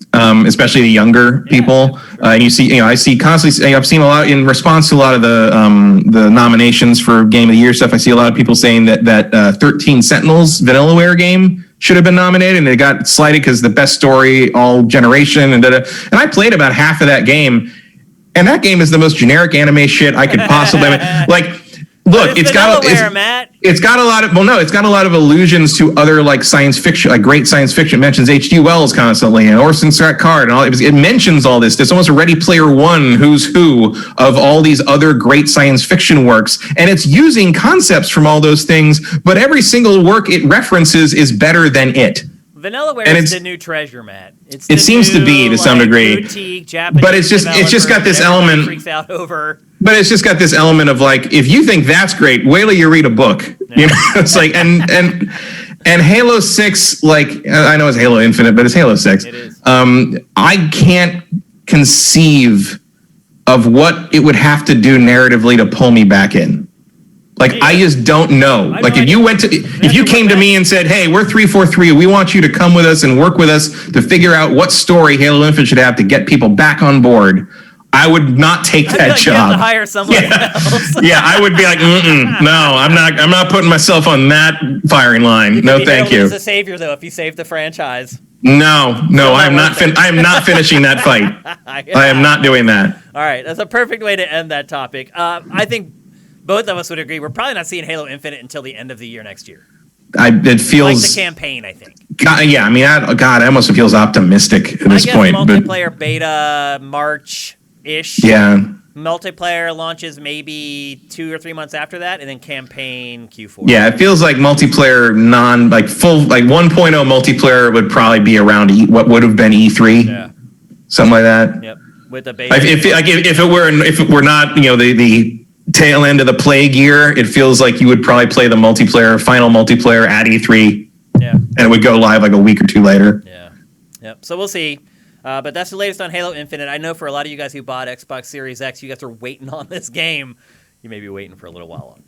Especially the younger people. And you see, I see constantly. I've seen a lot in response to a lot of the nominations for Game of the Year stuff. I see a lot of people saying that 13 Sentinels Vanillaware game should have been nominated, and it got slighted because the best story all generation and And I played about half of that game, and that game is the most generic anime shit I could possibly. Look, it's Vanillaware, Matt. It's got a lot of it's got a lot of allusions to other like science fiction, like great science fiction. It mentions H.G. Wells constantly and Orson Scott Card and all. It mentions all this. There's almost a Ready Player One who's who of all these other great science fiction works, and it's using concepts from all those things. But every single work it references is better than it. Vanillaware is the new treasure, Matt. It seems to be to some degree, boutique Japanese but it's just got this element. Freaks out over. But it's just got this element of like, if you think that's great, wait till you read a book. Yeah. You know, it's like and Halo 6, like I know it's Halo Infinite, but it's Halo 6. It is. I can't conceive of what it would have to do narratively to pull me back in. Like, I just don't know. Like, if you came to me and said, hey, we're 343, we want you to come with us and work with us to figure out what story Halo Infinite should have to get people back on board, I would not take that job. You have to hire someone else. Yeah, I would be like, no, I'm not putting myself on that firing line. No, thank you. He's a savior, though, if you save the franchise. No, I am not finishing that fight. I am not doing that. All right, that's a perfect way to end that topic. I think both of us would agree. We're probably not seeing Halo Infinite until the end of the year next year. It feels like the campaign, I think. Yeah, I mean, God, it almost feels optimistic at this point. Multiplayer beta March-ish. Yeah. Multiplayer launches maybe 2 or 3 months after that, and then campaign Q4. Yeah, it feels like multiplayer full 1.0 multiplayer would probably be around what would have been E3. Yeah. Something like that. Yep. With the beta. If it were not, the tail end of the plague year, it feels like you would probably play the final multiplayer at E3. Yeah. And it would go live like a week or two later. Yeah. Yep. So we'll see. But that's the latest on Halo Infinite. I know for a lot of you guys who bought Xbox Series X, you guys are waiting on this game. You may be waiting for a little while longer.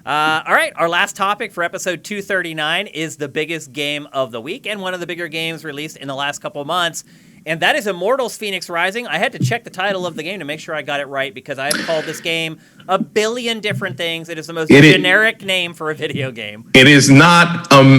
All right, our last topic for episode 239 is the biggest game of the week and one of the bigger games released in the last couple of months. And that is Immortals Fenyx Rising. I had to check the title of the game to make sure I got it right because I have called this game a billion different things. It is the most generic name for a video game. It is not a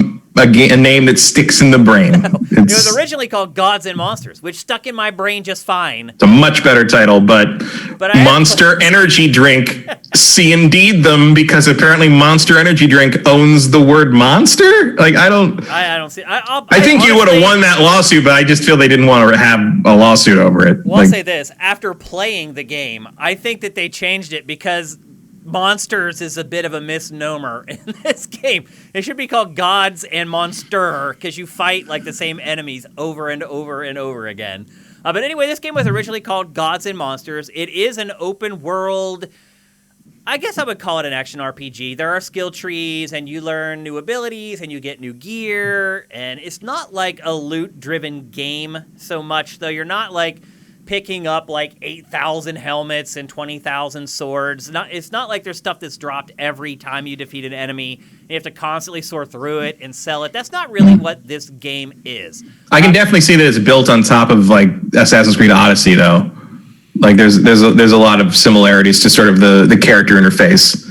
name that sticks in the brain. No. It was originally called Gods and Monsters, which stuck in my brain just fine. It's a much better title, but Monster Energy Drink, see indeed them, because apparently Monster Energy Drink owns the word monster? Like, I don't see. I think you would have won that lawsuit, but I just feel they didn't want to have a lawsuit over it. Well, I'll say this. After playing the game, I think that they changed it because Monsters is a bit of a misnomer in this game. It should be called Gods and Monster because you fight like the same enemies over and over and over again. But anyway, this game was originally called Gods and Monsters. It is an open world, I guess I would call it an action RPG. There are skill trees and you learn new abilities and you get new gear. And it's not like a loot-driven game so much, though. You're not like picking up like 8,000 helmets and 20,000 swords. It's not like there's stuff that's dropped every time you defeat an enemy. You have to constantly sort through it and sell it. That's not really what this game is. I can definitely see that it's built on top of like Assassin's Creed Odyssey, though. Like there's a lot of similarities to sort of the character interface.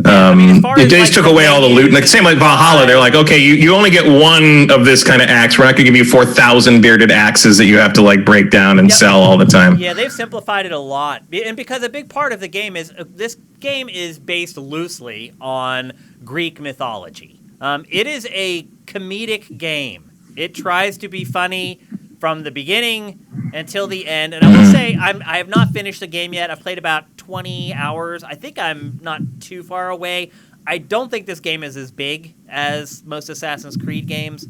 They just took away all the loot. Like same like Valhalla, they're like, okay, you only get one of this kind of axe. We're not going to give you 4,000 bearded axes that you have to like break down and sell all the time. Yeah, they've simplified it a lot, and because a big part of the game is this game is based loosely on Greek mythology. It is a comedic game. It tries to be funny from the beginning until the end. And I will say, I have not finished the game yet. I've played about 20 hours. I think I'm not too far away. I don't think this game is as big as most Assassin's Creed games.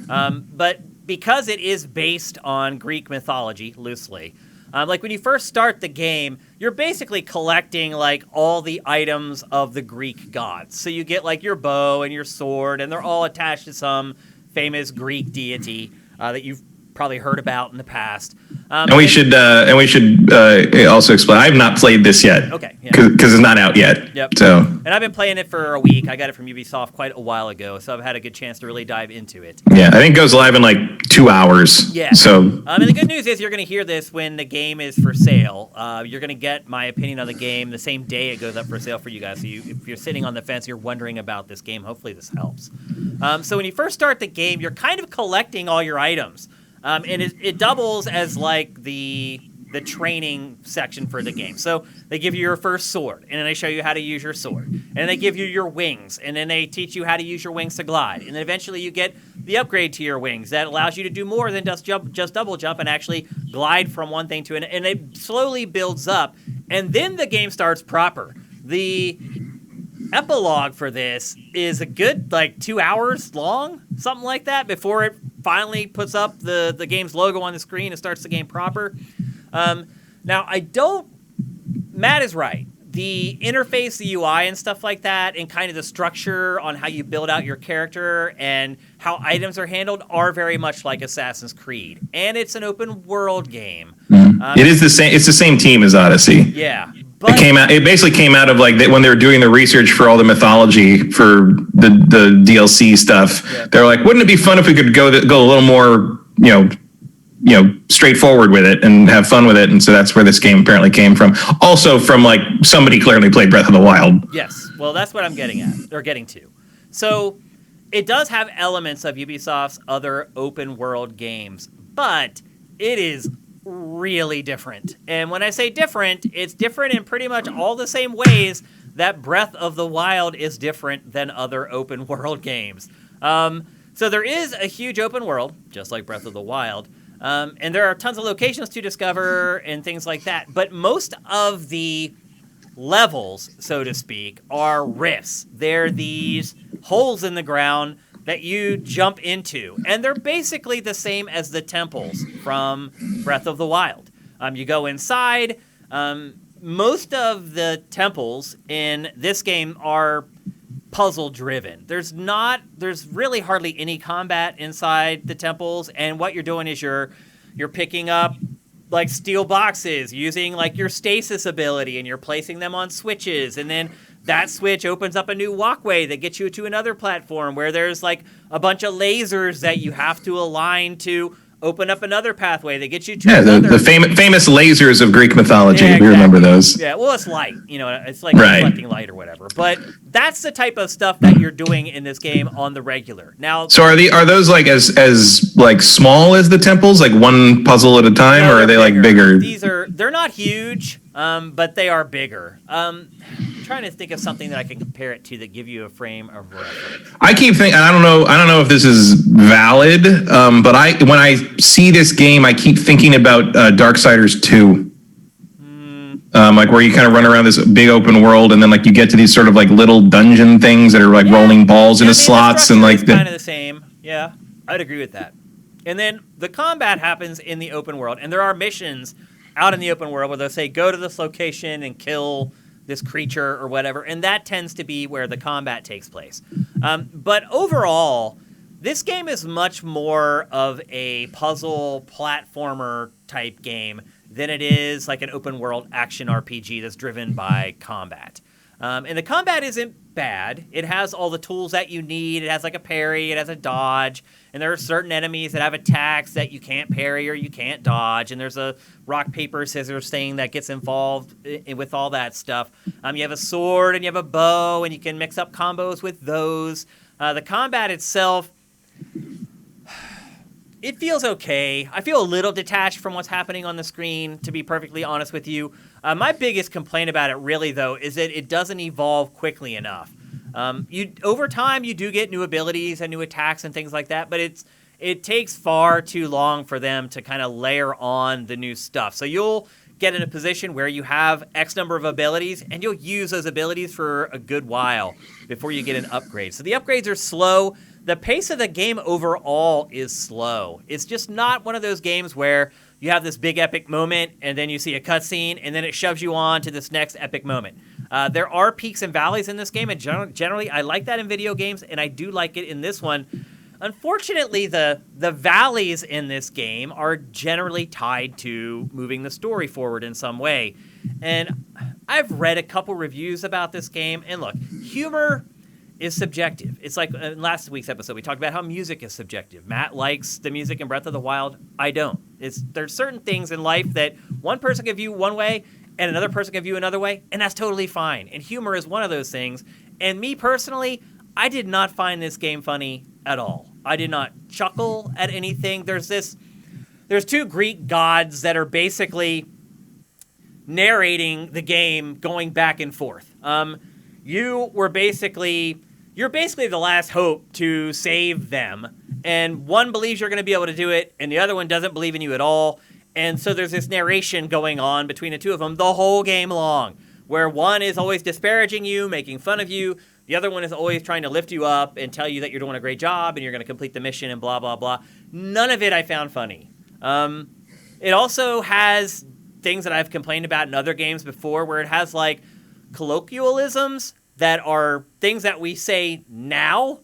But because it is based on Greek mythology, loosely, like when you first start the game, you're basically collecting like all the items of the Greek gods. So you get like your bow and your sword, and they're all attached to some famous Greek deity that you've probably heard about in the past. And we should also explain. I have not played this yet. Okay. Because it's not out yet. Yep. So. And I've been playing it for a week. I got it from Ubisoft quite a while ago, so I've had a good chance to really dive into it. Yeah, I think it goes live in like 2 hours. Yeah. So. And the good news is you're going to hear this when the game is for sale. You're going to get my opinion on the game the same day it goes up for sale for you guys. So if you're sitting on the fence, you're wondering about this game, hopefully this helps. So when you first start the game, you're kind of collecting all your items. And it doubles as like the the training section for the game. So they give you your first sword, and then they show you how to use your sword. And then they give you your wings, and then they teach you how to use your wings to glide. And then eventually you get the upgrade to your wings that allows you to do more than just double jump and actually glide from one thing to another. And it slowly builds up. And then the game starts proper. The epilogue for this is a good 2 hours long, something like that, before it finally puts up the game's logo on the screen and starts the game proper. Now, Matt is right. The interface, the UI and stuff like that, and kind of the structure on how you build out your character and how items are handled are very much like Assassin's Creed. And it's an open world game. It is the same. It's the same team as Odyssey. Yeah. But It basically came out of when they were doing the research for all the mythology for the DLC stuff. Yeah. They're like, wouldn't it be fun if we could go a little more, straightforward with it and have fun with it? And so that's where this game apparently came from. Also from somebody clearly played Breath of the Wild. Yes. Well, that's what I'm getting to. So it does have elements of Ubisoft's other open world games, but it is really different. And when I say different, it's different in pretty much all the same ways that Breath of the Wild is different than other open world games. So there is a huge open world, just like Breath of the Wild, and there are tons of locations to discover and things like that. But most of the levels, so to speak, are rifts. They're these holes in the ground that you jump into. And they're basically the same as the temples from Breath of the Wild. You go inside. Most of the temples in this game are puzzle-driven. There's really hardly any combat inside the temples, and what you're doing is you're picking up steel boxes using your stasis ability, and you're placing them on switches, and then that switch opens up a new walkway that gets you to another platform where there's a bunch of lasers that you have to align to open up another pathway that gets you to another. the famous lasers of Greek mythology. Yeah, exactly. We remember those. Yeah, well, it's light. It's reflecting light or whatever. But that's the type of stuff that you're doing in this game on the regular. Now, so are those as small as the temples, one puzzle at a time, or are they bigger? They're not huge, but they are bigger. I'm trying to think of something that I can compare it to that give you a frame of reference. I keep thinking, I don't know if this is valid, but when I see this game, I keep thinking about Darksiders 2. Where you kind of run around this big open world, and then you get to these sort of little dungeon things that are rolling balls into slots, and it's kind of the same. Yeah, I'd agree with that. And then the combat happens in the open world, and there are missions out in the open world where they'll say, go to this location and kill this creature or whatever, and that tends to be where the combat takes place. But overall, this game is much more of a puzzle platformer type game than it is an open world action RPG that's driven by combat. And the combat isn't bad. It has all the tools that you need. It has a parry, it has a dodge, and there are certain enemies that have attacks that you can't parry or you can't dodge, and there's a rock, paper, scissors thing that gets involved with all that stuff. You have a sword and you have a bow, and you can mix up combos with those. The combat itself, it feels okay. I feel a little detached from what's happening on the screen, to be perfectly honest with you. My biggest complaint about it, really, though, is that it doesn't evolve quickly enough. Over time, you do get new abilities and new attacks and things like that, but it takes far too long for them to kind of layer on the new stuff. So you'll get in a position where you have X number of abilities, and you'll use those abilities for a good while before you get an upgrade. So the upgrades are slow. The pace of the game overall is slow. It's just not one of those games where you have this big epic moment and then you see a cutscene and then it shoves you on to this next epic moment. There are peaks and valleys in this game, and generally I like that in video games, and I do like it in this one. Unfortunately, the valleys in this game are generally tied to moving the story forward in some way. And I've read a couple reviews about this game, and look, humor is subjective. It's like in last week's episode, we talked about how music is subjective. Matt likes the music in Breath of the Wild. I don't. There's certain things in life that one person can view one way and another person can view another way, and that's totally fine. And humor is one of those things. And me personally, I did not find this game funny at all. I did not chuckle at anything. There's two Greek gods that are basically narrating the game, going back and forth. You're basically the last hope to save them, and one believes you're going to be able to do it, and the other one doesn't believe in you at all. And so there's this narration going on between the two of them the whole game long, where one is always disparaging you, making fun of you. The other one is always trying to lift you up and tell you that you're doing a great job and you're going to complete the mission and blah, blah, blah. None of it I found funny. It also has things that I've complained about in other games before, where it has like colloquialisms that are things that we say now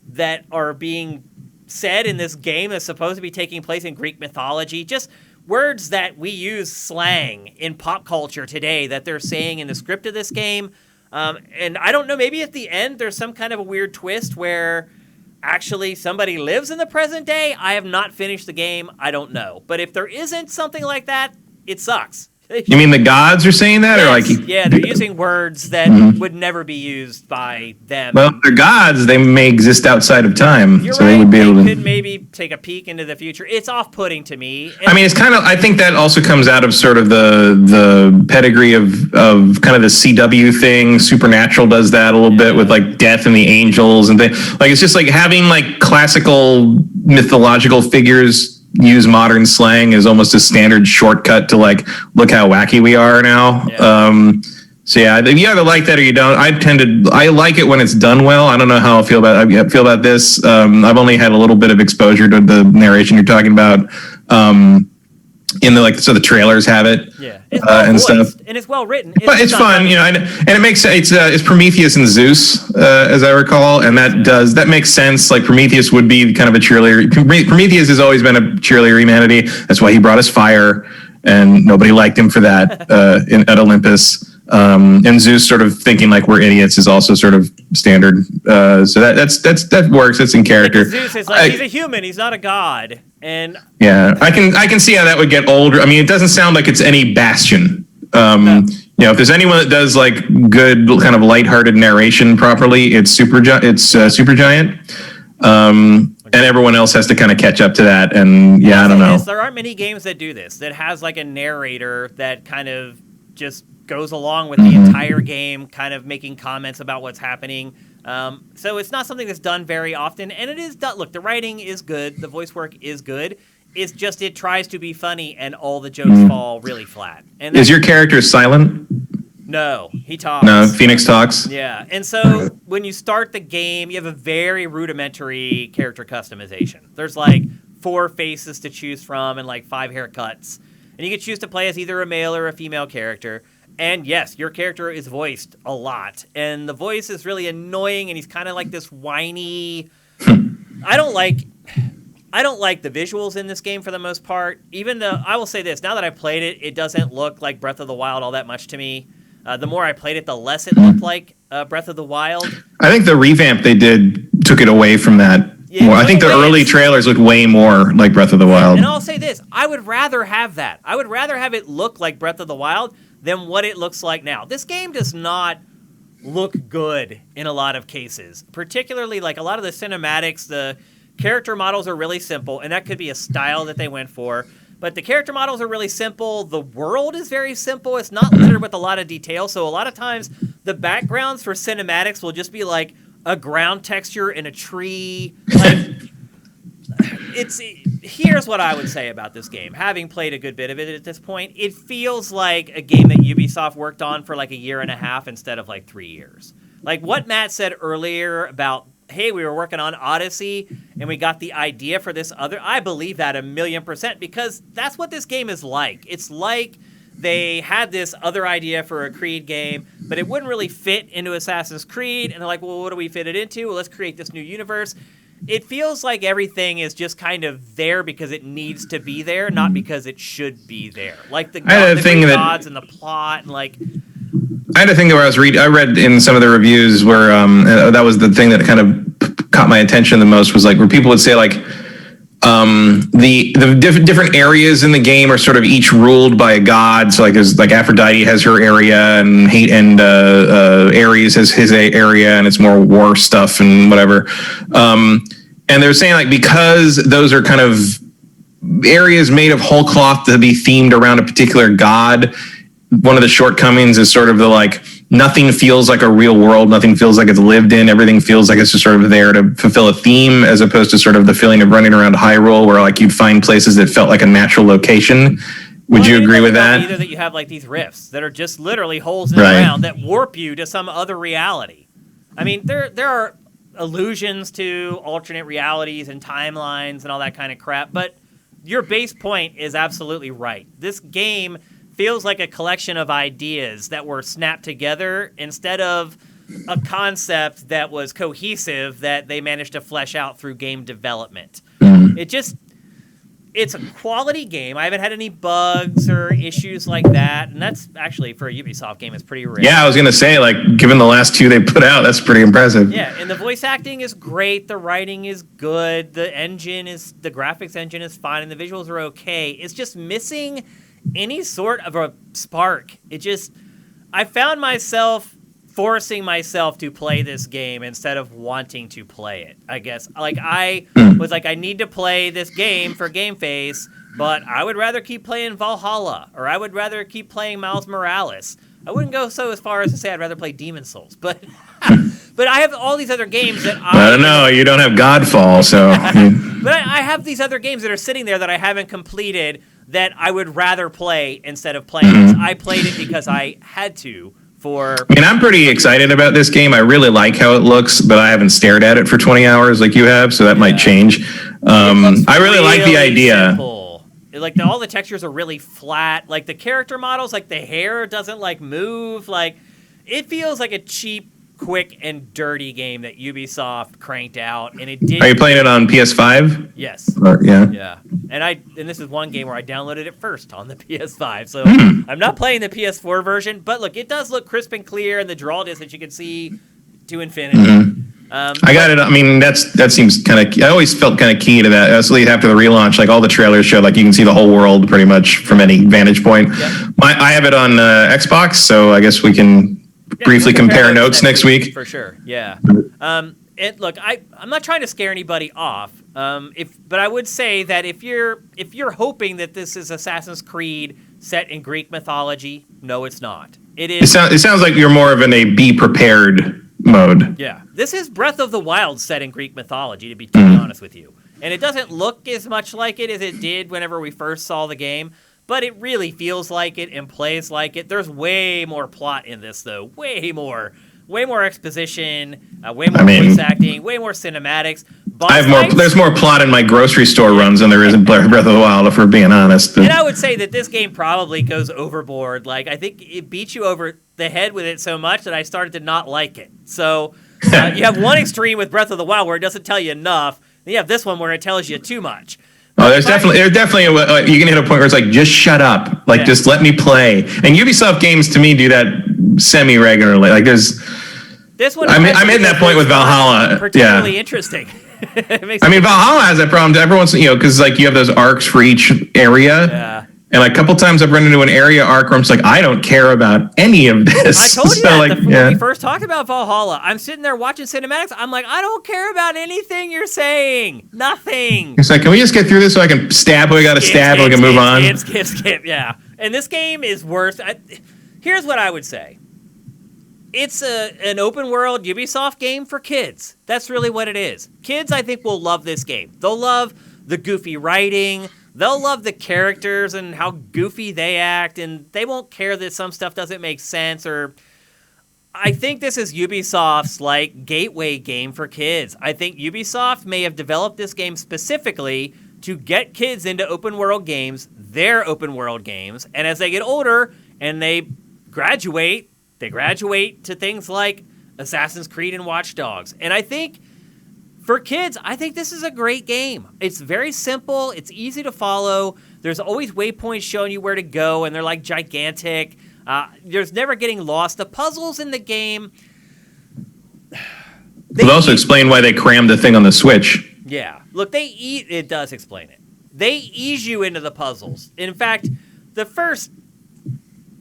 that are being said in this game that's supposed to be taking place in Greek mythology. Just words that we use slang in pop culture today that they're saying in the script of this game. And I don't know, maybe at the end there's some kind of a weird twist where actually somebody lives in the present day. I have not finished the game. I don't know. But if there isn't something like that, it sucks. You mean the gods are saying that? Yes. Or like Yeah, they're using words that would never be used by them. Well, they're gods. They may exist outside of time, You're so right. they would be able to. Could maybe take a peek into the future. It's off-putting to me. I mean, it's kind of. I think that also comes out of sort of the pedigree of kind of the CW thing. Supernatural does that a little bit with like Death and the Angels and things. Like it's just like having like classical mythological figures use modern slang is almost a standard shortcut to like look how wacky we are now. Yeah. So yeah, you either like that or you don't. I like it when it's done well. I don't know how I feel about this. I've only had a little bit of exposure to the narration you're talking about. In the so the trailers have it, it's and stuff, and it's well written. But it's fun, and it makes it's Prometheus and Zeus, as I recall, and that makes sense. Like Prometheus would be kind of a cheerleader. Prometheus has always been a cheerleader of humanity. That's why he brought us fire, and nobody liked him for that at Olympus. And Zeus sort of thinking like we're idiots is also sort of standard. So that works. That's in character. Zeus is like he's a human. He's not a god. And yeah, I can see how that would get old. I mean, it doesn't sound like it's any Bastion. No. If there's anyone that does like good kind of lighthearted narration properly, it's Supergiant. And everyone else has to kind of catch up to that. And I don't know. There aren't many games that do this. That has like a narrator that kind of just goes along with the entire game, kind of making comments about what's happening. So it's not something that's done very often, and it is done. Look, the writing is good, the voice work is good. It's just it tries to be funny, and all the jokes fall really flat. And is your character silent? No, he talks. No, Fenyx talks. Yeah, and so when you start the game, you have a very rudimentary character customization. There's like 4 faces to choose from and like 5 haircuts, and you can choose to play as either a male or a female character. And yes, your character is voiced a lot. And the voice is really annoying, and he's kind of like this whiny... I don't like the visuals in this game for the most part. Even though, I will say this, now that I've played it, it doesn't look like Breath of the Wild all that much to me. The more I played it, the less it looked like Breath of the Wild. I think the revamp they did took it away from that. Yeah, I think the early trailers looked way more like Breath of the Wild. And I'll say this, I would rather have that. I would rather have it look like Breath of the Wild than what it looks like now. This game does not look good in a lot of cases. Particularly, like a lot of the cinematics, the character models are really simple, and that could be a style that they went for. But the character models are really simple. The world is very simple. It's not littered with a lot of detail. So a lot of times, the backgrounds for cinematics will just be like a ground texture in a tree. Like, here's what I would say about this game. Having played a good bit of it at this point, it feels like a game that Ubisoft worked on for like a year and a half instead of like 3 years. Like what Matt said earlier about, hey, we were working on Odyssey and we got the idea for this other, I believe that 1,000,000% because that's what this game is like. It's like they had this other idea for a Creed game, but it wouldn't really fit into Assassin's Creed, and they're like, well, what do we fit it into? Well, let's create this new universe. It feels like everything is just kind of there because it needs to be there, not because it should be there. Like the gods and the plot, and like. I had a thing where I read in some of the reviews where that was the thing that kind of caught my attention the most was like where people would say like the different areas in the game are sort of each ruled by a god. So like there's like Aphrodite has her area and Ares has his area and it's more war stuff and whatever. And they're saying like because those are kind of areas made of whole cloth to be themed around a particular god, one of the shortcomings is sort of the like nothing feels like a real world, nothing feels like it's lived in, everything feels like it's just sort of there to fulfill a theme, as opposed to sort of the feeling of running around Hyrule, where like you'd find places that felt like a natural location. Would you agree with that? Either that you have like these rifts that are just literally holes in the ground that warp you to some other reality. I mean, there are allusions to alternate realities and timelines and all that kind of crap, but your base point is absolutely right. This game feels like a collection of ideas that were snapped together instead of a concept that was cohesive that they managed to flesh out through game development. It's a quality game. I haven't had any bugs or issues like that, and that's actually, for a Ubisoft game, it's pretty rare. Yeah, I was going to say, like, given the last two they put out, that's pretty impressive. Yeah, and the voice acting is great, the writing is good, the graphics engine is fine, and the visuals are okay. It's just missing any sort of a spark. I found myself forcing myself to play this game instead of wanting to play it, I guess. Like, I was like, I need to play this game for GameFace, but I would rather keep playing Valhalla, or I would rather keep playing Miles Morales. I wouldn't go so as far as to say I'd rather play Demon's Souls, but but I have all these other games that I don't know, you don't have Godfall, so... But I have these other games that are sitting there that I haven't completed that I would rather play instead of playing this. I played it because I had to. I mean, I'm pretty excited about this game. I really like how it looks, but I haven't stared at it for 20 hours like you have, so that might change. I really like the idea. Simple. Like all the textures are really flat. Like the character models, like the hair doesn't like move. Like it feels like a cheap, quick, and dirty game that Ubisoft cranked out, and it did. Are you playing it on PS5? Yes. Yeah. And this is one game where I downloaded it first on the PS5, so I'm not playing the PS4 version. But look, it does look crisp and clear, and the draw distance you can see to infinity. I got it. I mean, that seems kind of. I always felt kind of key to that. Especially after the relaunch, like all the trailers showed, like you can see the whole world pretty much from any vantage point. Yep. I have it on Xbox, so I guess we can. Briefly compare notes next week. For sure, yeah. And look, I'm not trying to scare anybody off, but I would say that if you're hoping that this is Assassin's Creed set in Greek mythology, no, it's not. It is. It sounds like you're more of in a be prepared mode. Yeah, this is Breath of the Wild set in Greek mythology, to be totally honest with you, and it doesn't look as much like it as it did whenever we first saw the game. But it really feels like it and plays like it. There's way more plot in this, though. Way more exposition, way more voice acting, way more cinematics. There's more plot in my grocery store runs than there is in Breath of the Wild, if we're being honest. And I would say that this game probably goes overboard. Like, I think it beats you over the head with it so much that I started to not like it. So you have one extreme with Breath of the Wild where it doesn't tell you enough. Then you have this one where it tells you too much. Oh, there's definitely you can hit a point where it's like, just shut up, like just let me play. And Ubisoft games to me do that semi-regularly. Like there's this one. I'm in that point with Valhalla. Particularly interesting. Valhalla has that problem. Everyone's because like you have those arcs for each area. Yeah. And a couple times I've run into an area arc where I'm just like, I don't care about any of this. I told you that when we first talked about Valhalla. I'm sitting there watching cinematics. I'm like, I don't care about anything you're saying. Nothing. It's like, can we just get through this so I can stab who I got to stab and we can move on? Skip. Yeah. And this game is worse. Here's what I would say. It's an open world Ubisoft game for kids. That's really what it is. Kids, I think, will love this game. They'll love the goofy writing. They'll love the characters and how goofy they act, and they won't care that some stuff doesn't make sense. Or I think this is Ubisoft's like gateway game for kids. I think Ubisoft may have developed this game specifically to get kids into open world games, their open world games, and as they get older and they graduate to things like Assassin's Creed and Watch Dogs. And I think for kids, I think this is a great game. It's very simple. It's easy to follow. There's always waypoints showing you where to go, and they're like gigantic. There's never getting lost. The puzzles in the game... We'll also explain why they crammed the thing on the Switch. Yeah. Look, it does explain it. They ease you into the puzzles. In fact, the first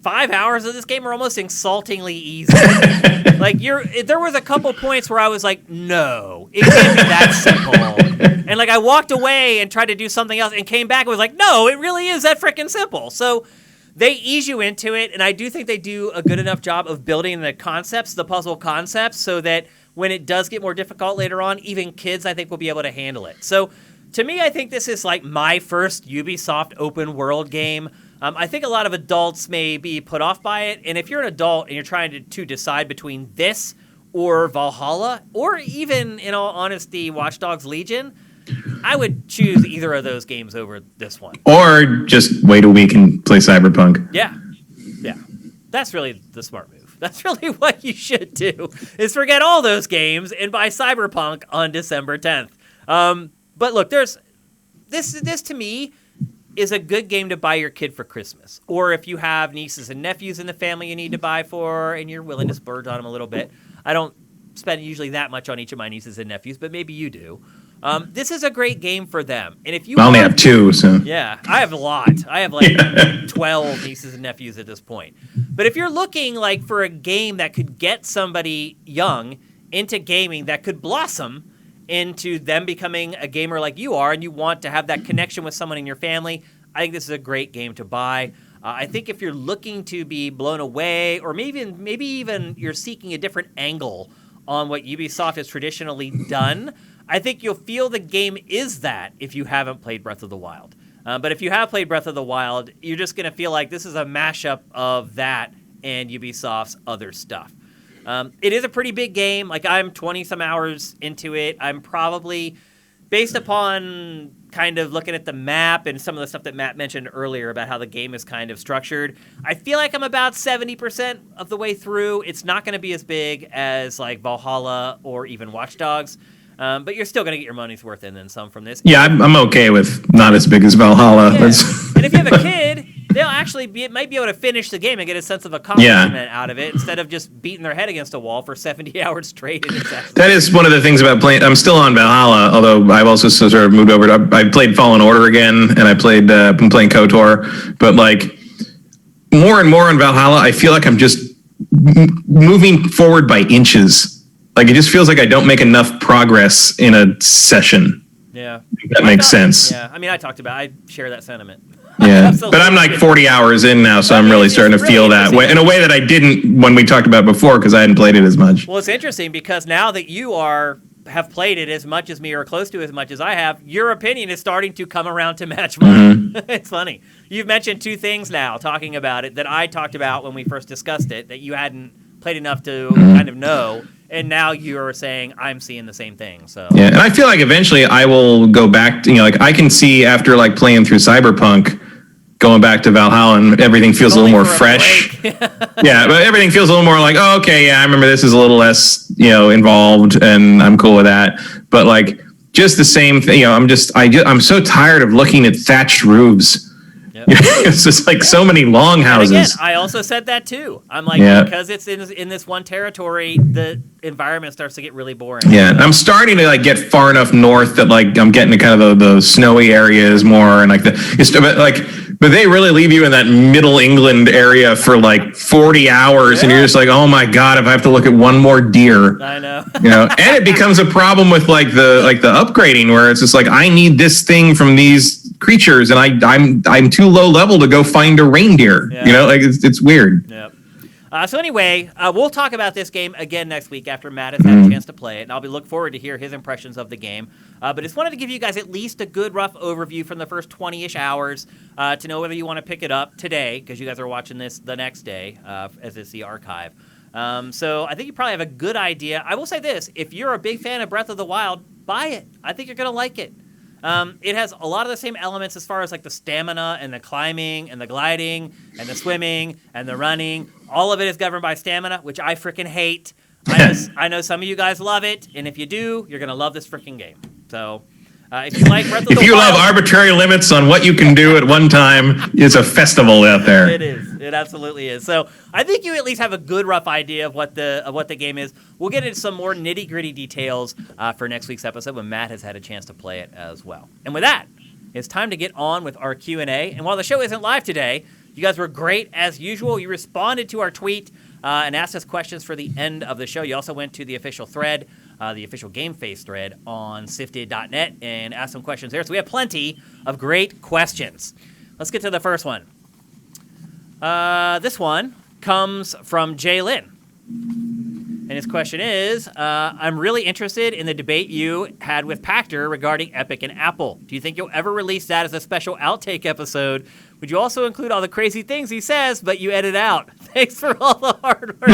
5 hours of this game are almost insultingly easy. Like there was a couple points where I was like, no, it can't be that simple. And like I walked away and tried to do something else and came back and was like, no, it really is that freaking simple. So they ease you into it, and I do think they do a good enough job of building the concepts, the puzzle concepts, so that when it does get more difficult later on, even kids, I think, will be able to handle it. So, to me, I think this is like my first Ubisoft open world game. I think a lot of adults may be put off by it, and if you're an adult and you're trying to decide between this or Valhalla, or even, in all honesty, Watch Dogs Legion, I would choose either of those games over this one. Or just wait a week and play Cyberpunk. Yeah. That's really the smart move. That's really what you should do, is forget all those games and buy Cyberpunk on December 10th. But look, this to me is a good game to buy your kid for Christmas. Or if you have nieces and nephews in the family you need to buy for, and you're willing to splurge on them a little bit. I don't spend usually that much on each of my nieces and nephews, but maybe you do. This is a great game for them. And if you I only have 2, so. Yeah, I have a lot. I have like 12 nieces and nephews at this point. But if you're looking like for a game that could get somebody young into gaming, that could blossom into them becoming a gamer like you are, and you want to have that connection with someone in your family, I think this is a great game to buy. I think if you're looking to be blown away, or maybe even you're seeking a different angle on what Ubisoft has traditionally done, I think you'll feel the game is that if you haven't played Breath of the Wild. But if you have played Breath of the Wild, you're just going to feel like this is a mashup of that and Ubisoft's other stuff. It is a pretty big game. Like, I'm 20-some hours into it. I'm probably, based upon kind of looking at the map and some of the stuff that Matt mentioned earlier about how the game is kind of structured, I feel like I'm about 70% of the way through. It's not going to be as big as, like, Valhalla or even Watch Dogs. But you're still going to get your money's worth and then some from this. Yeah, I'm okay with not as big as Valhalla. Yeah. And if you have a kid, they'll actually might be able to finish the game and get a sense of accomplishment out of it instead of just beating their head against a wall for 70 hours straight. That is one of the things about playing. I'm still on Valhalla, although I've also sort of moved over to. I played Fallen Order again, and I played. Been playing KOTOR, but like more and more on Valhalla, I feel like I'm just moving forward by inches. Like, it just feels like I don't make enough progress in a session. Yeah. If that makes sense. Yeah. I mean, I share that sentiment. Yeah. But I'm like 40 hours in now, so I'm really starting to feel that way in a way that I didn't when we talked about before because I hadn't played it as much. Well, it's interesting because now that you have played it as much as me or close to as much as I have, your opinion is starting to come around to match mine. Mm-hmm. It's funny. You've mentioned 2 things now talking about it that I talked about when we first discussed it that you hadn't played enough to kind of know. And now you're saying I'm seeing the same thing. So yeah, and I feel like eventually I will go back to, like, I can see after like playing through Cyberpunk, going back to Valhalla, and everything feels a little more fresh. Yeah, but everything feels a little more like, oh, okay, yeah, I remember this is a little less, involved, and I'm cool with that. But like, just the same thing, I'm so tired of looking at thatched roofs. Yep. It's just like so many long houses. And again, I also said that too. I'm like, because it's in this one territory, the environment starts to get really boring. Yeah, I'm starting to like get far enough north that like I'm getting to kind of the snowy areas more, and like but they really leave you in that middle England area for like 40 hours, and you're just like, oh my god, if I have to look at one more deer. I know. And it becomes a problem with like the upgrading, where it's just like, I need this thing from these creatures, and I'm too low level to go find a reindeer. Yeah. Like it's weird. Yep. So anyway, we'll talk about this game again next week after Matt has had a chance to play it, and I'll be looking forward to hear his impressions of the game. But just wanted to give you guys at least a good rough overview from the first 20-ish hours to know whether you want to pick it up today, because you guys are watching this the next day as it's the archive. So I think you probably have a good idea. I will say this, if you're a big fan of Breath of the Wild, buy it. I think you're going to like it. It has a lot of the same elements as far as like the stamina and the climbing and the gliding and the swimming and the running. All of it is governed by stamina, which I freaking hate. I know some of you guys love it, and if you do, you're going to love this freaking game. So if you like Breath of the Wild... If you love arbitrary limits on what you can do at one time, it's a festival out there. It is. It absolutely is. So I think you at least have a good rough idea of what the game is. We'll get into some more nitty-gritty details for next week's episode when Matt has had a chance to play it as well. And with that, it's time to get on with our Q&A. And while the show isn't live today, you guys were great as usual. You responded to our tweet and asked us questions for the end of the show. You also went to the official thread, the official GameFace thread on sifted.net, and asked some questions there. So we have plenty of great questions. Let's get to the first one. This one comes from Jay Lynn. And his question is, I'm really interested in the debate you had with Pachter regarding Epic and Apple. Do you think you'll ever release that as a special outtake episode? Would you also include all the crazy things he says, but you edit out? Thanks for all the hard work.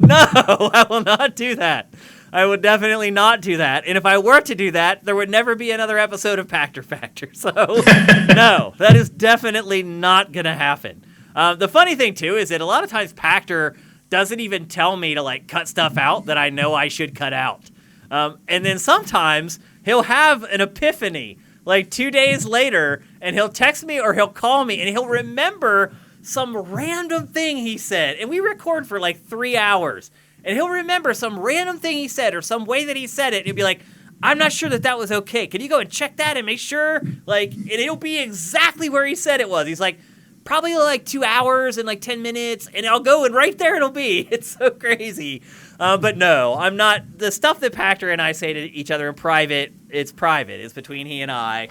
No, I will not do that. I would definitely not do that. And if I were to do that, there would never be another episode of Pachter Factor. So, no, that is definitely not going to happen. The funny thing, too, is that a lot of times Pachter doesn't even tell me to, like, cut stuff out that I know I should cut out. And then sometimes he'll have an epiphany, like 2 days later, and he'll text me or he'll call me, and he'll remember some random thing he said. And we record for, like, 3 hours. And he'll remember some random thing he said or some way that he said it. And he'll be like, I'm not sure that was okay. Can you go and check that and make sure? Like, and it'll be exactly where he said it was. He's like, probably like 2 hours and like 10 minutes. And I'll go and right there it'll be. It's so crazy. But no, I'm not. The stuff that Pachter and I say to each other in private, it's private. It's between he and I.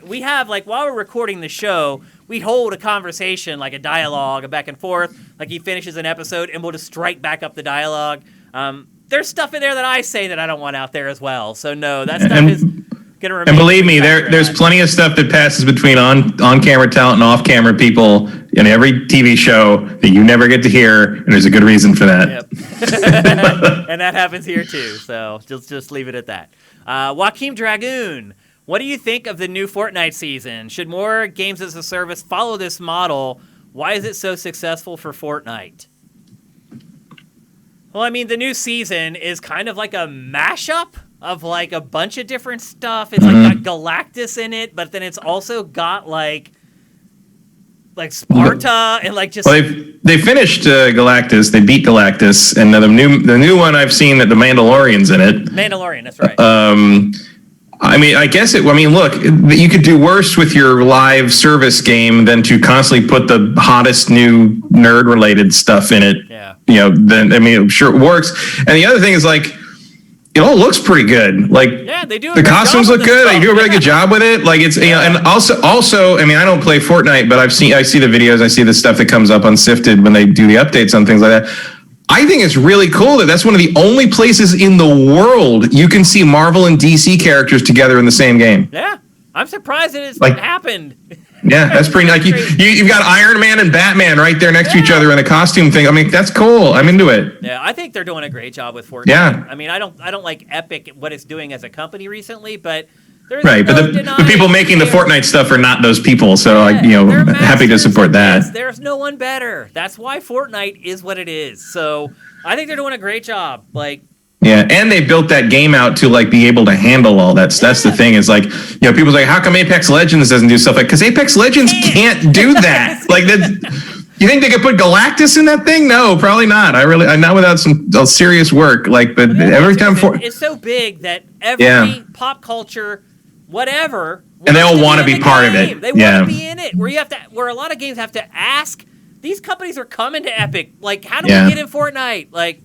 We have, like, while we're recording the show, we hold a conversation, like a dialogue, a back and forth. Like, he finishes an episode, and we'll just strike back up the dialogue. There's stuff in there that I say that I don't want out there as well. So, no, that stuff is going to remain. And believe me, there's plenty of stuff that passes between on-camera talent and off-camera people in every TV show that you never get to hear, and there's a good reason for that. Yep. And that happens here, too. So, just leave it at that. Joaquim Dragoon. What do you think of the new Fortnite season? Should more games as a service follow this model? Why is it so successful for Fortnite? Well, I mean, the new season is kind of like a mashup of like a bunch of different stuff. It's like got Galactus in it, but then it's also got like Sparta and like just. Well, they finished Galactus. They beat Galactus, and the new one I've seen that the Mandalorian's in it. Mandalorian, that's right. I mean, look, you could do worse with your live service game than to constantly put the hottest new nerd-related stuff in it. Yeah. I'm sure it works. And the other thing is, like, it all looks pretty good. Like, yeah, they do. The costumes look good. They do a really good job with it. Like, it's and also, I mean, I don't play Fortnite, but I see the videos, I see the stuff that comes up on Sifted when they do the updates on things like that. I think it's really cool that that's one of the only places in the world you can see Marvel and DC characters together in the same game. Yeah, I'm surprised that it's happened. Yeah, that's pretty nice. You've got Iron Man and Batman right there next to each other in the costume thing. I mean, that's cool. I'm into it. Yeah, I think they're doing a great job with Fortnite. Yeah. I mean, I don't like Epic, what it's doing as a company recently, but right, but the people making the Fortnite stuff are not those people, so happy to support that. There's no one better. That's why Fortnite is what it is. So I think they're doing a great job. Yeah, and they built that game out to like be able to handle all that. That's the thing is people's like, how come Apex Legends doesn't do stuff like? Because Apex Legends can't do that. Like that. You think they could put Galactus in that thing? No, probably not. I'm not without some serious work. But every time it's so big that every pop culture. Whatever, and they all want to be part of it. They want to be in it. Where a lot of games have to ask. These companies are coming to Epic. Like, how do we get in Fortnite? Like,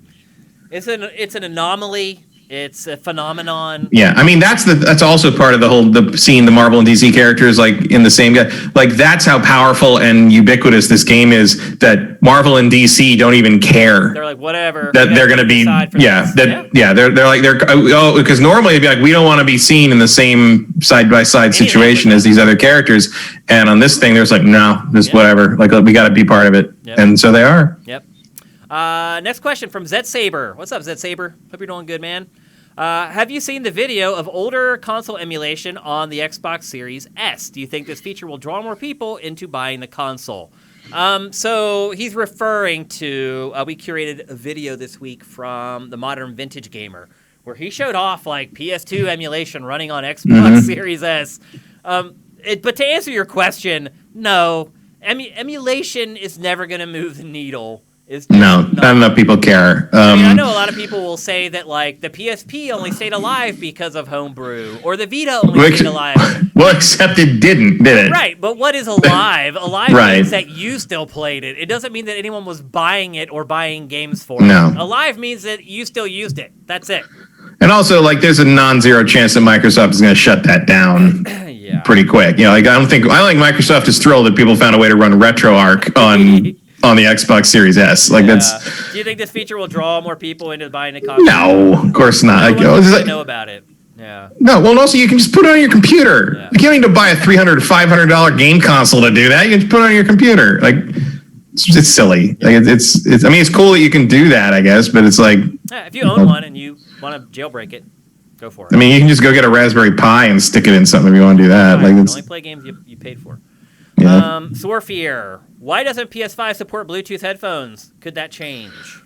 it's an anomaly. It's a phenomenon. Yeah, I mean that's also part of the seeing the Marvel and DC characters like in the same guy. Like that's how powerful and ubiquitous this game is. That Marvel and DC don't even care. They're like whatever. That they're going to be they're because normally they'd be like we don't want to be seen in the same side by side situation as these other characters. And on this thing, there's like no, whatever. Like we got to be part of it, and so they are. Yep. Next question from Zed Saber. What's up, Zed Saber? Hope you're doing good, man. Have you seen the video of older console emulation on the Xbox Series S? Do you think this feature will draw more people into buying the console? So he's referring to, we curated a video this week from the Modern Vintage Gamer, where he showed off like PS2 emulation running on Xbox Series S. But to answer your question, no, emulation is never going to move the needle. Not enough people care. I know a lot of people will say that like the PSP only stayed alive because of homebrew, or the Vita only stayed alive. Well, except it didn't, did it? Right, but what is alive? Alive means that you still played it. It doesn't mean that anyone was buying it or buying games for it. No. Alive means that you still used it. That's it. And also, like, there's a non-zero chance that Microsoft is going to shut that down. pretty quick. You know, like I think Microsoft is thrilled that people found a way to run RetroArch on the Xbox Series S. Like that's. Do you think this feature will draw more people into buying the console? No, of course not. I know about it. Yeah. No, well, and also you can just put it on your computer. Yeah. You can't need to buy a $300, $500 game console to do that. You can just put it on your computer. Like, it's silly. Yeah. Like, it's. I mean, it's cool that you can do that, I guess, but it's like. Yeah, if you own one and you want to jailbreak it, go for it. I mean, you can just go get a Raspberry Pi and stick it in something if you want to do that. Right. Like, only play games you paid for. Yeah. Swarfier, why doesn't PS5 support Bluetooth headphones? Could that change?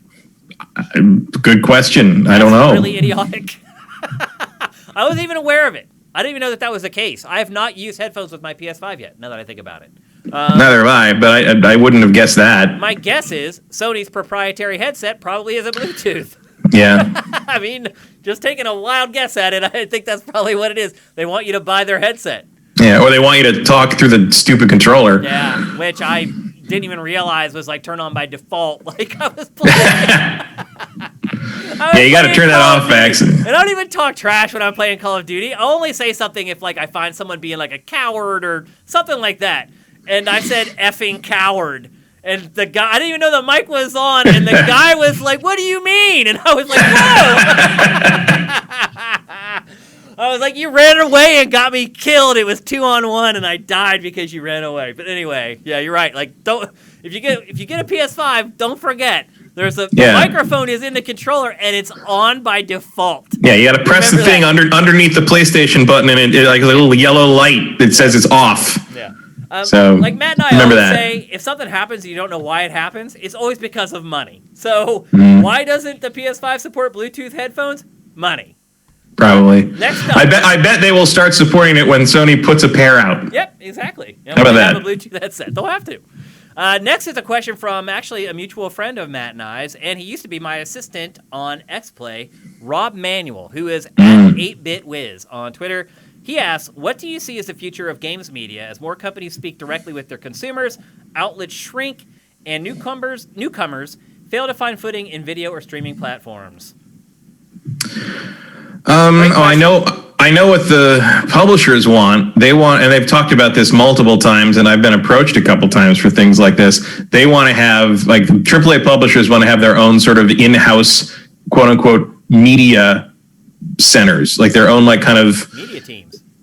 Good question. I don't know. Really idiotic. I wasn't even aware of it. I didn't even know that was the case. I have not used headphones with my PS5 yet, now that I think about it. Neither have I, but I wouldn't have guessed that. My guess is Sony's proprietary headset probably isn't Bluetooth. Yeah. I mean, just taking a wild guess at it, I think that's probably what it is. They want you to buy their headset. Yeah, or they want you to talk through the stupid controller. Yeah, which I didn't even realize was like turned on by default. Like I was playing. Yeah, you got to turn that off, Max. And I don't even talk trash when I'm playing Call of Duty. I'll only say something if like I find someone being like a coward or something like that. And I said effing coward. And the guy, I didn't even know the mic was on, and the guy was like, "What do you mean?" And I was like, "Whoa!" I was like, "You ran away and got me killed. It was 2-on-1, and I died because you ran away." But anyway, yeah, you're right. Like, don't if you get a PS5, don't forget the microphone is in the controller and it's on by default. Yeah, you got to press the thing underneath the PlayStation button, and it like a little yellow light that says it's off. Yeah. So like Matt and I always say, if something happens and you don't know why it happens, it's always because of money. So why doesn't the PS5 support Bluetooth headphones? Money. Probably. Next up, I bet they will start supporting it when Sony puts a pair out. Yep, exactly. How about that? Have a Bluetooth headset. They'll have to. Next is a question from actually a mutual friend of Matt and I's, and he used to be my assistant on XPlay, Rob Manuel, who is at 8-Bit Wiz on Twitter. He asks, what do you see as the future of games media as more companies speak directly with their consumers, outlets shrink, and newcomers fail to find footing in video or streaming platforms? I know what the publishers want. They want, and they've talked about this multiple times, and I've been approached a couple times for things like this. They want to have, like, AAA publishers want to have their own sort of in-house, quote-unquote, media centers, like their own, like, kind of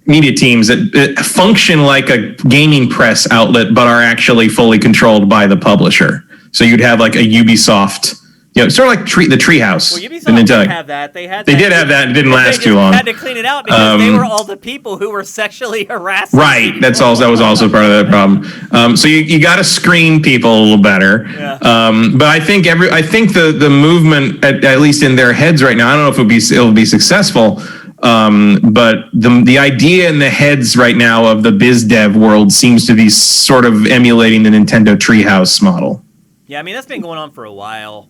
media teams that function like a gaming press outlet, but are actually fully controlled by the publisher. So you'd have like a Ubisoft, sort of like the Treehouse. Well, Ubisoft did have that. They did have that. It didn't last too long. They had to clean it out because they were all the people who were sexually harassing. Right. That was also part of that problem. So you got to screen people a little better. Yeah. But I think the movement, at least in their heads right now, I don't know if it'll be successful. But the idea in the heads right now of the biz dev world seems to be sort of emulating the Nintendo Treehouse model. Yeah, I mean, that's been going on for a while.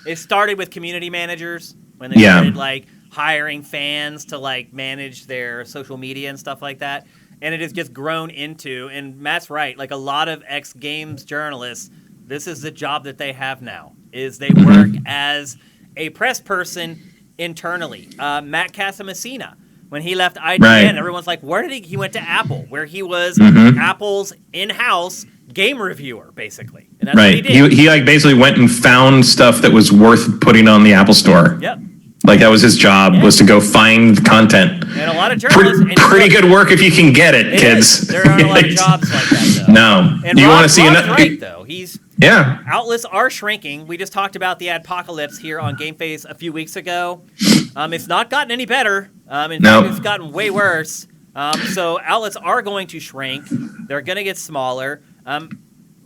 It started with community managers when they started like hiring fans to like manage their social media and stuff like that. And it has just grown into, and Matt's right, like a lot of ex-games journalists, this is the job that they have now, is they work as a press person internally. Matt Casamassina, when he left IGN, everyone's like, where did he went to Apple, where he was Apple's in-house game reviewer, basically. And that's what he did. He like basically went and found stuff that was worth putting on the Apple Store. Yep. Like that was his job, was to go find content. And a lot of journalists... Pretty good work if you can get it, kids. There aren't a lot of jobs like that, though. No. And you want to see another... right, though. Outlets are shrinking. We just talked about the adpocalypse here on GameFace a few weeks ago. It's not gotten any better. In fact, it's gotten way worse. So outlets are going to shrink. They're going to get smaller.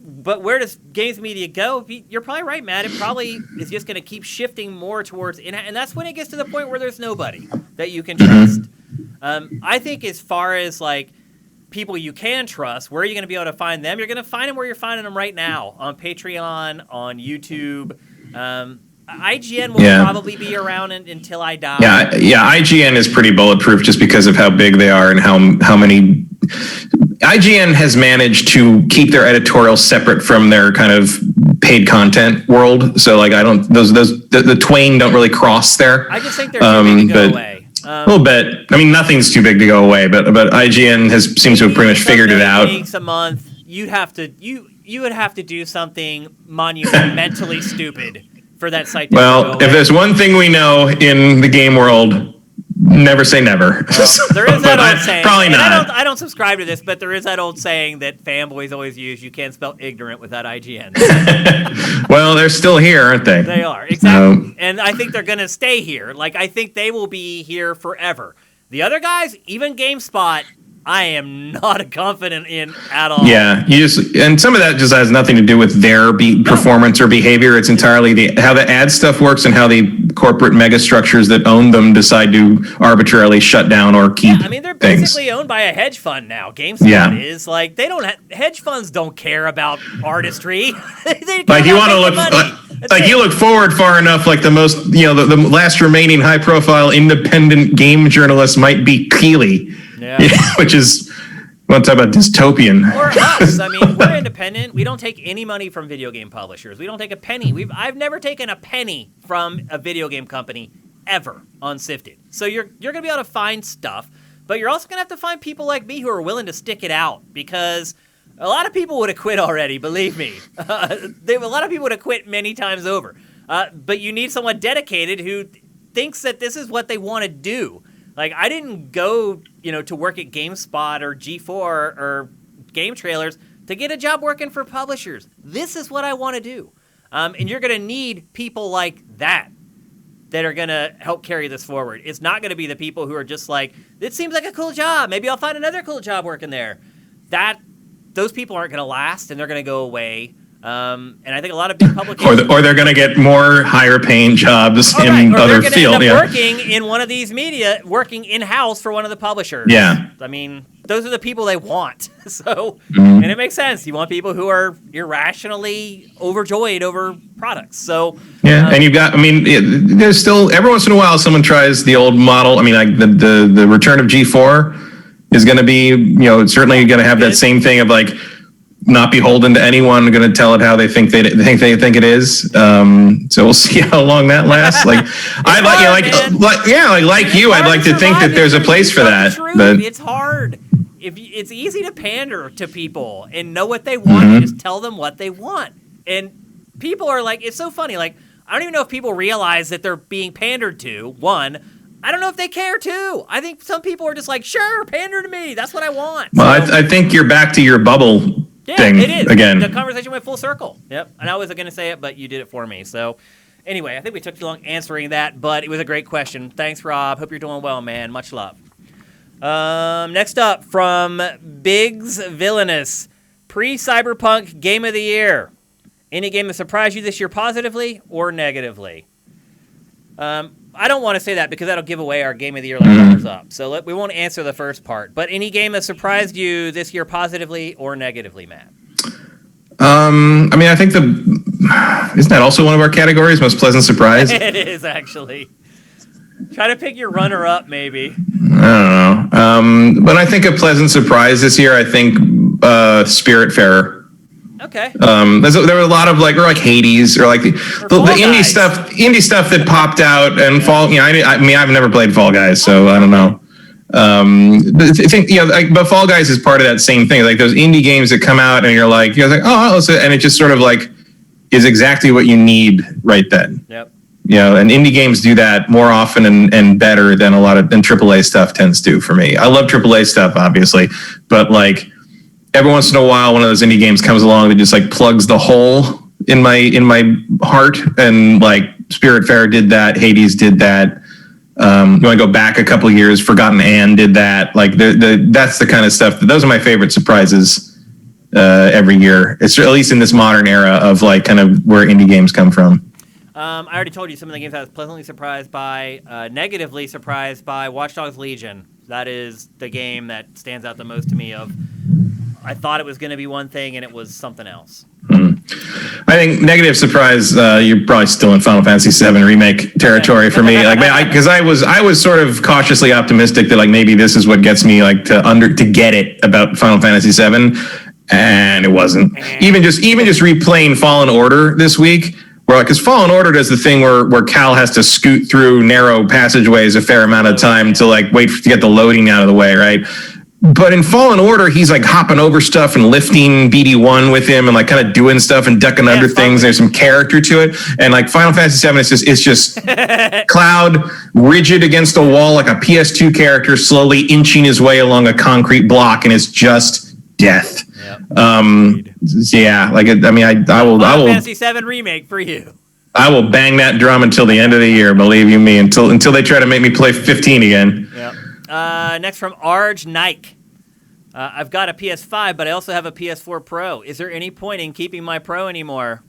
But where does games media go? You're probably right, Matt. It probably is just going to keep shifting more towards... and that's when it gets to the point where there's nobody that you can trust. I think as far as, like, people you can trust, where are you going to be able to find them? You're going to find them where you're finding them right now, on Patreon, on YouTube. IGN will probably be around until I die. Yeah. IGN is pretty bulletproof just because of how big they are and how many... IGN has managed to keep their editorial separate from their kind of paid content world. So like the twain don't really cross there. I just think they're too big to go away. A little bit. I mean, nothing's too big to go away, but IGN seems to have pretty much figured it out. Weeks, a month, you would have to do something monumentally stupid for that site to go away. If there's one thing we know in the game world, never say never. Well, there is that old saying. Probably not. I don't subscribe to this, but there is that old saying that fanboys always use: you can't spell ignorant without IGN. Well, they're still here, aren't they? They are, exactly. And I think they're going to stay here. Like, I think they will be here forever. The other guys, even GameSpot, I am not confident in at all. Yeah, and some of that just has nothing to do with their performance or behavior. It's entirely how the ad stuff works and how the corporate mega structures that own them decide to arbitrarily shut down or keep. Yeah, I mean, they're basically owned by a hedge fund now. GameSpot is like they don't. Hedge funds don't care about artistry. Like you want to look. You look forward far enough, like the most, the last remaining high-profile independent game journalist might be Keeley. Yeah. Which is, want to talk about dystopian. Or us. I mean, we're independent. We don't take any money from video game publishers. We don't take a penny. I've never taken a penny from a video game company ever on Sifted. So you're going to be able to find stuff, but you're also going to have to find people like me who are willing to stick it out, because a lot of people would have quit already, believe me. A lot of people would have quit many times over. But you need someone dedicated who thinks that this is what they want to do. Like, I didn't go, to work at GameSpot or G4 or Game Trailers to get a job working for publishers. This is what I want to do. And you're going to need people like that are going to help carry this forward. It's not going to be the people who are just like, it seems like a cool job. Maybe I'll find another cool job working there. Those people aren't going to last, and they're going to go away. And I think a lot of big publications... Or they're going to get more higher-paying jobs in other fields. End up working in one of these media, working in-house for one of the publishers. Yeah. I mean, those are the people they want. So, and it makes sense. You want people who are irrationally overjoyed over products. So... Yeah, and you've got... I mean, there's still... Every once in a while, someone tries the old model. I mean, like the return of G4 is going to be, certainly going to have that same thing of, like... not beholden to anyone, going to tell it how they think it is. So we'll see how long that lasts. Like I'd like to think that there's a place for that. But it's hard. It's easy to pander to people and know what they want. You just tell them what they want, and people are like, it's so funny. Like, I don't even know if people realize that they're being pandered to. One, I don't know if they care too. I think some people are just like, sure, pander to me. That's what I want. Well, I think you're back to your bubble. Yeah, it is. Again. The conversation went full circle. Yep. And I wasn't going to say it, but you did it for me. So, anyway, I think we took too long answering that, but it was a great question. Thanks, Rob. Hope you're doing well, man. Much love. Next up, from Biggs Villainous, pre-Cyberpunk Game of the Year. Any game that surprised you this year positively or negatively? I don't want to say that because that'll give away our Game of the Year runners up. So we won't answer the first part. But any game that surprised you this year positively or negatively, Matt? I mean, I think isn't that also one of our categories, most pleasant surprise? It is, actually. Try to pick your runner-up, maybe. I don't know. But I think a pleasant surprise this year, I think Spiritfarer. Okay. There were a lot of like Hades or like the indie stuff that popped out and Fall. I mean, I've never played Fall Guys, so I don't know. But I think but Fall Guys is part of that same thing. Like those indie games that come out and you're like, and it just sort of like is exactly what you need right then. Yep. And indie games do that more often and better than than AAA stuff tends to for me. I love AAA stuff, obviously, but like. Every once in a while, one of those indie games comes along that just like plugs the hole in my heart, and like Spiritfarer did that, Hades did that. You want to go back a couple of years, Forgotten Anne did that. Like that's the kind of stuff. Those are my favorite surprises every year. It's at least in this modern era of like kind of where indie games come from. I already told you some of the games I was pleasantly surprised by, negatively surprised by. Watch Dogs Legion. That is the game that stands out the most to me. I thought it was going to be one thing, and it was something else. I think negative surprise. You're probably still in Final Fantasy VII remake territory for me. Like, because I was sort of cautiously optimistic that like maybe this is what gets me like to get it about Final Fantasy VII, and it wasn't. Even just replaying Fallen Order this week, because Fallen Order does the thing where Cal has to scoot through narrow passageways a fair amount of time to like wait to get the loading out of the way, right? But in Fallen Order, he's like hopping over stuff and lifting BD1 with him and like kind of doing stuff and ducking under things. There's some character to it. And like Final Fantasy VII, it's just Cloud rigid against a wall like a PS2 character slowly inching his way along a concrete block, and it's just death. Yep. Yeah, like I will. Final Fantasy VII remake for you. I will bang that drum until the end of the year. Believe you me, until they try to make me play 15 again. Yep. Next from Arj Nike. I've got a PS5, but I also have a PS4 Pro. Is there any point in keeping my Pro anymore?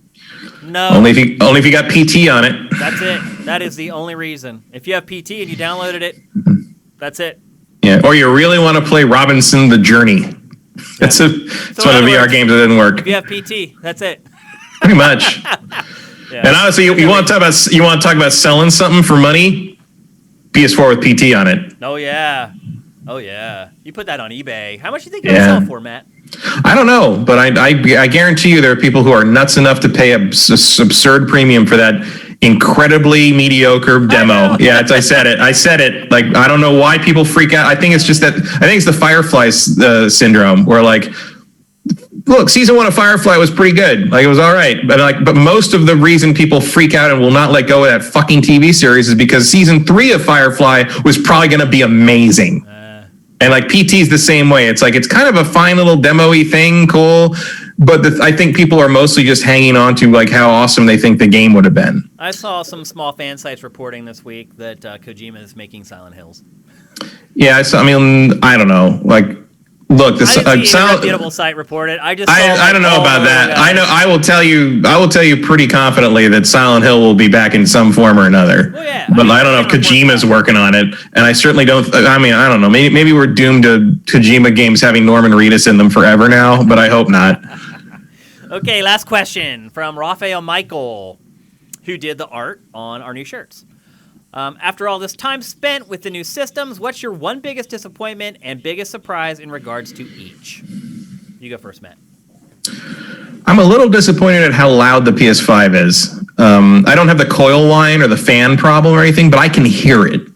No. Only if you got PT on it. That's it. That is the only reason. If you have PT and you downloaded it, that's it. Yeah, or you really want to play Robinson the Journey. It's one of the VR games that didn't work. If you have PT, that's it. Pretty much. Yeah. And honestly, you want to talk about selling something for money? PS4 with PT on it. Oh yeah. You put that on eBay. How much do you think you'll sell for, Matt? I don't know, but I guarantee you there are people who are nuts enough to pay absurd premium for that incredibly mediocre demo. Yeah, I said it. Like, I don't know why people freak out. I think it's the Firefly syndrome, where like, look, season 1 of Firefly was pretty good. Like, it was all right. But most of the reason people freak out and will not let go of that fucking TV series is because season 3 of Firefly was probably going to be amazing. And like PT's the same way. It's like, it's kind of a fine little demo-y thing, cool. But I think people are mostly just hanging on to like how awesome they think the game would have been. I saw some small fan sites reporting this week that Kojima is making Silent Hills. Yeah, I don't know. Like, look, the reputable site reported. I don't know about that. I will tell you pretty confidently that Silent Hill will be back in some form or another. Well, yeah, but I don't know if Kojima's working on it, and I certainly don't. I don't know. Maybe we're doomed to Kojima games having Norman Reedus in them forever now, but I hope not. Okay, last question from Raphael Michael, who did the art on our new shirts. After all this time spent with the new systems, what's your one biggest disappointment and biggest surprise in regards to each? You go first, Matt. I'm a little disappointed at how loud the PS5 is. I don't have the coil whine or the fan problem or anything, but I can hear it.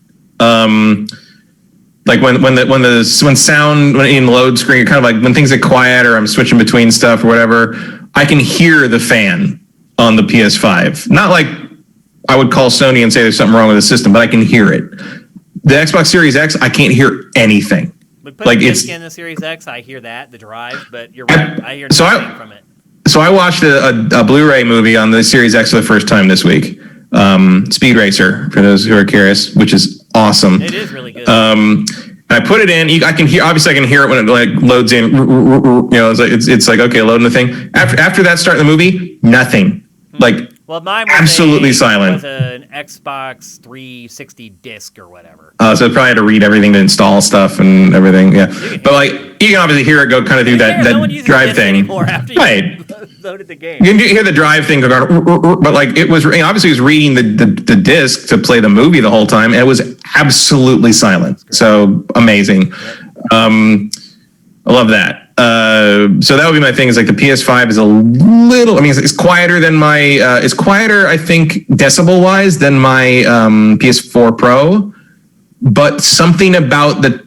Like when sound in load screen, kind of like when things get quiet or I'm switching between stuff or whatever, I can hear the fan on the PS5. Not like I would call Sony and say there's something wrong with the system, but I can hear it. The Xbox Series X, I can't hear anything. But put disc in the Series X, I hear that, the drive, but you're right, I hear nothing from it. So I watched a Blu-ray movie on the Series X for the first time this week. Speed Racer, for those who are curious, which is awesome. It is really good. I put it in. I can hear it when it like loads in. It's like, okay, loading the thing. After that, starting the movie, nothing. Like, well, mine was absolutely silent. Was an Xbox 360 disc or whatever. So I probably had to read everything to install stuff and everything. Yeah, but like you can obviously hear it go kind of through that drive thing. Right. Loaded the game. You can hear the drive thing go, but like it was obviously it was reading the disc to play the movie the whole time, and it was absolutely silent. So amazing. I love that. So that would be my thing. Is like the PS5 is a little. I mean, it's quieter than my. It's quieter, I think, decibel wise than my PS4 Pro. But something about the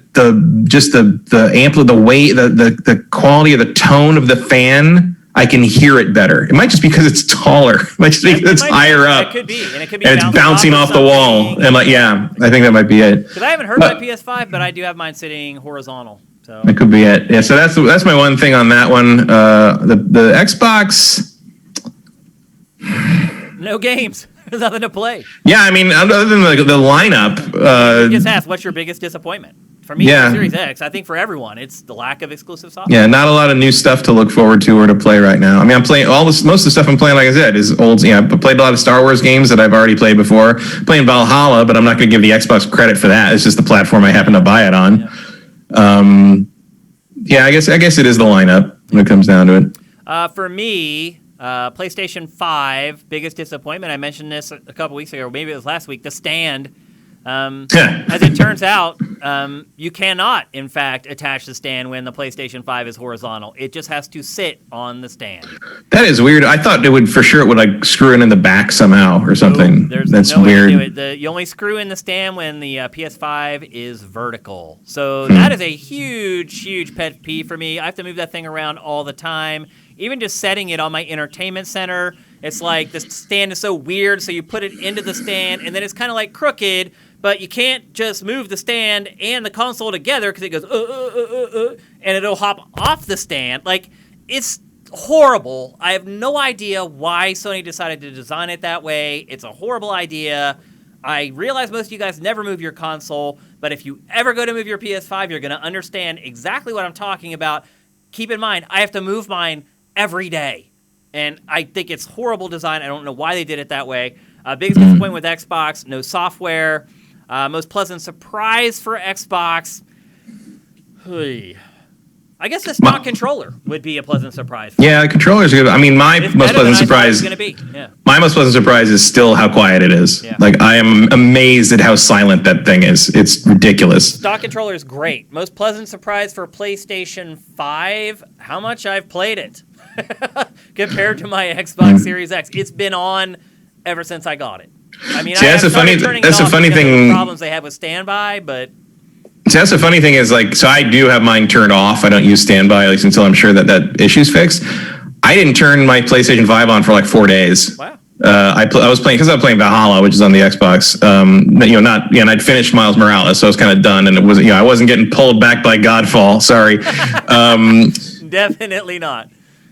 amplitude, the weight, the quality of the tone of the fan, I can hear it better. It might just be because it's taller. It might just be because it's higher up. It could be, and it could be. And it's bouncing off the wall, and like I think that might be it. Because I haven't heard my PS5, but I do have mine sitting horizontal. So that could be it. Yeah. So that's my one thing on that one. The Xbox. No games. There's nothing to play. Yeah, I mean, other than the lineup. You just asked, what's your biggest disappointment? For me, the Series X. I think for everyone, it's the lack of exclusive software. Yeah, not a lot of new stuff to look forward to or to play right now. I mean, I'm playing most of the stuff I'm playing, like I said, is old. Yeah, I played a lot of Star Wars games that I've already played before. Playing Valhalla, but I'm not going to give the Xbox credit for that. It's just the platform I happen to buy it on. Yeah. I guess it is the lineup when it comes down to it. For me, PlayStation 5, biggest disappointment. I mentioned this a couple weeks ago, or maybe it was last week. The stand As it turns out, you cannot, in fact, attach the stand when the PlayStation 5 is horizontal. It just has to sit on the stand. That is weird. I thought it would like screw it in the back somehow or something. That's no weird. way to do it. You only screw in the stand when the PS5 is vertical. So that is a huge, huge pet peeve for me. I have to move that thing around all the time. Even just setting it on my entertainment center, it's like the stand is so weird. So you put it into the stand, and then it's kind of like crooked. But you can't just move the stand and the console together because it goes, and it'll hop off the stand. Like, it's horrible. I have no idea why Sony decided to design it that way. It's a horrible idea. I realize most of you guys never move your console, but if you ever go to move your PS5, you're going to understand exactly what I'm talking about. Keep in mind, I have to move mine every day, and I think it's horrible design. I don't know why they did it that way. Biggest disappointment with Xbox, no software. Most pleasant surprise for Xbox. I guess the stock controller would be a pleasant surprise. Yeah, the controller's good. I mean, my most pleasant surprise. My most pleasant surprise is still how quiet it is. Yeah. Like, I am amazed at how silent that thing is. It's ridiculous. Stock controller is great. Most pleasant surprise for PlayStation 5. How much I've played it compared to my Xbox Series X. It's been on ever since I got it. I mean, that's a funny thing. Problems they have with standby, but that's the funny thing is, like, so I do have mine turned off. I don't use standby, at least until I'm sure that issue's fixed. I didn't turn my PlayStation 5 on for like 4 days. Wow. I was playing Valhalla, which is on the Xbox. And I'd finished Miles Morales, so I was kind of done, and it was, I wasn't getting pulled back by Godfall. Sorry. Definitely not.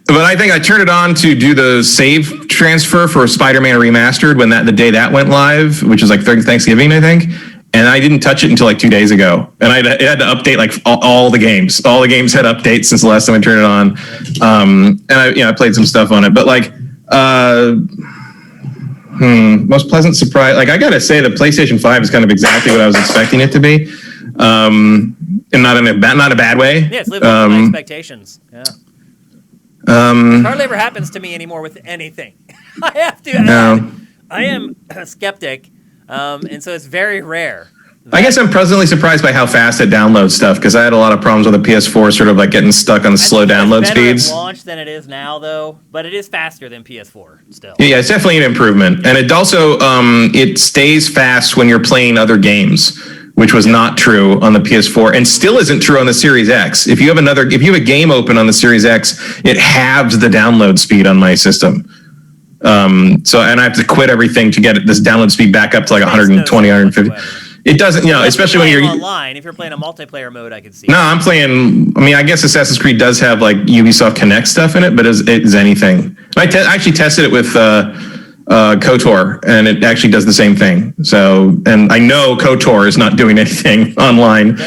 But I think I turned it on to do the save transfer for Spider-Man Remastered the day that went live, which was like Thanksgiving, I think. And I didn't touch it until like 2 days ago. And it had to update like all the games. All the games had updates since the last time I turned it on. And I played some stuff on it. But like, most pleasant surprise. Like, I gotta say, the PlayStation 5 is kind of exactly what I was expecting it to be, and not a bad way. Yeah, it's living up to my expectations. Yeah. Hardly ever happens to me anymore with anything. I have to add, I am a skeptic, and so it's very rare. I guess I'm pleasantly surprised by how fast it downloads stuff, because I had a lot of problems with the PS4 sort of like getting stuck on the slow download speeds. It's better at launch than it is now, though, but it is faster than PS4 still. Yeah, it's definitely an improvement. And it also, it stays fast when you're playing other games, which was not true on the PS4 and still isn't true on the Series X. If you have a game open on the Series X, it halves the download speed on my system. And I have to quit everything to get this download speed back up to like 120, 150. It doesn't, especially when you're online. If you're playing a multiplayer mode, I can see. No, I'm playing. I mean, I guess Assassin's Creed does have like Ubisoft Connect stuff in it, but is anything? I actually tested it with KOTOR, and it actually does the same thing. So, and I know KOTOR is not doing anything online.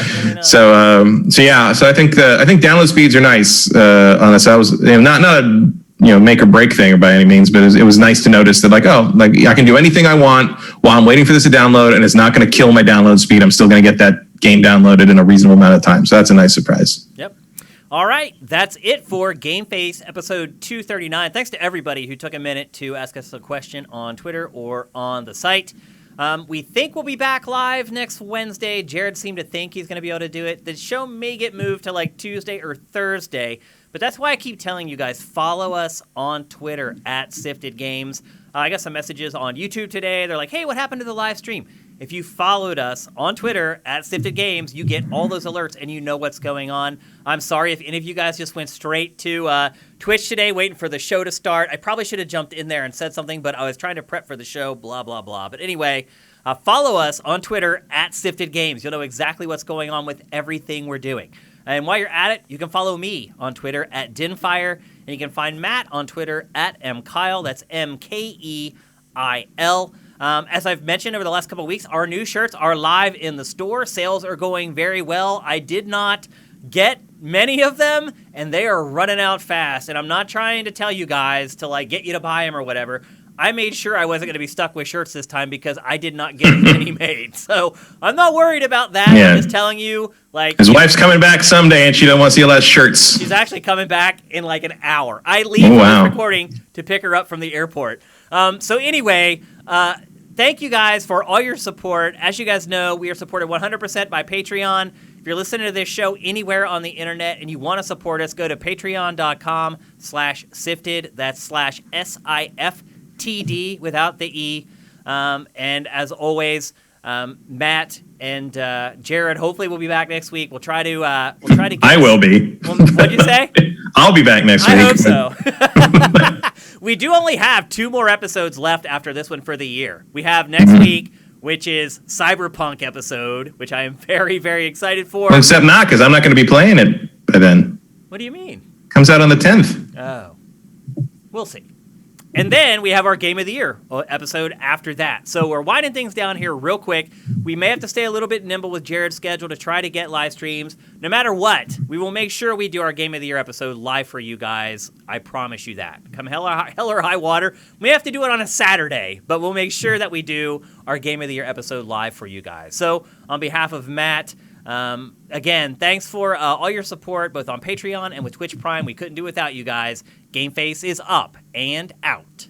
So I think download speeds are nice on this. I was not a make or break thing by any means, but it was nice to notice that I can do anything I want while I'm waiting for this to download, and it's not going to kill my download speed. I'm still going to get that game downloaded in a reasonable amount of time. So that's a nice surprise. Yep. All right, that's it for GameFace episode 239. Thanks to everybody who took a minute to ask us a question on Twitter or on the site. We think we'll be back live next Wednesday. Jared seemed to think he's going to be able to do it. The show may get moved to like Tuesday or Thursday, but that's why I keep telling you guys, follow us on Twitter at Sifted Games. I got some messages on YouTube today. They're like, hey, what happened to the live stream? If you followed us on Twitter at Sifted Games, you get all those alerts and you know what's going on. I'm sorry if any of you guys just went straight to Twitch today waiting for the show to start. I probably should have jumped in there and said something, but I was trying to prep for the show, blah, blah, blah. But anyway, follow us on Twitter at Sifted Games. You'll know exactly what's going on with everything we're doing. And while you're at it, you can follow me on Twitter at Dinfire, and you can find Matt on Twitter at MKyle. That's MKEIL. As I've mentioned over the last couple of weeks, our new shirts are live in the store. Sales are going very well. I did not get many of them, and they are running out fast. And I'm not trying to tell you guys to get you to buy them or whatever. I made sure I wasn't going to be stuck with shirts this time because I did not get any made. So I'm not worried about that. Yeah. I'm just telling you, his wife's coming back someday, and she don't want to see a lot of shirts. She's actually coming back in like an hour. I leave this recording to pick her up from the airport. So anyway, thank thank you guys for all your support. As you guys know, we are supported 100% by Patreon. If you're listening to this show anywhere on the internet and you want to support us, go to patreon.com/sifted. That's /SIFTD without the E. And as always, Matt and Jared hopefully will be back next week. We'll try to get I will be. What'd you say? I'll be back next week. I hope so. We do only have 2 more episodes left after this one for the year. We have next week, which is Cyberpunk episode, which I am very, very excited for. Well, except not, because I'm not going to be playing it by then. What do you mean? Comes out on the 10th. Oh. We'll see. And then we have our Game of the Year episode after that. So we're winding things down here real quick. We may have to stay a little bit nimble with Jared's schedule to try to get live streams. No matter what, we will make sure we do our Game of the Year episode live for you guys. I promise you that. Come hell or high water. We have to do it on a Saturday, but we'll make sure that we do our Game of the Year episode live for you guys. So on behalf of Matt, again, thanks for all your support, both on Patreon and with Twitch Prime. We couldn't do without you guys. GameFace is up and out.